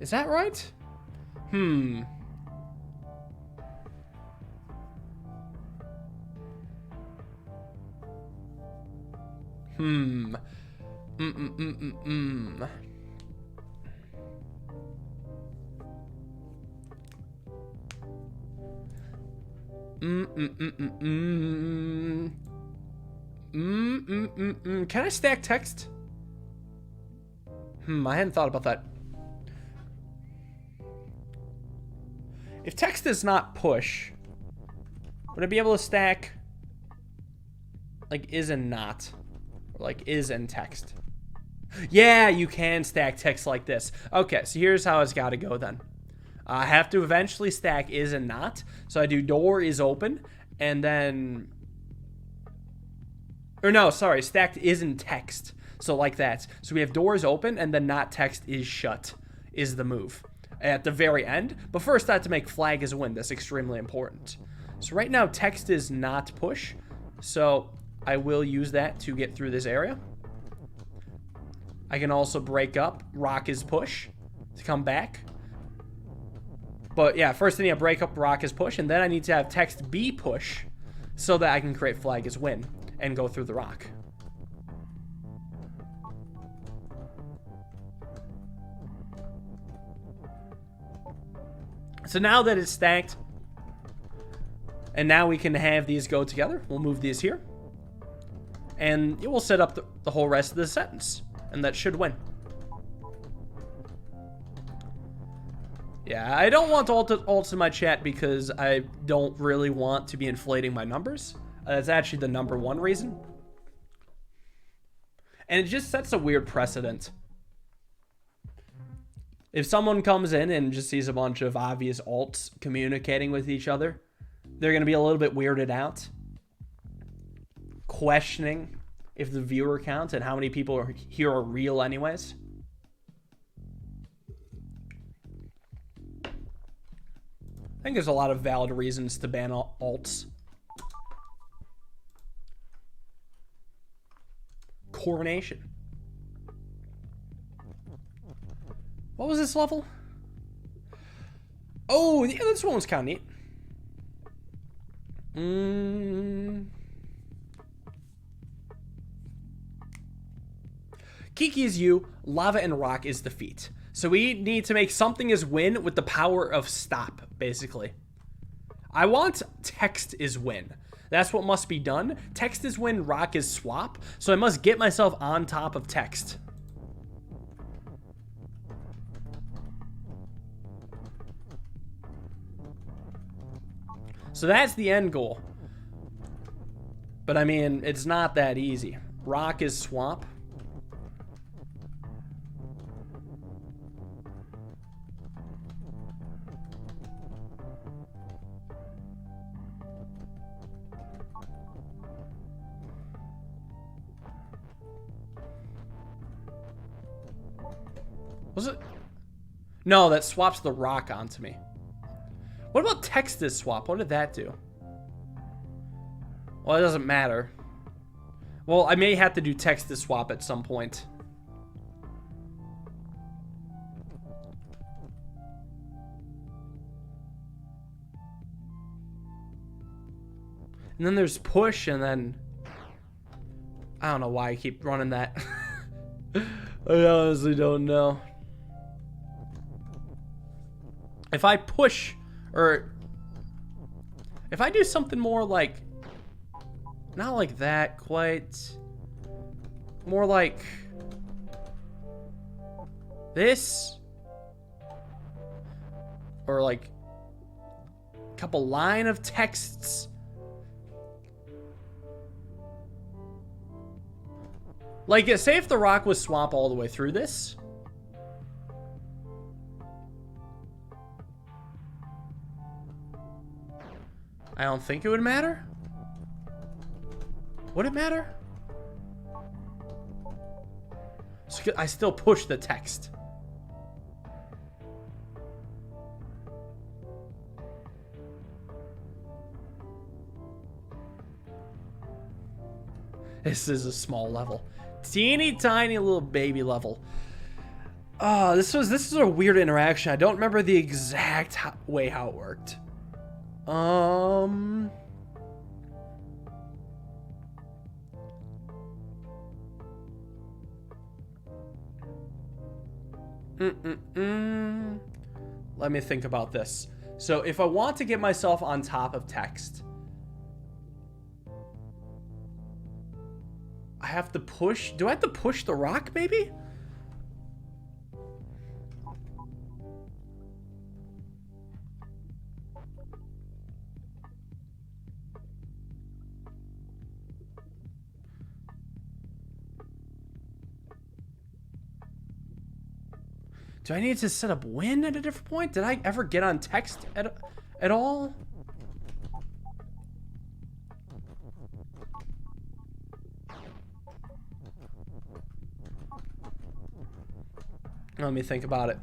that right? Can I stack text? I hadn't thought about that. If text is not push, would I be able to stack like is and not? Or like is and text? Yeah, you can stack text like this. Okay, so here's how it's got to go then. I have to eventually stack is and not. So I do door is open, and then Or no, sorry, stacked isn't text. So like that. So we have doors open and then not text is shut is the move at the very end. But first I have to make flag as a win. That's extremely important. So right now text is not push. So I will use that to get through this area. I can also break up rock is push to come back. But yeah, first I need to break up rock is push, and then I need to have text be push so that I can create flag as win and go through the rock. So now that it's stacked, and now we can have these go together, we'll move these here. And it will set up the whole rest of the sentence, and that should win. Yeah, I don't want alts in my chat because I don't really want to be inflating my numbers. That's actually the #1 reason. And it just sets a weird precedent. If someone comes in and just sees a bunch of obvious alts communicating with each other, they're going to be a little bit weirded out, questioning if the viewer count and how many people here are real anyways. I think there's a lot of valid reasons to ban alts. Coronation. What was this level? Oh, yeah, this one was kind of neat. KEKE is you, lava and rock is defeat. So we need to make something is win with the power of stop, basically. I want text is win. That's what must be done. Text is win, rock is swap. So I must get myself on top of text. So that's the end goal. But I mean, it's not that easy. Rock is swap. Was it? No, that swaps the rock onto me. What about text is swap? What did that do? Well, it doesn't matter. Well, I may have to do text is swap at some point. And then there's push, and then I don't know why I keep running that. I honestly don't know. If I push, or if I do something more like, not like that quite, more like this, or like a couple line of texts. Like, say if the rock was swap all the way through this. I don't think it would matter. Would it matter? So I still push the text. This is a small level. Teeny tiny little baby level. This is a weird interaction. I don't remember the exact way how it worked. Let me think about this. So if I want to get myself on top of text, I have to push. Do I have to push the rock, maybe? Do I need to set up win at a different point? Did I ever get on text at all? Let me think about it.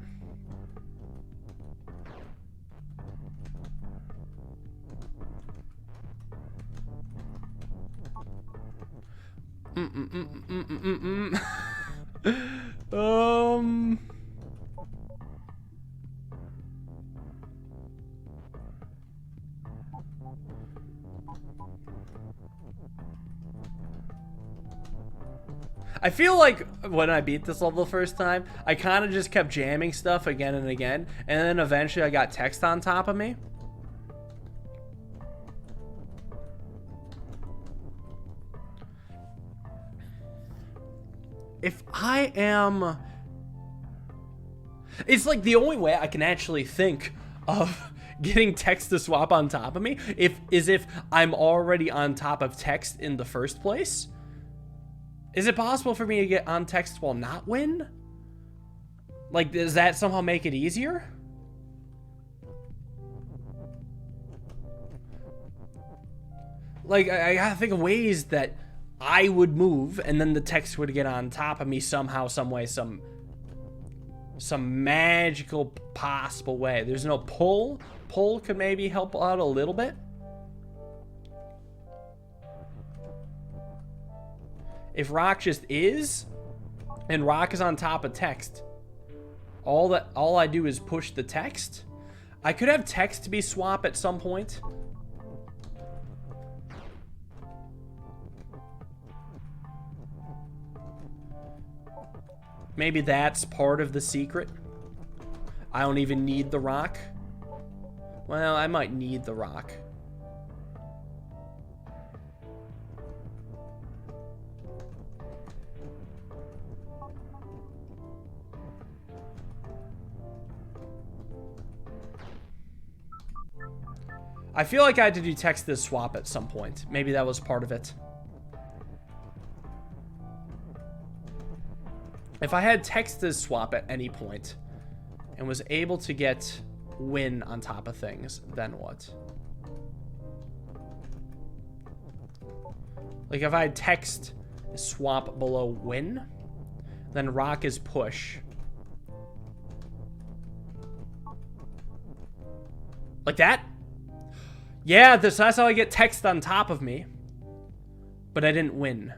I feel like when I beat this level the first time, I kind of just kept jamming stuff again and again, and then eventually I got text on top of me. If I am... It's like the only way I can actually think of getting text to swap on top of me is if I'm already on top of text in the first place. Is it possible for me to get on text while not win? Like, does that somehow make it easier? Like, I gotta think of ways that I would move and then the text would get on top of me somehow, some way, some magical possible way. There's no pull. Pull could maybe help out a little bit. If rock just is, and rock is on top of text, all I do is push the text. I could have text be swap at some point. Maybe that's part of the secret. I don't even need the rock. Well, I might need the rock. I feel like I had to do text this swap at some point. Maybe that was part of it. If I had text this swap at any point and was able to get win on top of things, then what? Like if I had text swap below win, then rock is push. Like that? Yeah, that's how I get text on top of me. But I didn't win.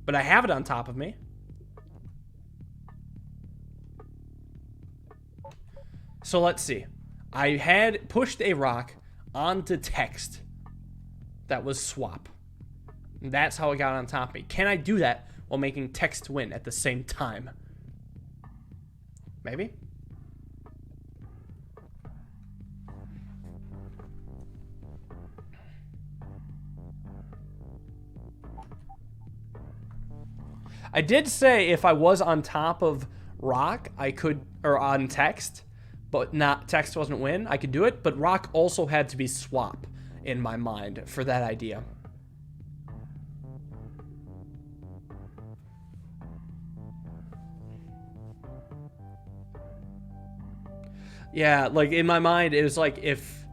But I have it on top of me. So let's see. I had pushed a rock onto text that was swap. And that's how it got on top of me. Can I do that while making text win at the same time? Maybe? I did say if I was on top of rock, I could, or on text, but not text wasn't win, I could do it, but rock also had to be swap in my mind for that idea. Yeah, like in my mind, it was like if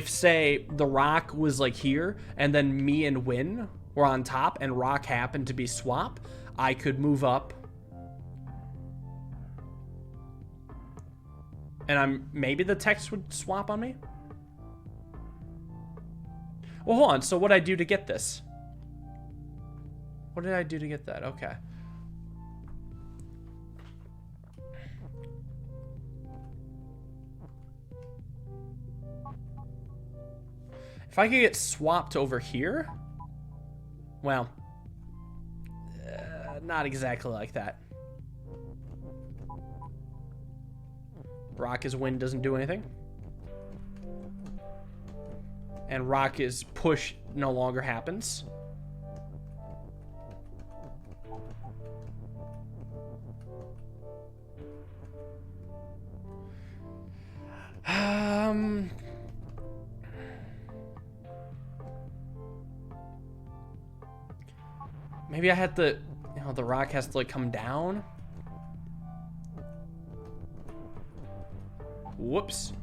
say the rock was like here and then me and win were on top and rock happened to be swap, I could move up and maybe the text would swap on me. Well, hold on. So what did I do to get this? What did I do to get that? Okay. If I could get swapped over here, well, not exactly like that. Rock is win doesn't do anything. And rock is push no longer happens. Maybe I had to, the rock has to like come down. Whoops.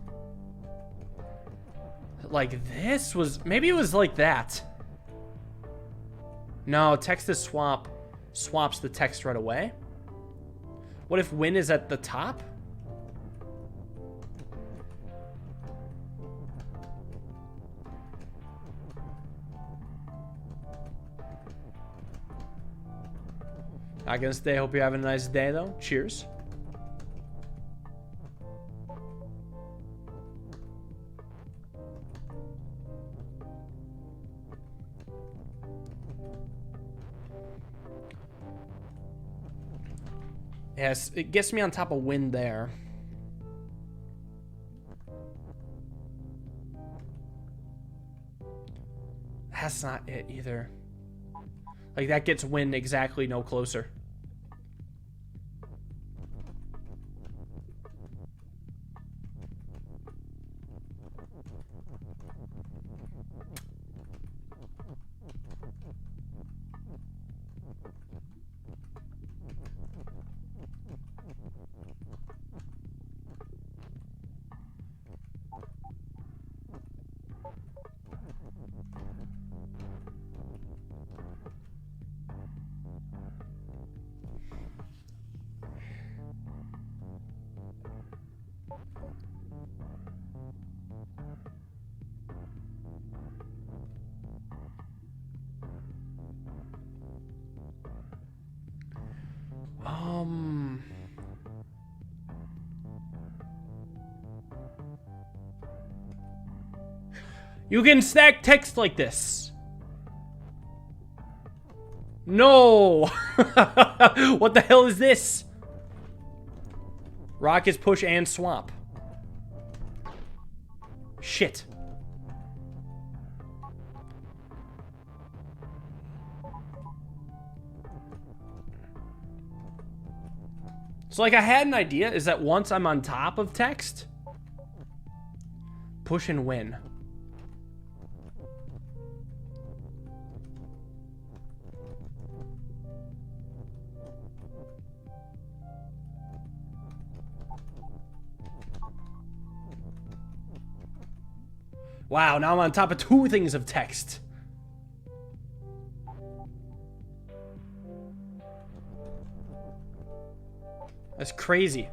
Like this was, maybe it was like that. No, text to swap swaps the text right away. What if win is at the top? Not gonna stay. Hope you're having a nice day, though. Cheers. Yes, it gets me on top of win there. That's not it either. Like, that gets win exactly no closer. You can stack text like this. No. What the hell is this? Rock is push and swap. Shit. So, like, I had an idea, is that once I'm on top of text, push and win. Wow, now I'm on top of two things of text. That's crazy.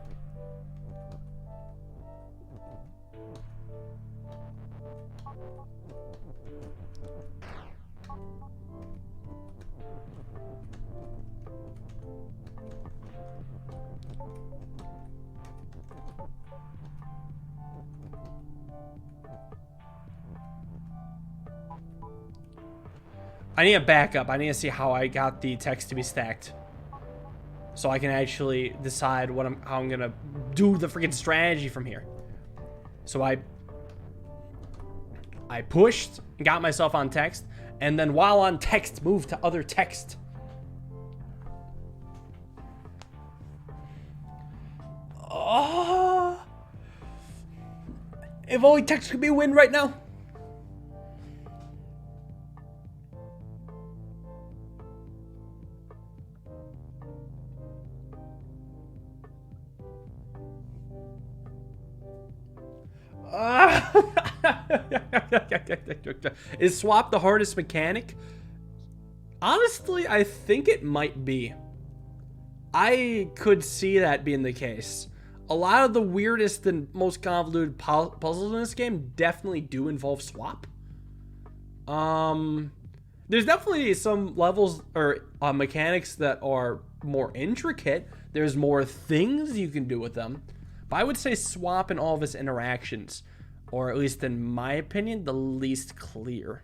I need a backup. I need to see how I got the text to be stacked, so I can actually decide how I'm gonna do the freaking strategy from here. So I pushed, got myself on text, and then while on text, moved to other text. Oh, if only text could be a win right now. Is swap the hardest mechanic? Honestly, I think it might be. I could see that being the case. A lot of the weirdest and most convoluted puzzles in this game definitely do involve swap. There's definitely some levels or mechanics that are more intricate. There's more things you can do with them. But I would say swap in all of its interactions, or at least in my opinion, the least clear.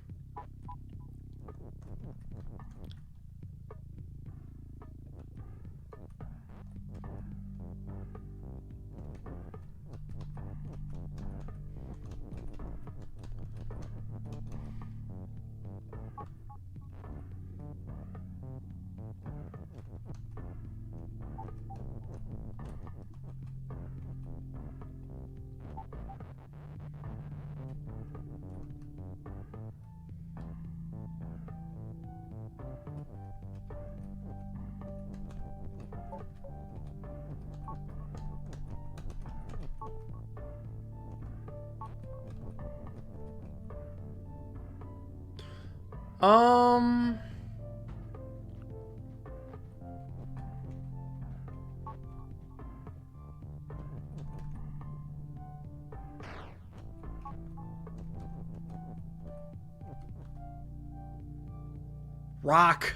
rock.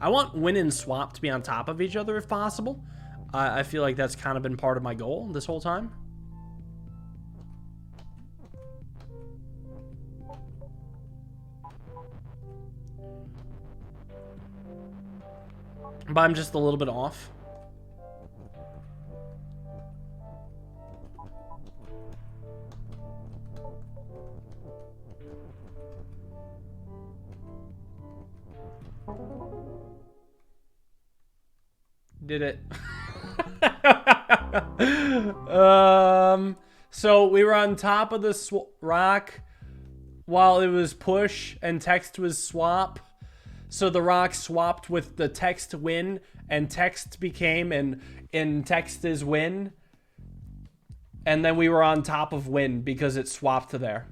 I want win and swap to be on top of each other if possible. I feel like that's kind of been part of my goal this whole time. But I'm just a little bit off. Did it. So we were on top of the rock while it was push and text was swap. So the rock swapped with the text win, and text became and text is win. And then we were on top of win because it swapped to there.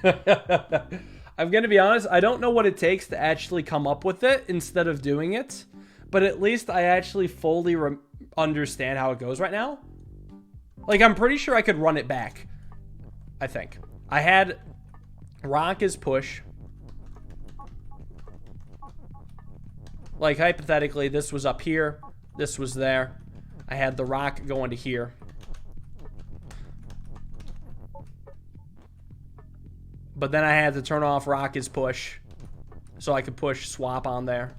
I'm going to be honest, I don't know what it takes to actually come up with it instead of doing it. But at least I actually fully understand how it goes right now. Like, I'm pretty sure I could run it back. I think. I had rock as push. Like, hypothetically, this was up here. This was there. I had the rock going to here. But then I had to turn off rock as push. So I could push swap on there.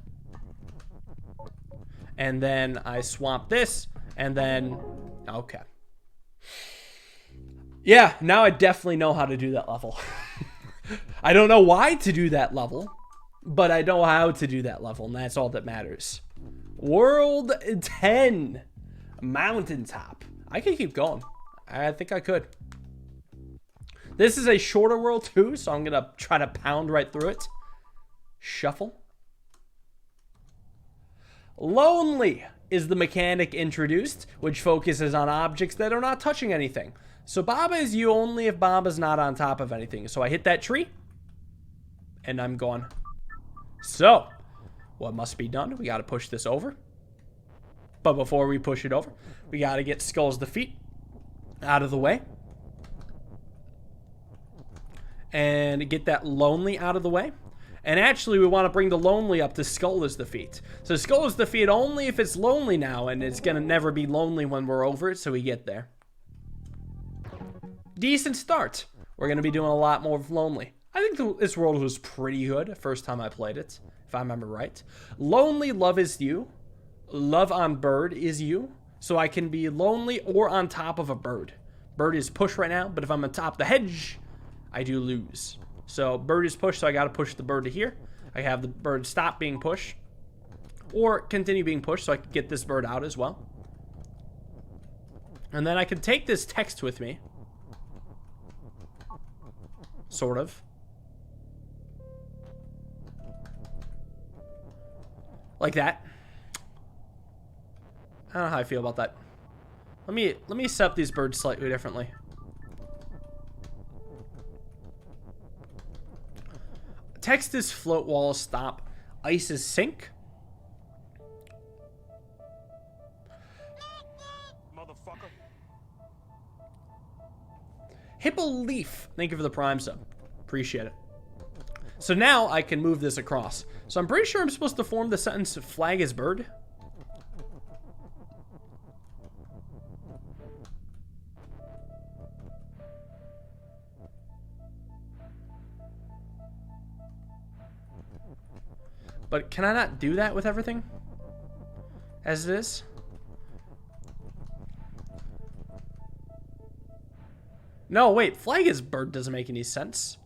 And then I swap this, and then, okay. Yeah, now I definitely know how to do that level. I don't know why to do that level, but I know how to do that level, and that's all that matters. World 10, Mountaintop. I could keep going. I think I could. This is a shorter world too, so I'm gonna try to pound right through it. Shuffle. Lonely is the mechanic introduced, which focuses on objects that are not touching anything. So Baba is you only if Baba's not on top of anything. So I hit that tree, and I'm gone. So, what must be done? We got to push this over. But before we push it over, we got to get Skull's defeat out of the way. And get that Lonely out of the way. And actually, we want to bring the Lonely up to Skull's defeat. So Skull's defeat only if it's lonely now, and it's going to never be lonely when we're over it, so we get there. Decent start. We're going to be doing a lot more of Lonely. I think this world was pretty good first time I played it, if I remember right. Lonely, love is you. Love on bird is you. So I can be lonely or on top of a bird. Bird is push right now, but if I'm on top of the hedge, I do lose. So bird is pushed, so I got to push the bird to here. I have the bird stop being pushed. Or continue being pushed, so I can get this bird out as well. And then I can take this text with me. Sort of. Like that. I don't know how I feel about that. Let me set up these birds slightly differently. Text is float, wall, stop. Ice is sink. Motherfucker. Hippo Leaf. Thank you for the Prime sub. Appreciate it. So now I can move this across. So I'm pretty sure I'm supposed to form the sentence flag is bird. But can I not do that with everything? As it is? No, wait. Flag is bird doesn't make any sense.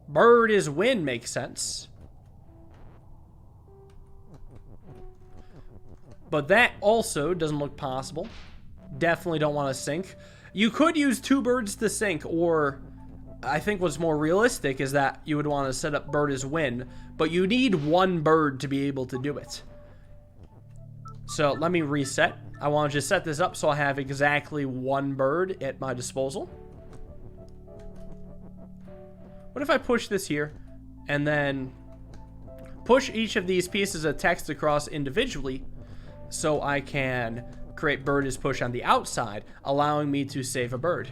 Bird is win makes sense. But that also doesn't look possible. Definitely don't want to sink. You could use two birds to sink, or I think what's more realistic is that you would want to set up bird as win, but you need one bird to be able to do it. So let me reset. I want to just set this up so I have exactly one bird at my disposal. What if I push this here and then push each of these pieces of text across individually so I can create bird is push on the outside, allowing me to save a bird.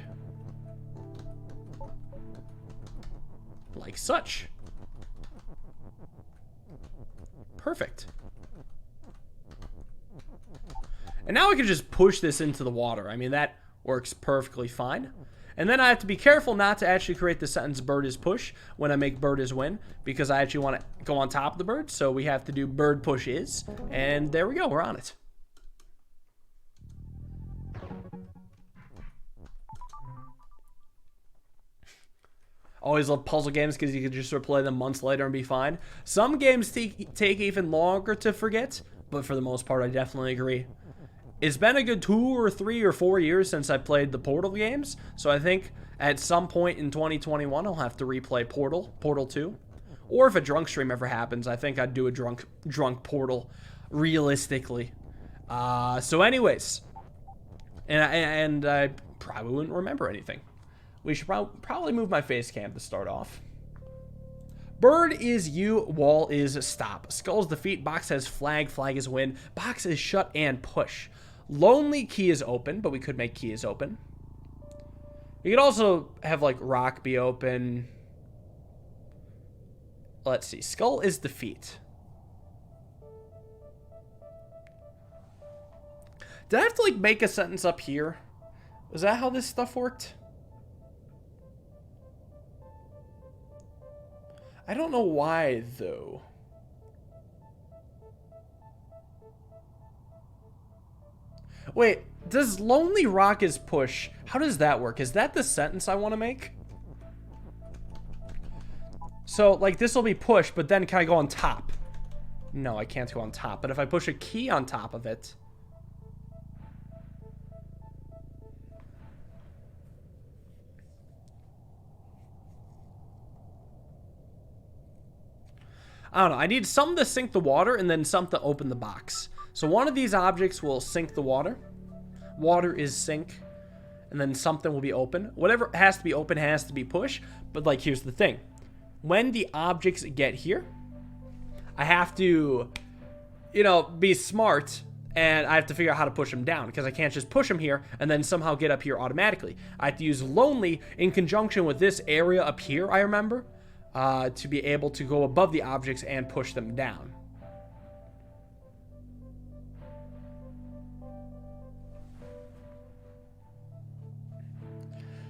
Like such. Perfect. And now I can just push this into the water. I mean, that works perfectly fine. And then I have to be careful not to actually create the sentence bird is push when I make bird is win, because I actually want to go on top of the bird. So we have to do bird push is. And there we go. We're on it. Always love puzzle games because you can just replay them months later and be fine. Some games take even longer to forget, but for the most part, I definitely agree. It's been a good 2 or 3 or 4 years since I played the Portal games, so I think at some point in 2021, I'll have to replay Portal 2. Or if a drunk stream ever happens, I think I'd do a drunk Portal, realistically. So anyways, and I probably wouldn't remember anything. We should probably move my face cam to start off. Bird is you, wall is stop. Skull's defeat, box has flag, flag is win. Box is shut and push. Lonely key is open, but we could make key is open. You could also have like rock be open. Let's see. Skull is defeat. Did I have to like make a sentence up here? Is that how this stuff worked? I don't know why though. Wait, does lonely rock is push? How does that work? Is that the sentence I want to make? So, like, this will be push, but then can I go on top? No, I can't go on top. But if I push a key on top of it... I don't know. I need something to sink the water and then something to open the box. So one of these objects will sink the water. Water is sink. And then something will be open. Whatever has to be open has to be push. But, like, here's the thing. When the objects get here, I have to, you know, be smart. And I have to figure out how to push them down. Because I can't just push them here and then somehow get up here automatically. I have to use lonely in conjunction with this area up here, I remember. To be able to go above the objects and push them down.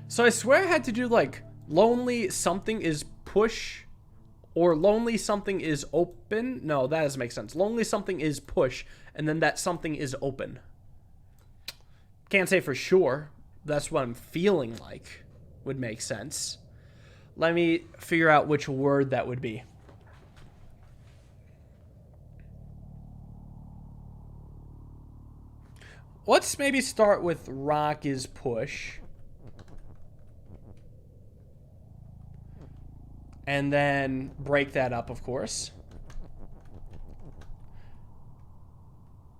So I swear I had to do like lonely something is push or lonely something is open. No, that doesn't make sense. Lonely something is push and then that something is open. Can't say for sure. That's what I'm feeling like would make sense. Let me figure out which word that would be. Let's maybe start with rock is push. And then break that up, of course.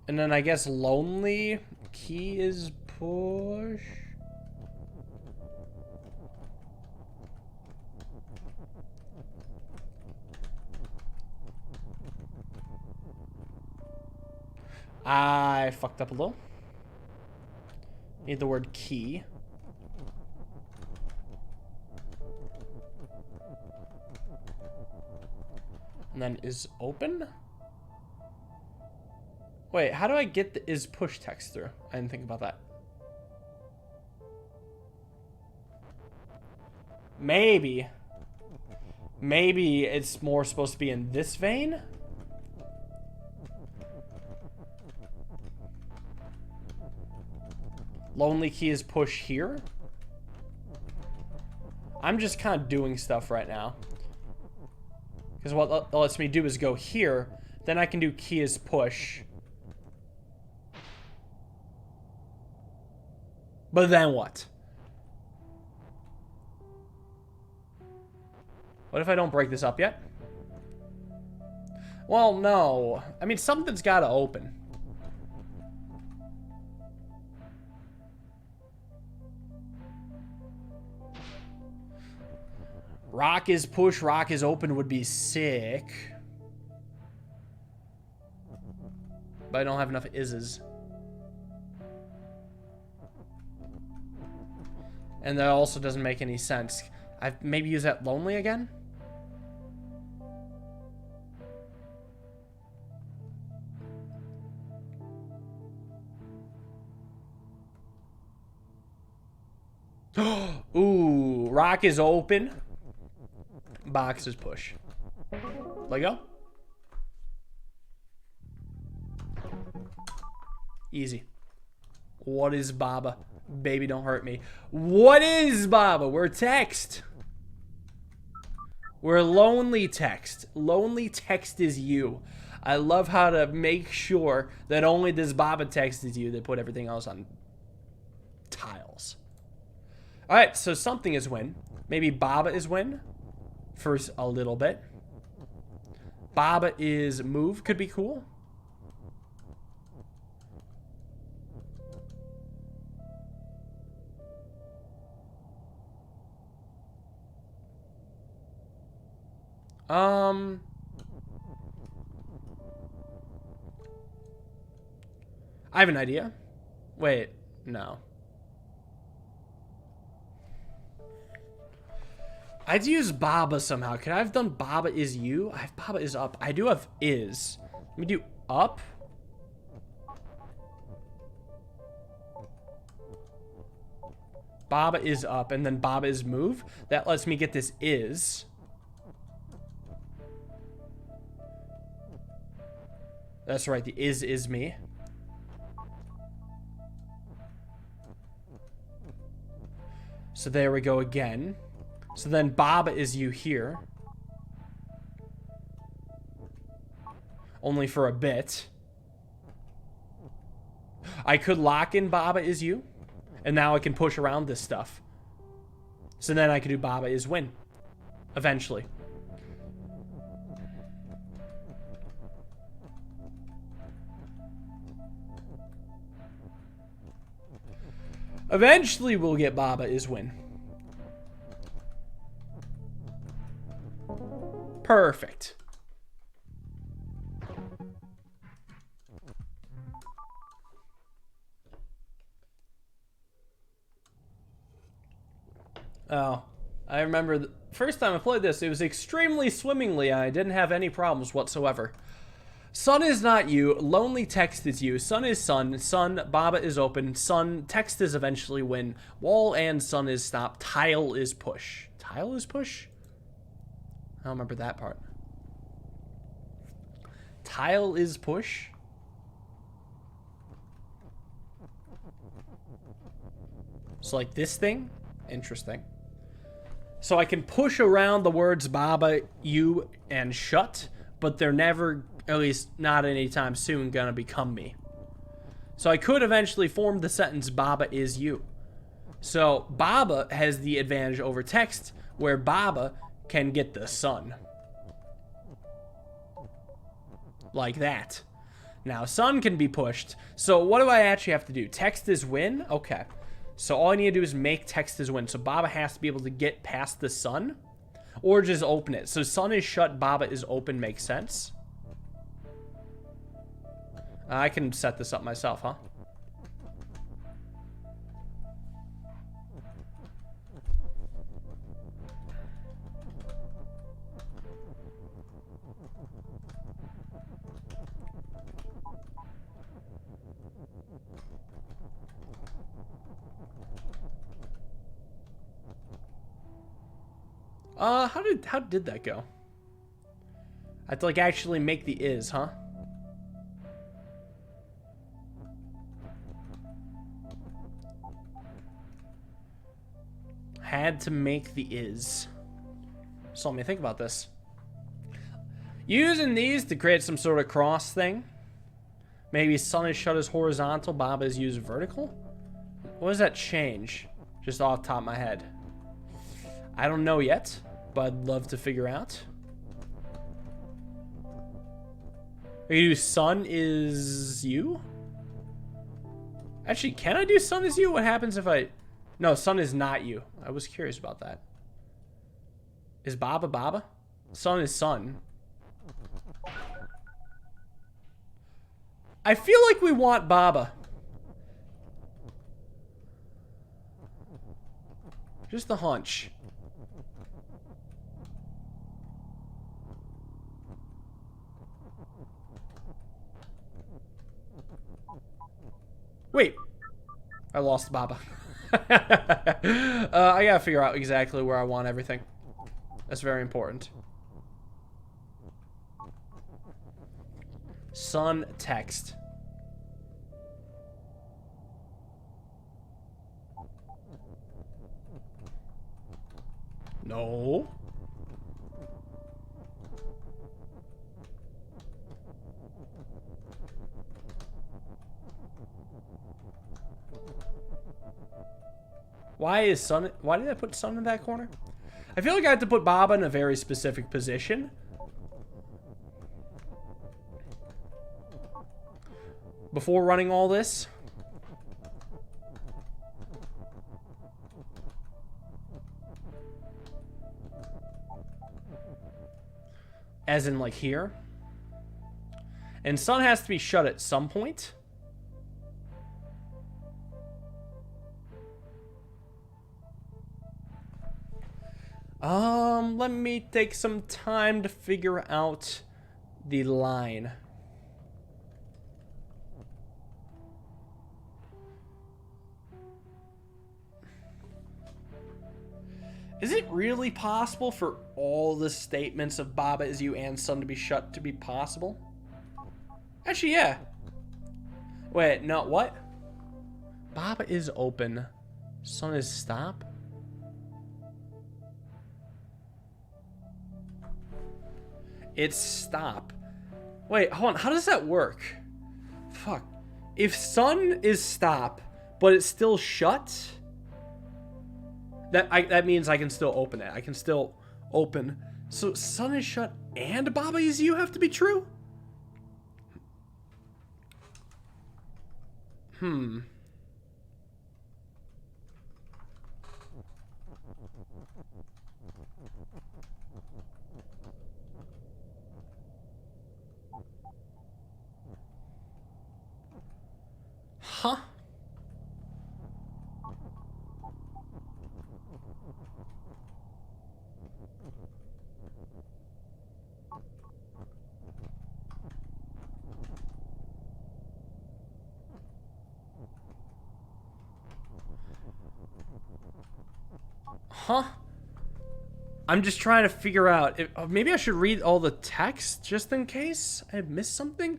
And then I guess lonely key is push. I fucked up a little. Need the word key. And then is open? Wait, how do I get the is push text through? I didn't think about that. Maybe it's more supposed to be in this vein? Lonely key is push here? I'm just kind of doing stuff right now. Because what that lets me do is go here. Then I can do key is push. But then what? What if I don't break this up yet? Well, no. I mean, something's got to open. Rock is push, rock is open would be sick. But I don't have enough ises. And that also doesn't make any sense. I've maybe use that lonely again? Ooh, rock is open. Box is push. Let go. Easy. What is Baba? Baby, don't hurt me. What is Baba? We're text. We're lonely text. Lonely text is you. I love how to make sure that only this Baba text is you. They put everything else on tiles. Alright, so something is win. Maybe Baba is win. For a little bit. Baba is move. Could be cool. I have an idea. Wait, no. I'd use Baba somehow. Could I have done Baba is you? I have Baba is up. I do have is. Let me do up. Baba is up, and then Baba is move. That lets me get this is. That's right, the is me. So there we go again. So then Baba is you here. Only for a bit. I could lock in Baba is you. And now I can push around this stuff. So then I can do Baba is win. Eventually. Eventually we'll get Baba is win. Perfect. Oh, I remember the first time I played this, it was extremely swimmingly. I didn't have any problems whatsoever. Sun is not you. Lonely text is you. Sun is sun. Sun, Baba is open. Sun, text is eventually win. Wall and sun is stop. Tile is push. Tile is push? I don't remember that part. Tile is push? So like this thing? Interesting. So I can push around the words Baba, you, and shut, but they're never, at least not anytime soon, gonna become me. So I could eventually form the sentence Baba is you. So Baba has the advantage over text, where Baba can get the sun. Like that. Now sun can be pushed. So what do I actually have to do? Text is win? Okay. So all I need to do is make text is win. So Baba has to be able to get past the sun. Or just open it. So sun is shut, Baba is open makes sense. I can set this up myself, huh? How did that go? I have to like actually make the is, huh? Had to make the is. So let me think about this. Using these to create some sort of cross thing. Maybe sun is shut as horizontal, Baba is used vertical. What does that change? Just off the top of my head. I don't know yet, but I'd love to figure out. I can do sun is you? Actually, can I do sun is you? What happens if I... No, sun is not you. I was curious about that. Is Baba Baba? Sun is sun. I feel like we want Baba. Just the hunch. Wait. I lost Baba. I gotta figure out exactly where I want everything. That's very important. Sun text. No. Why is Sun... Why did I put Sun in that corner? I feel like I have to put Baba in a very specific position. Before running all this. As in, like, here. And Sun has to be shut at some point. Let me take some time to figure out the line. Is it really possible for all the statements of Baba is you and Sun to be shut to be possible? Actually, yeah. Wait, no, what? Baba is open. Sun is stop? It's stop. Wait, hold on. How does that work? Fuck. If Sun is stop, but it's still shut... That means I can still open it. I can still open. So Sun is shut and Baba is you have to be true? Huh? Huh? I'm just trying to figure out if maybe I should read all the text just in case I missed something.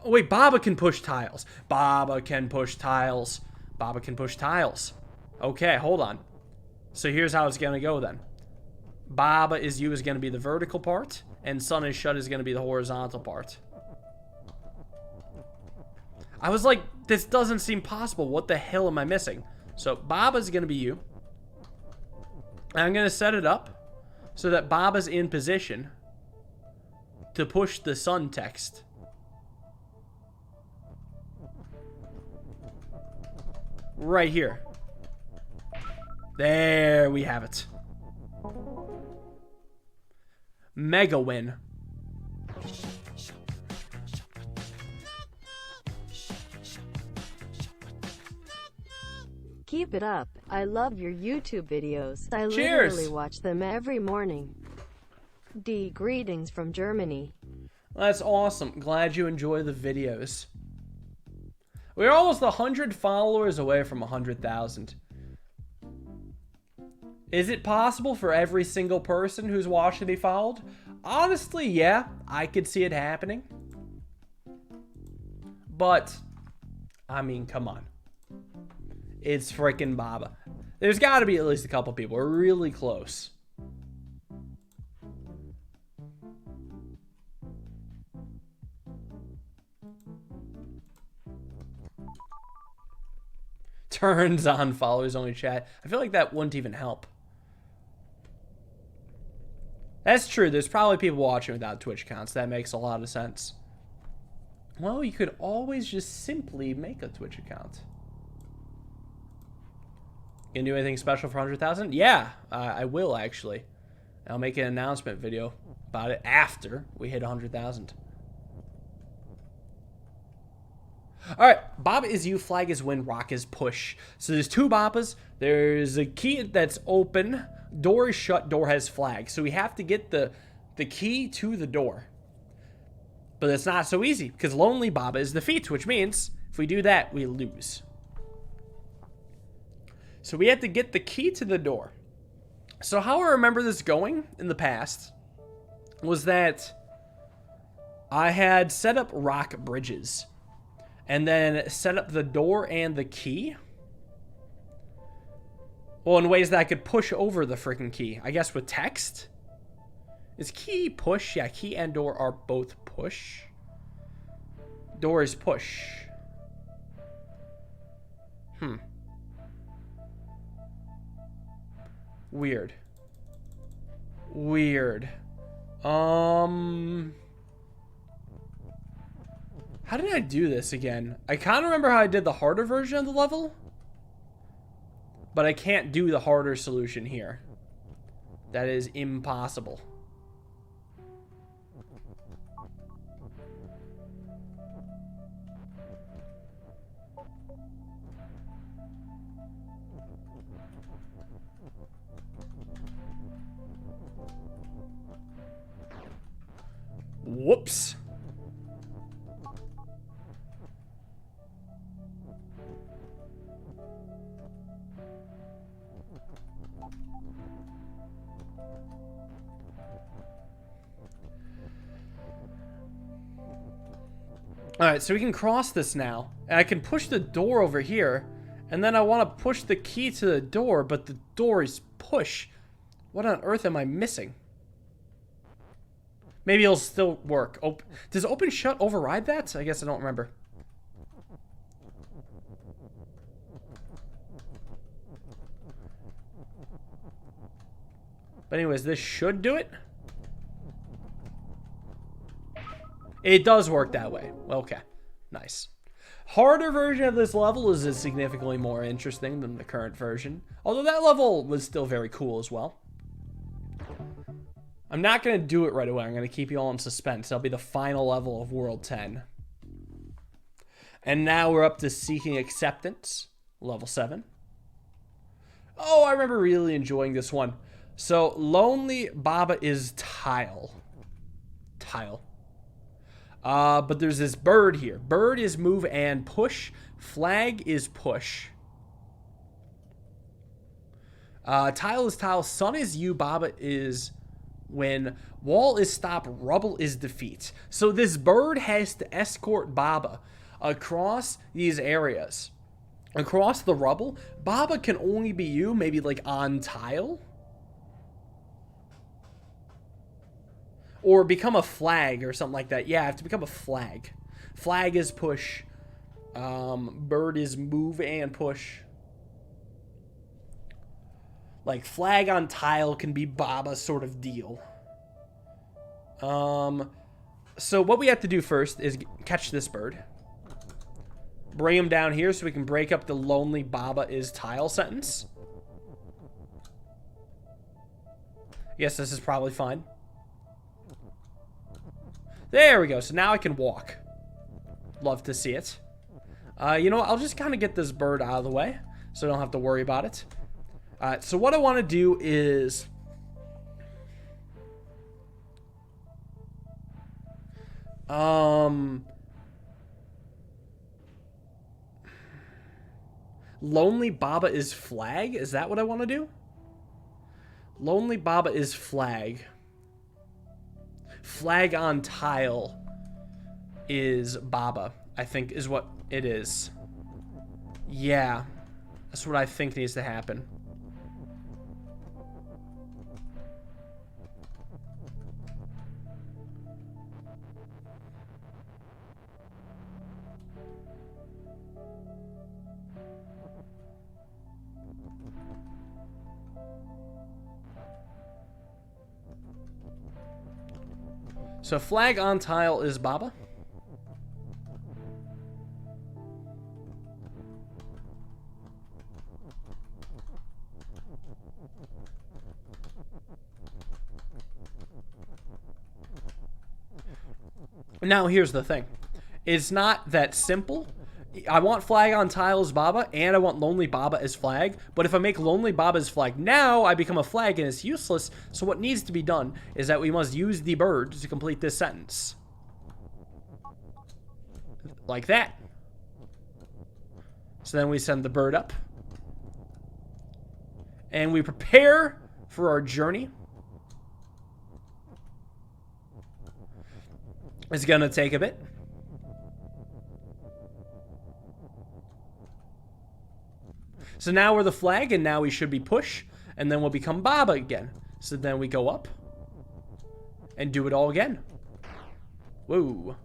Wait, Baba can push tiles. Baba can push tiles. Baba can push tiles. Okay, hold on. So here's how it's gonna go then. Baba is you is gonna be the vertical part, and Sun is shut is gonna be the horizontal part. I was like, this doesn't seem possible. What the hell am I missing? So Baba's gonna be you. And I'm gonna set it up so that Baba's in position to push the Sun text. Right here. There we have it. Mega win. Keep it up. I love your YouTube videos. I Cheers. literally watch them every morning. D. Greetings from Germany. That's awesome. Glad you enjoy the videos. We're almost 100 followers away from 100,000. Is it possible for every single person who's watched to be followed? Honestly, yeah. I could see it happening. But, I mean, come on. It's freaking Baba. There's got to be at least a couple people. We're really close. Turns on followers only chat. I feel like that wouldn't even help. That's true. There's probably people watching without Twitch accounts. That makes a lot of sense. Well, you could always just simply make a Twitch account. Gonna do anything special for 100,000? Yeah, I will actually. I'll make an announcement video about it after we hit 100,000. All right, Baba is you, flag is win, rock is push. So there's two Babas. There's a key that's open. Door is shut. Door has flag. So we have to get the key to the door. But it's not so easy because Lonely Baba is the feat, which means if we do that, we lose. So we have to get the key to the door. So how I remember this going in the past was that I had set up rock bridges and then set up the door and the key. Well, in ways that I could push over the freaking key. I guess with text. Is key push? Yeah, key and door are both push. Door is push. Weird. Weird. How did I do this again? I kind of remember how I did the harder version of the level. But I can't do the harder solution here. That is impossible. Whoops. Alright, so we can cross this now. And I can push the door over here. And then I want to push the key to the door, but the door is push. What on earth am I missing? Maybe it'll still work. Does open shut override that? I guess I don't remember. But anyways, this should do it. It does work that way. Okay. Nice. Harder version of this level is significantly more interesting than the current version. Although that level was still very cool as well. I'm not going to do it right away. I'm going to keep you all in suspense. That'll be the final level of World 10. And now we're up to Seeking Acceptance, level 7. Oh, I remember really enjoying this one. So, Lonely Baba is tile. But there's this bird here. Bird is move and push. Flag is push. Tile is tile. Sun is you. Baba is when. Wall is stop. Rubble is defeat. So this bird has to escort Baba across these areas. Across the rubble. Baba can only be you. Maybe like on tile. Or become a flag or something like that. Yeah, I have to become a flag. Flag is push. Bird is move and push. Like flag on tile can be Baba sort of deal. So what we have to do first is catch this bird. Bring him down here so we can break up the Lonely Baba is tile sentence. Yes, this is probably fine. There we go. So now I can walk. Love to see it. You know what? I'll just kind of get this bird out of the way so I don't have to worry about it. So what I want to do is... Lonely Baba is flag? Is that what I want to do? Lonely Baba is flag. Flag on tile is Baba, I think is what it is. Yeah, that's what I think needs to happen. So flag on tile is Baba. Now here's the thing. It's not that simple. I want flag on tile as Baba, and I want Lonely Baba as flag. But if I make Lonely Baba as flag now, I become a flag and it's useless. So what needs to be done is that we must use the bird to complete this sentence. Like that. So then we send the bird up. And we prepare for our journey. It's gonna take a bit. So now we're the flag, and now we should be push, and then we'll become Baba again. So then we go up and do it all again. Whoa.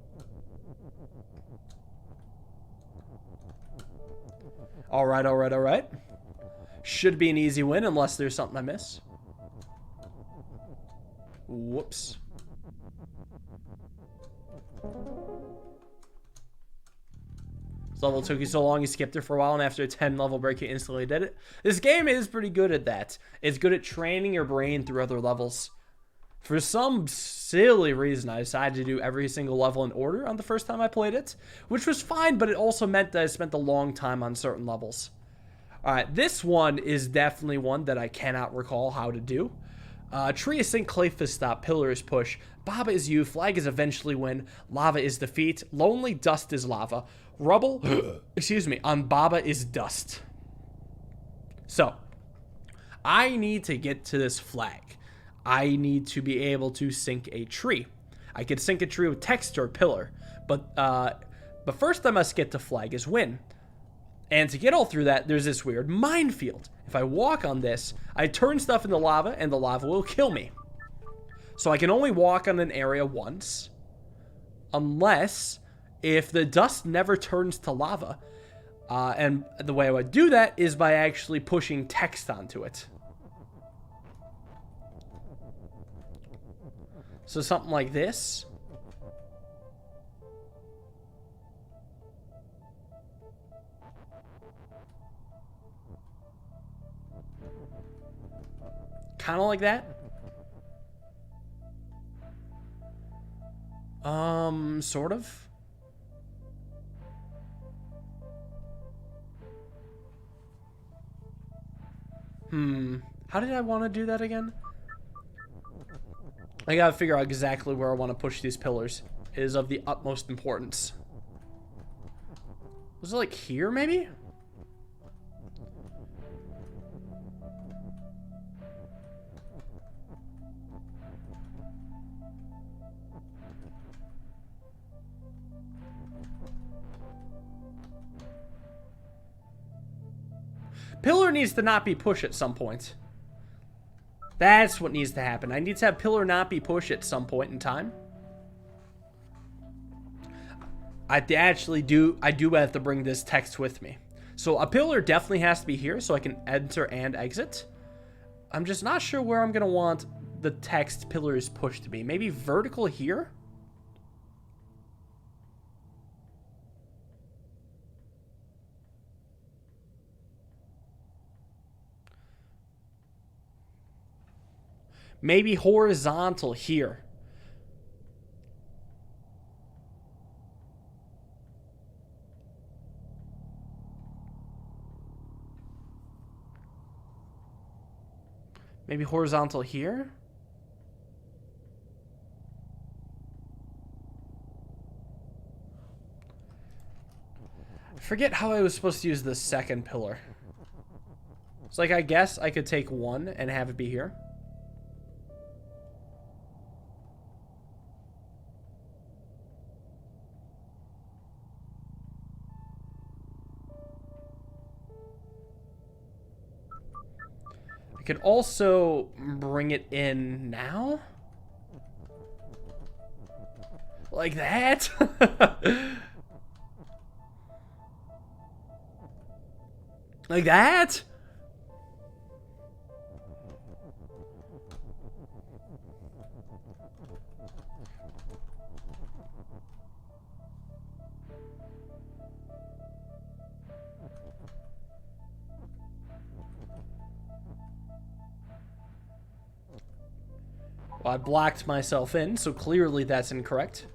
Alright, alright, alright. Should be an easy win unless there's something I miss. Whoops. This level took you so long, you skipped it for a while, and after a 10 level break, you instantly did it. This game is pretty good at that. It's good at training your brain through other levels. For some silly reason, I decided to do every single level in order on the first time I played it, which was fine, but it also meant that I spent a long time on certain levels. Alright, this one is definitely one that I cannot recall how to do. Tree is sink, Clayf is stop, pillar is push, Baba is you, flag is eventually win, lava is defeat, lonely dust is lava, rubble, excuse me, on Baba is dust. So, I need to get to this flag. I need to be able to sink a tree. I could sink a tree with text or pillar, but first I must get to flag is win. And to get all through that, there's this weird minefield. If I walk on this, I turn stuff into lava, and the lava will kill me. So I can only walk on an area once, unless if the dust never turns to lava. And the way I would do that is by actually pushing text onto it. So something like this. Kind of like that. Sort of. How did I want to do that again? I gotta figure out exactly where I want to push these pillars. It is of the utmost importance. Was it like here, maybe? Pillar needs to not be push at some point. That's what needs to happen. I need to have pillar not be push at some point in time. I do have to bring this text with me. So a pillar definitely has to be here so I can enter and exit. I'm just not sure where I'm going to want the text pillars push to be. Maybe vertical here? Maybe horizontal here. Maybe horizontal here. I forget how I was supposed to use the second pillar. It's like, I guess I could take one and have it be here. Could also bring it in now. Like that. Like that. Well, I blocked myself in, so clearly that's incorrect.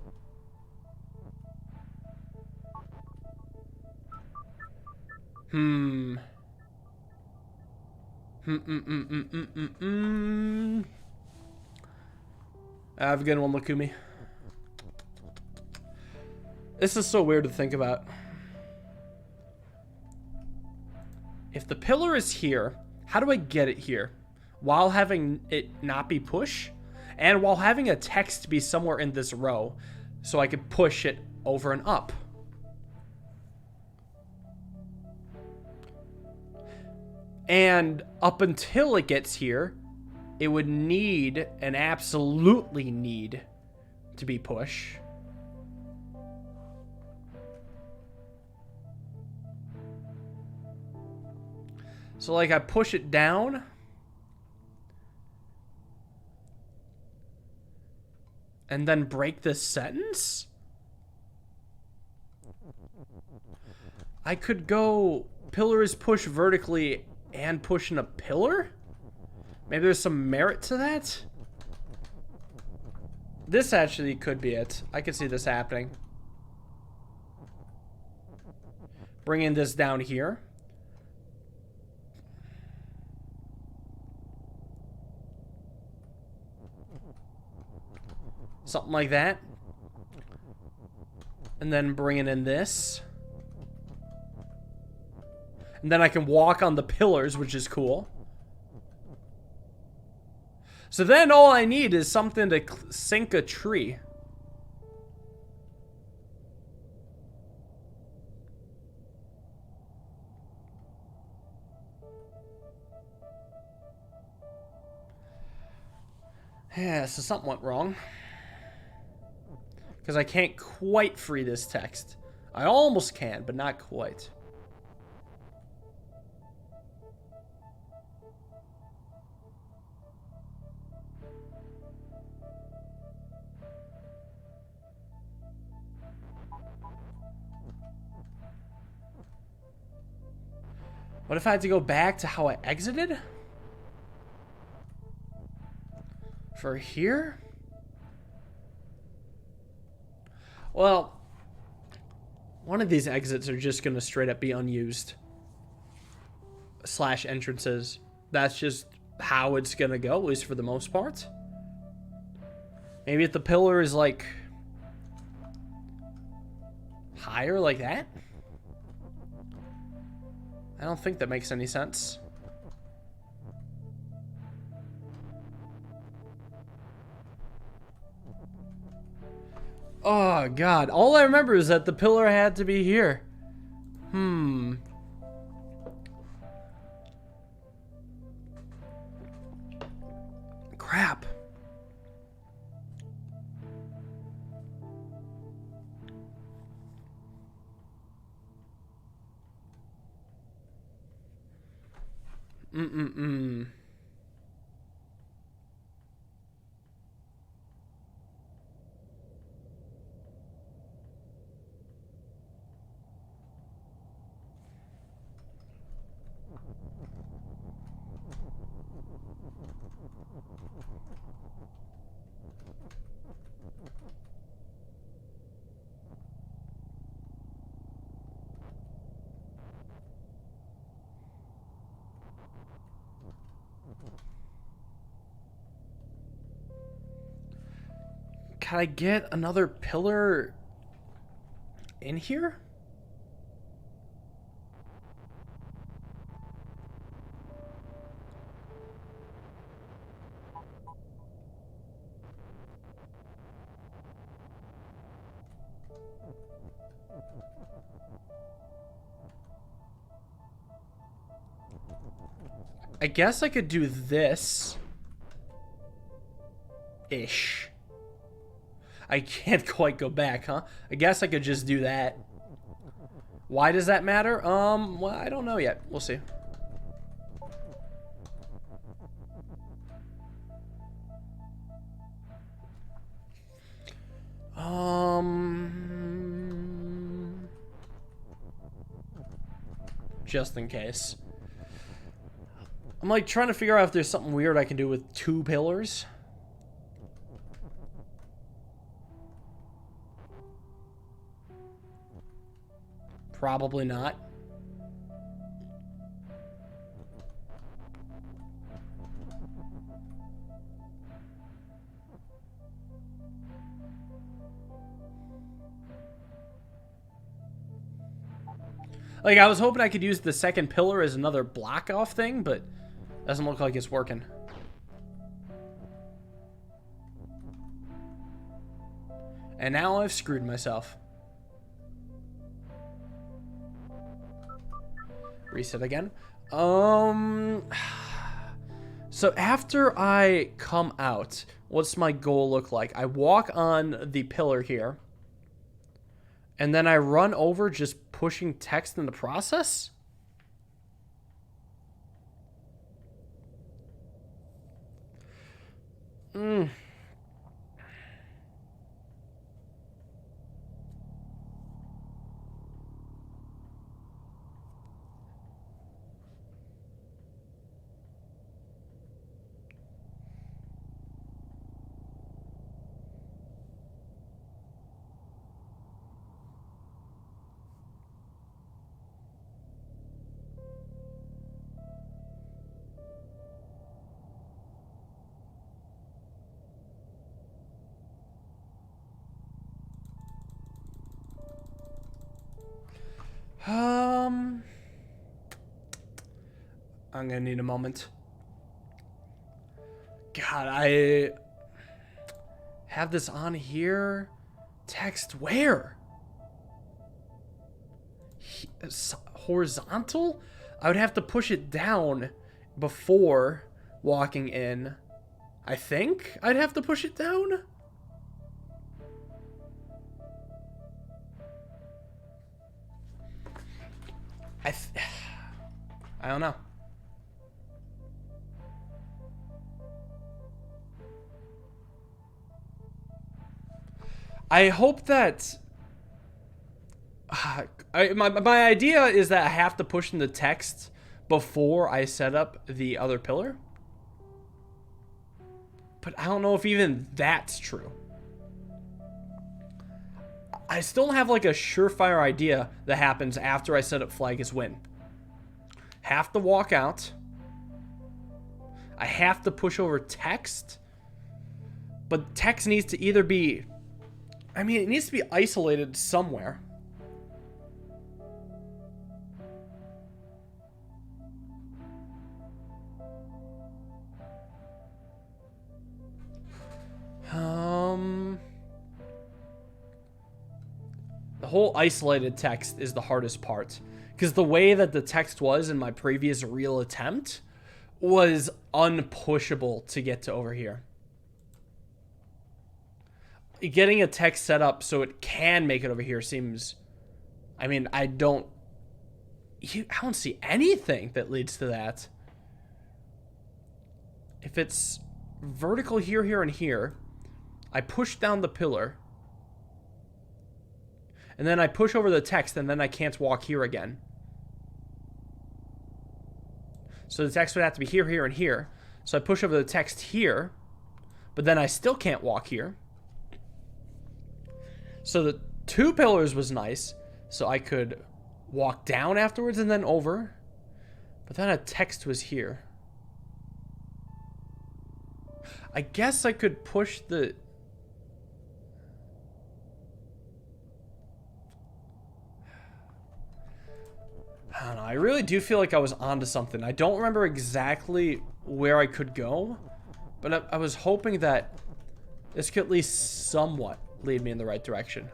Hmm. Have a good one, Lakumi. This is so weird to think about. If the pillar is here, how do I get it here? While having it not be push? And while having a text be somewhere in this row, so I could push it over and up. And up until it gets here, it would need, and absolutely need, to be push. So like I push it down. And then break this sentence? I could go pillar is push vertically and push in a pillar? Maybe there's some merit to that? This actually could be it. I could see this happening. Bringing this down here. Something like that. And then bringing in this. And then I can walk on the pillars, which is cool. So then all I need is something to sink a tree. Yeah, so something went wrong. Because I can't quite free this text. I almost can, but not quite. What if I had to go back to how I exited? For here? Well, one of these exits are just going to straight up be unused. Slash entrances. That's just how it's going to go, at least for the most part. Maybe if the pillar is like higher like that? I don't think that makes any sense. Oh, God. All I remember is that the pillar had to be here. Crap. Can I get another pillar in here? I guess I could do this. Ish. I can't quite go back, huh? I guess I could just do that. Why does that matter? Well, I don't know yet. We'll see. Just in case. I'm like trying to figure out if there's something weird I can do with two pillars. Probably not. Like, I was hoping I could use the second pillar as another block off thing, but doesn't look like it's working. And now I've screwed myself. Reset again. So after I come out, what's my goal look like? I walk on the pillar here. And then I run over just pushing text in the process? I'm gonna need a moment. God, I have this on here. Text where? Horizontal? I would have to push it down before walking in. I think I'd have to push it down. I don't know. I hope that my idea is that I have to push in the text before I set up the other pillar. But I don't know if even that's true. I still have like a surefire idea that happens after I set up flag as win. Have to walk out. I have to push over text. But text needs to either be... I mean, it needs to be isolated somewhere. The whole isolated text is the hardest part. Because the way that the text was in my previous real attempt was unpushable to get to over here. Getting a text set up so it can make it over here seems... I mean, I don't see anything that leads to that. If it's vertical here, here, and here, I push down the pillar. And then I push over the text, and then I can't walk here again. So the text would have to be here, here, and here. So I push over the text here, but then I still can't walk here. So the two pillars was nice, so I could walk down afterwards and then over. But then a text was here. I guess I could push the... I don't know. I really do feel like I was onto something. I don't remember exactly where I could go, but I was hoping that this could at least somewhat lead me in the right direction.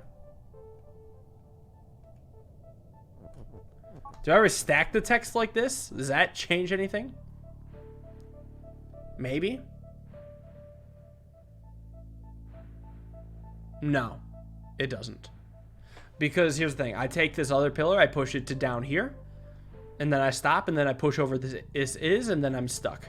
Do I ever stack the text like this? Does that change anything? Maybe? No, it doesn't. Because here's the thing. I take this other pillar, I push it to down here, and then I stop, and then I push over this is, and then I'm stuck.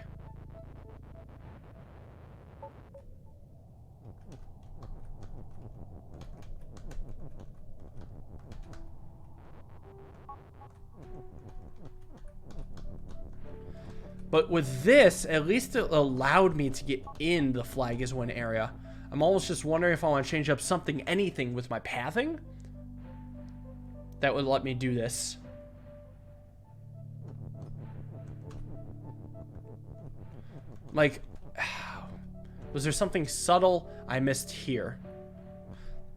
But with this, at least it allowed me to get in the flag is win area. I'm almost just wondering if I want to change up something, anything with my pathing that would let me do this. Like, was there something subtle I missed here?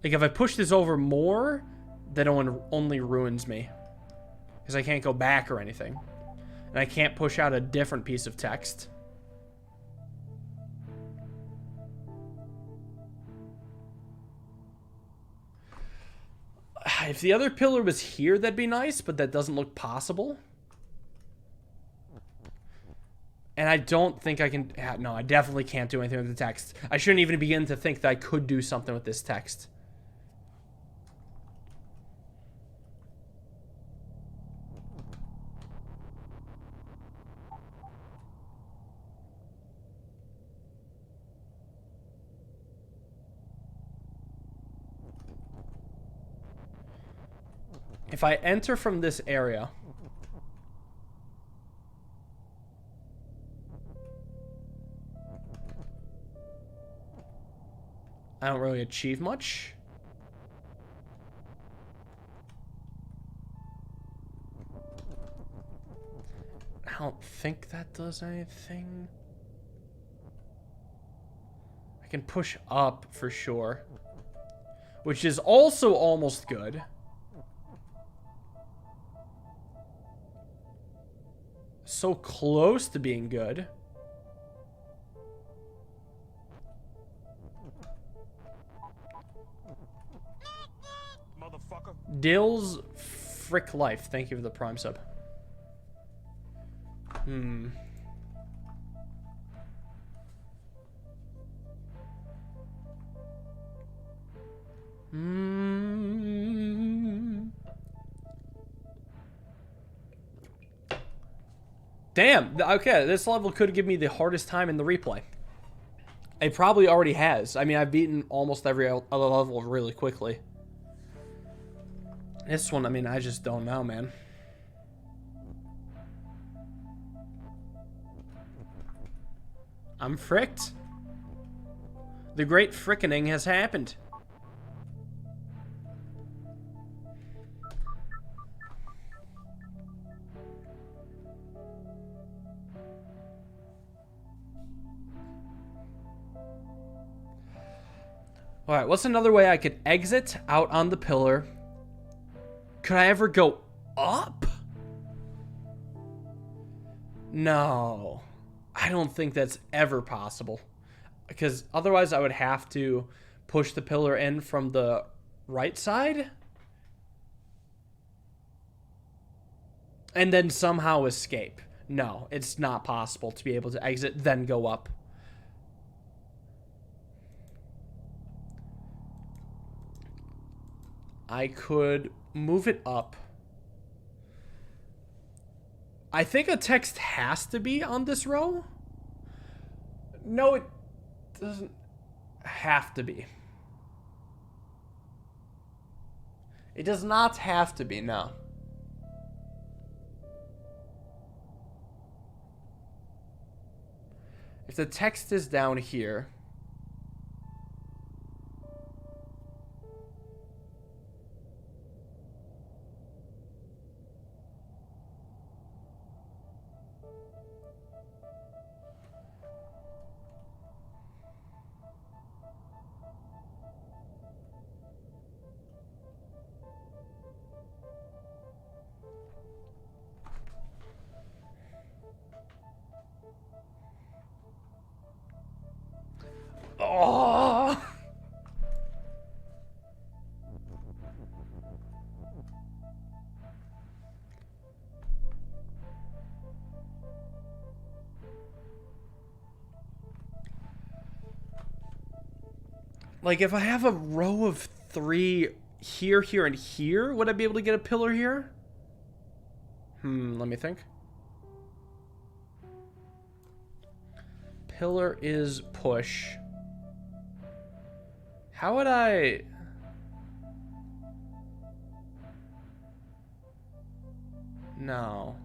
Like, if I push this over more, that only ruins me. Because I can't go back or anything. And I can't push out a different piece of text. If the other pillar was here, that'd be nice, but that doesn't look possible. And I don't think I can... No, I definitely can't do anything with the text. I shouldn't even begin to think that I could do something with this text. If I enter from this area... I don't really achieve much. I don't think that does anything. I can push up for sure, which is also almost good. So close to being good. Dill's frick life. Thank you for the prime sub. Damn. Okay, this level could give me the hardest time in the replay. It probably already has. I mean, I've beaten almost every other level really quickly. This one, I mean, I just don't know, man. I'm fricked. The great frickening has happened. Alright, what's another way I could exit out on the pillar? Could I ever go up? No. I don't think that's ever possible. Because otherwise I would have to push the pillar in from the right side. And then somehow escape. No, it's not possible to be able to exit, then go up. I could move it up. I think a text has to be on this row. No, it doesn't have to be. It does not have to be, no. If the text is down here... Oh. Like, if I have a row of 3 here, here, and here, would I be able to get a pillar here? Let me think. Pillar is push. How would I... No.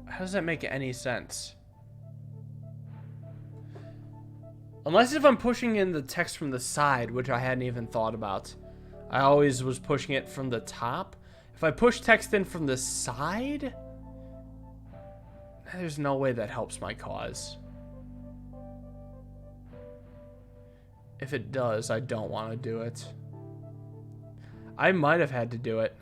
How does that make any sense? Unless if I'm pushing in the text from the side, which I hadn't even thought about. I always was pushing it from the top. If I push text in from the side, there's no way that helps my cause. If it does, I don't want to do it. I might have had to do it.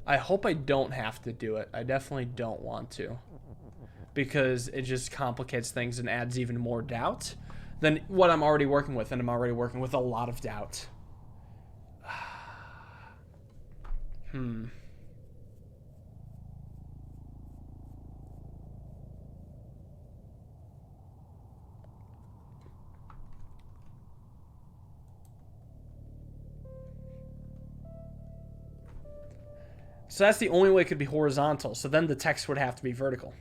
I hope I don't have to do it. I definitely don't want to, because it just complicates things and adds even more doubt than what I'm already working with, and I'm already working with a lot of doubt. So that's the only way it could be horizontal. So then the text would have to be vertical.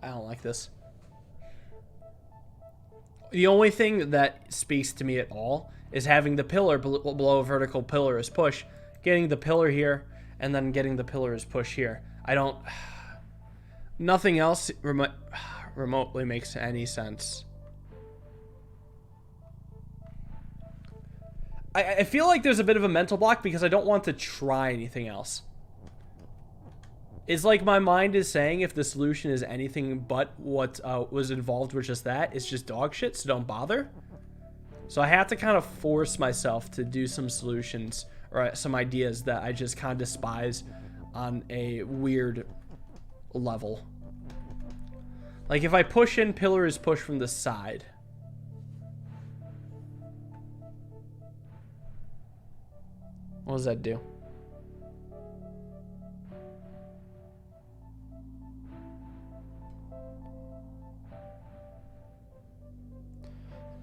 I don't like this. The only thing that speaks to me at all is having the pillar below a vertical pillar as push, getting the pillar here, and then getting the pillar as push here. I don't... Nothing else remotely makes any sense. I feel like there's a bit of a mental block because I don't want to try anything else. It's like my mind is saying if the solution is anything but what was involved with just that, it's just dog shit, so don't bother. So I have to kind of force myself to do some solutions or some ideas that I just kind of despise on a weird level. Like if I push in, pillar is pushed from the side. What does that do?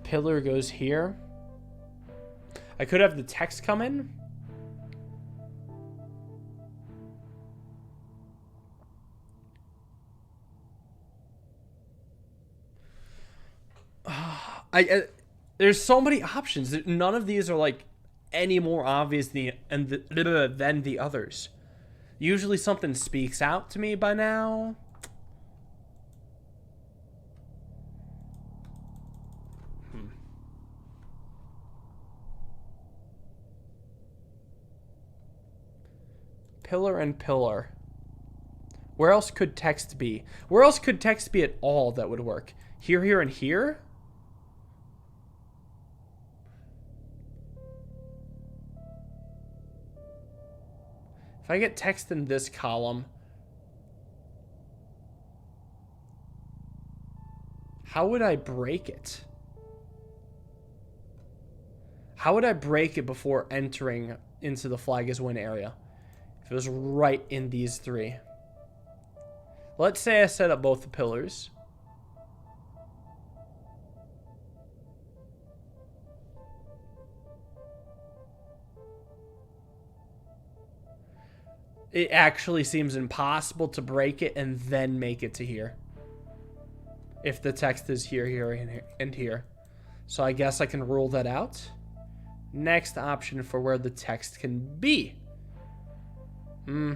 Pillar goes here. I could have the text come in. There's so many options. None of these are like any more obvious than the others. Usually something speaks out to me by now. Pillar and pillar. Where else could text be? Where else could text be at all that would work? Here, here, and here? If I get text in this column, how would I break it? How would I break it before entering into the flag as win area? If it was right in these three. Let's say I set up both the pillars. It actually seems impossible to break it and then make it to here. If the text is here, here, and here. So I guess I can rule that out. Next option for where the text can be. No,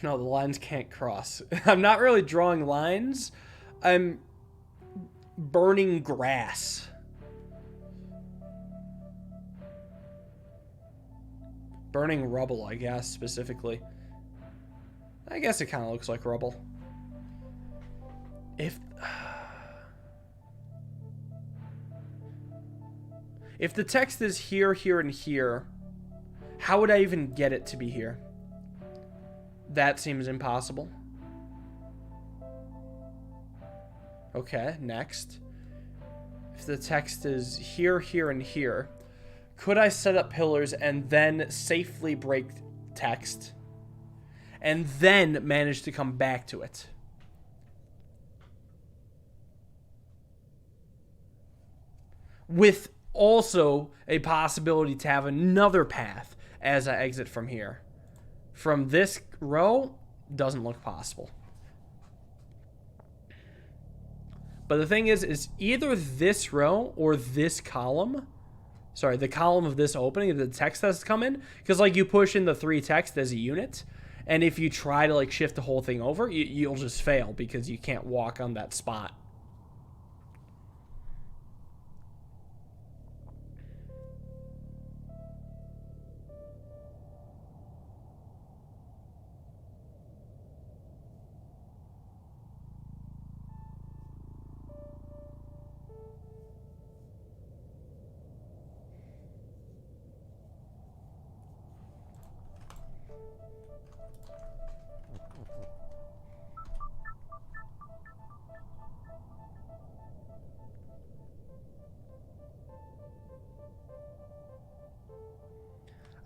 the lines can't cross. I'm not really drawing lines. I'm burning grass. Burning rubble, I guess, specifically. I guess it kind of looks like rubble. If the text is here, here, and here, how would I even get it to be here? That seems impossible. Okay, next. If the text is here, here, and here, could I set up pillars and then safely break text and then manage to come back to it? With also a possibility to have another path as I exit from here. From this row, doesn't look possible. But the thing is either this row or this column. Sorry, the column of this opening, the text has to come in. Because, like, you push in the 3 text as a unit. And if you try to, like, shift the whole thing over, you'll just fail because you can't walk on that spot.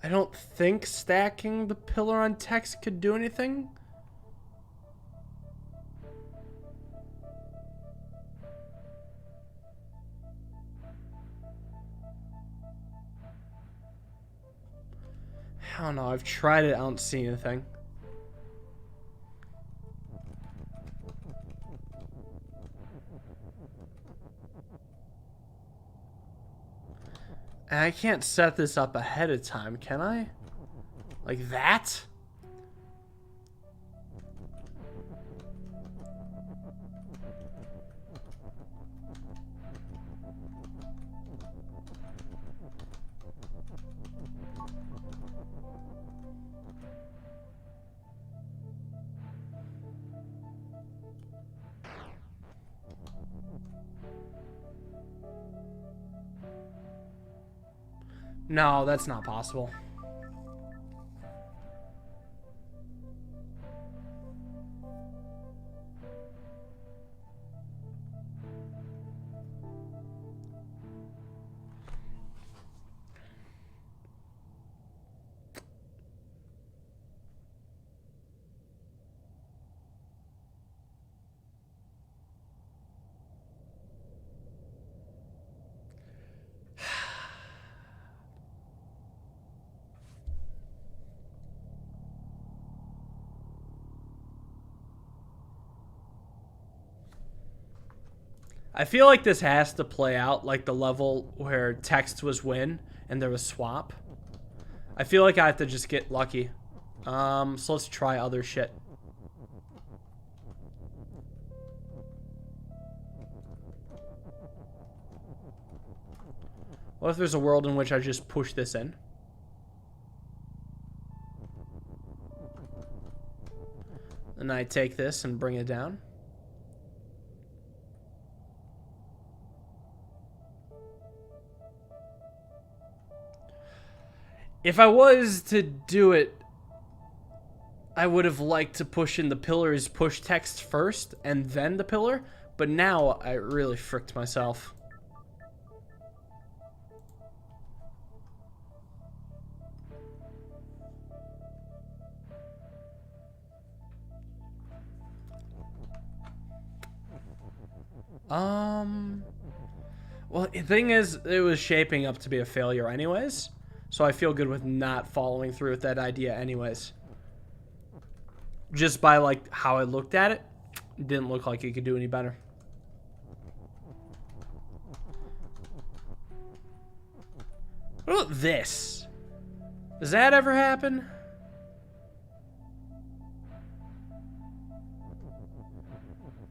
I don't think stacking the pillar on text could do anything. I don't know. I've tried it. I don't see anything. And I can't set this up ahead of time, can I? Like that? No, that's not possible. I feel like this has to play out like the level where text was win and there was swap. I feel like I have to just get lucky. So let's try other shit. What if there's a world in which I just push this in? And I take this and bring it down. If I was to do it, I would have liked to push in the pillars, push text first, and then the pillar. But now I really fricked myself. Well, the thing is, it was shaping up to be a failure anyways. So I feel good with not following through with that idea anyways. Just by, like, how I looked at it, it didn't look like it could do any better. What about this? Does that ever happen?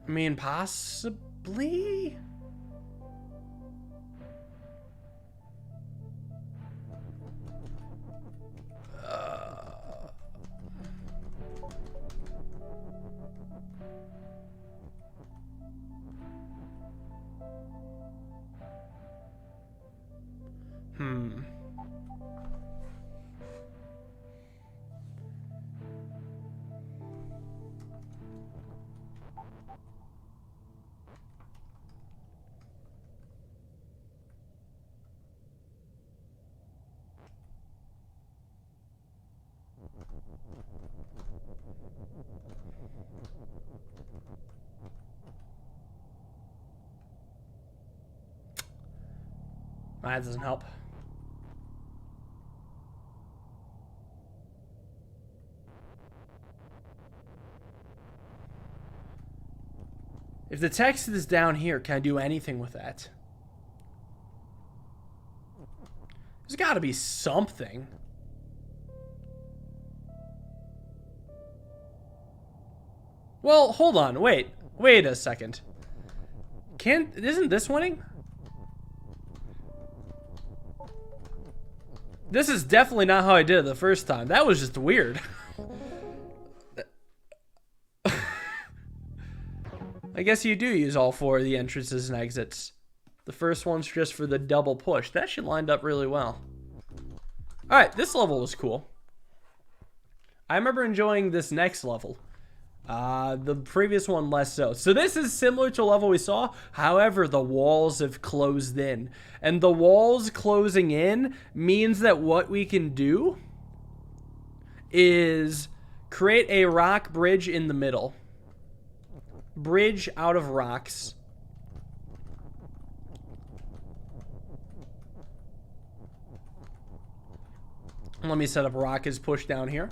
I mean, possibly? That doesn't help. If the text is down here, can I do anything with that? There's got to be something. Well, hold on. Wait a second. Isn't this winning? This is definitely not how I did it the first time. That was just weird. I guess you do use all 4 of the entrances and exits. The first one's just for the double push. That should lined up really well. Alright, this level was cool. I remember enjoying this next level. The previous one less so. So this is similar to a level we saw. However, the walls have closed in. And the walls closing in means that what we can do is create a rock bridge in the middle. Bridge out of rocks. Let me set up rock as push down here.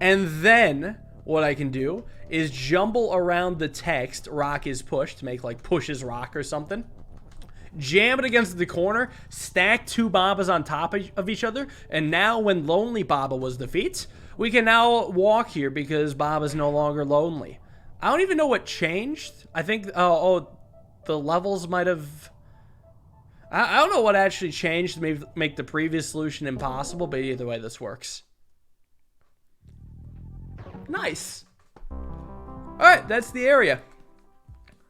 And then what I can do is jumble around the text rock is pushed to make like pushes rock or something. Jam it against the corner, stack 2 Babas on top of each other, and now when Lonely Baba was defeated, we can now walk here because Baba's no longer lonely. I don't even know what changed. I think, the levels might have... I don't know what actually changed to make the previous solution impossible, but either way, this works. Nice. Alright, that's the area.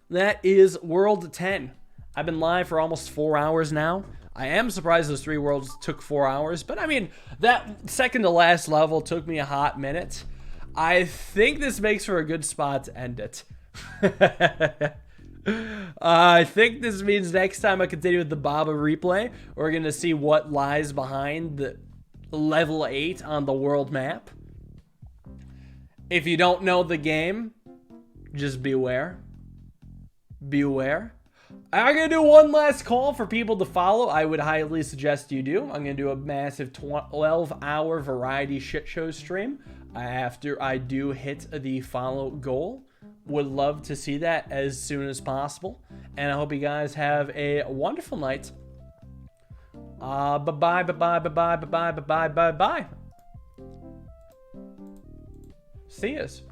That is World 10. I've been live for almost 4 hours now. I am surprised those 3 worlds took 4 hours, but I mean, that second to last level took me a hot minute. I think this makes for a good spot to end it. I think this means next time I continue with the Baba replay, we're going to see what lies behind the level 8 on the world map. If you don't know the game, just beware. Beware. I'm going to do one last call for people to follow. I would highly suggest you do. I'm going to do a massive 12-hour variety shit show stream after I do hit the follow goal. Would love to see that as soon as possible. And I hope you guys have a wonderful night. Bye-bye, bye-bye, bye-bye, bye-bye, bye-bye, bye-bye. See yous.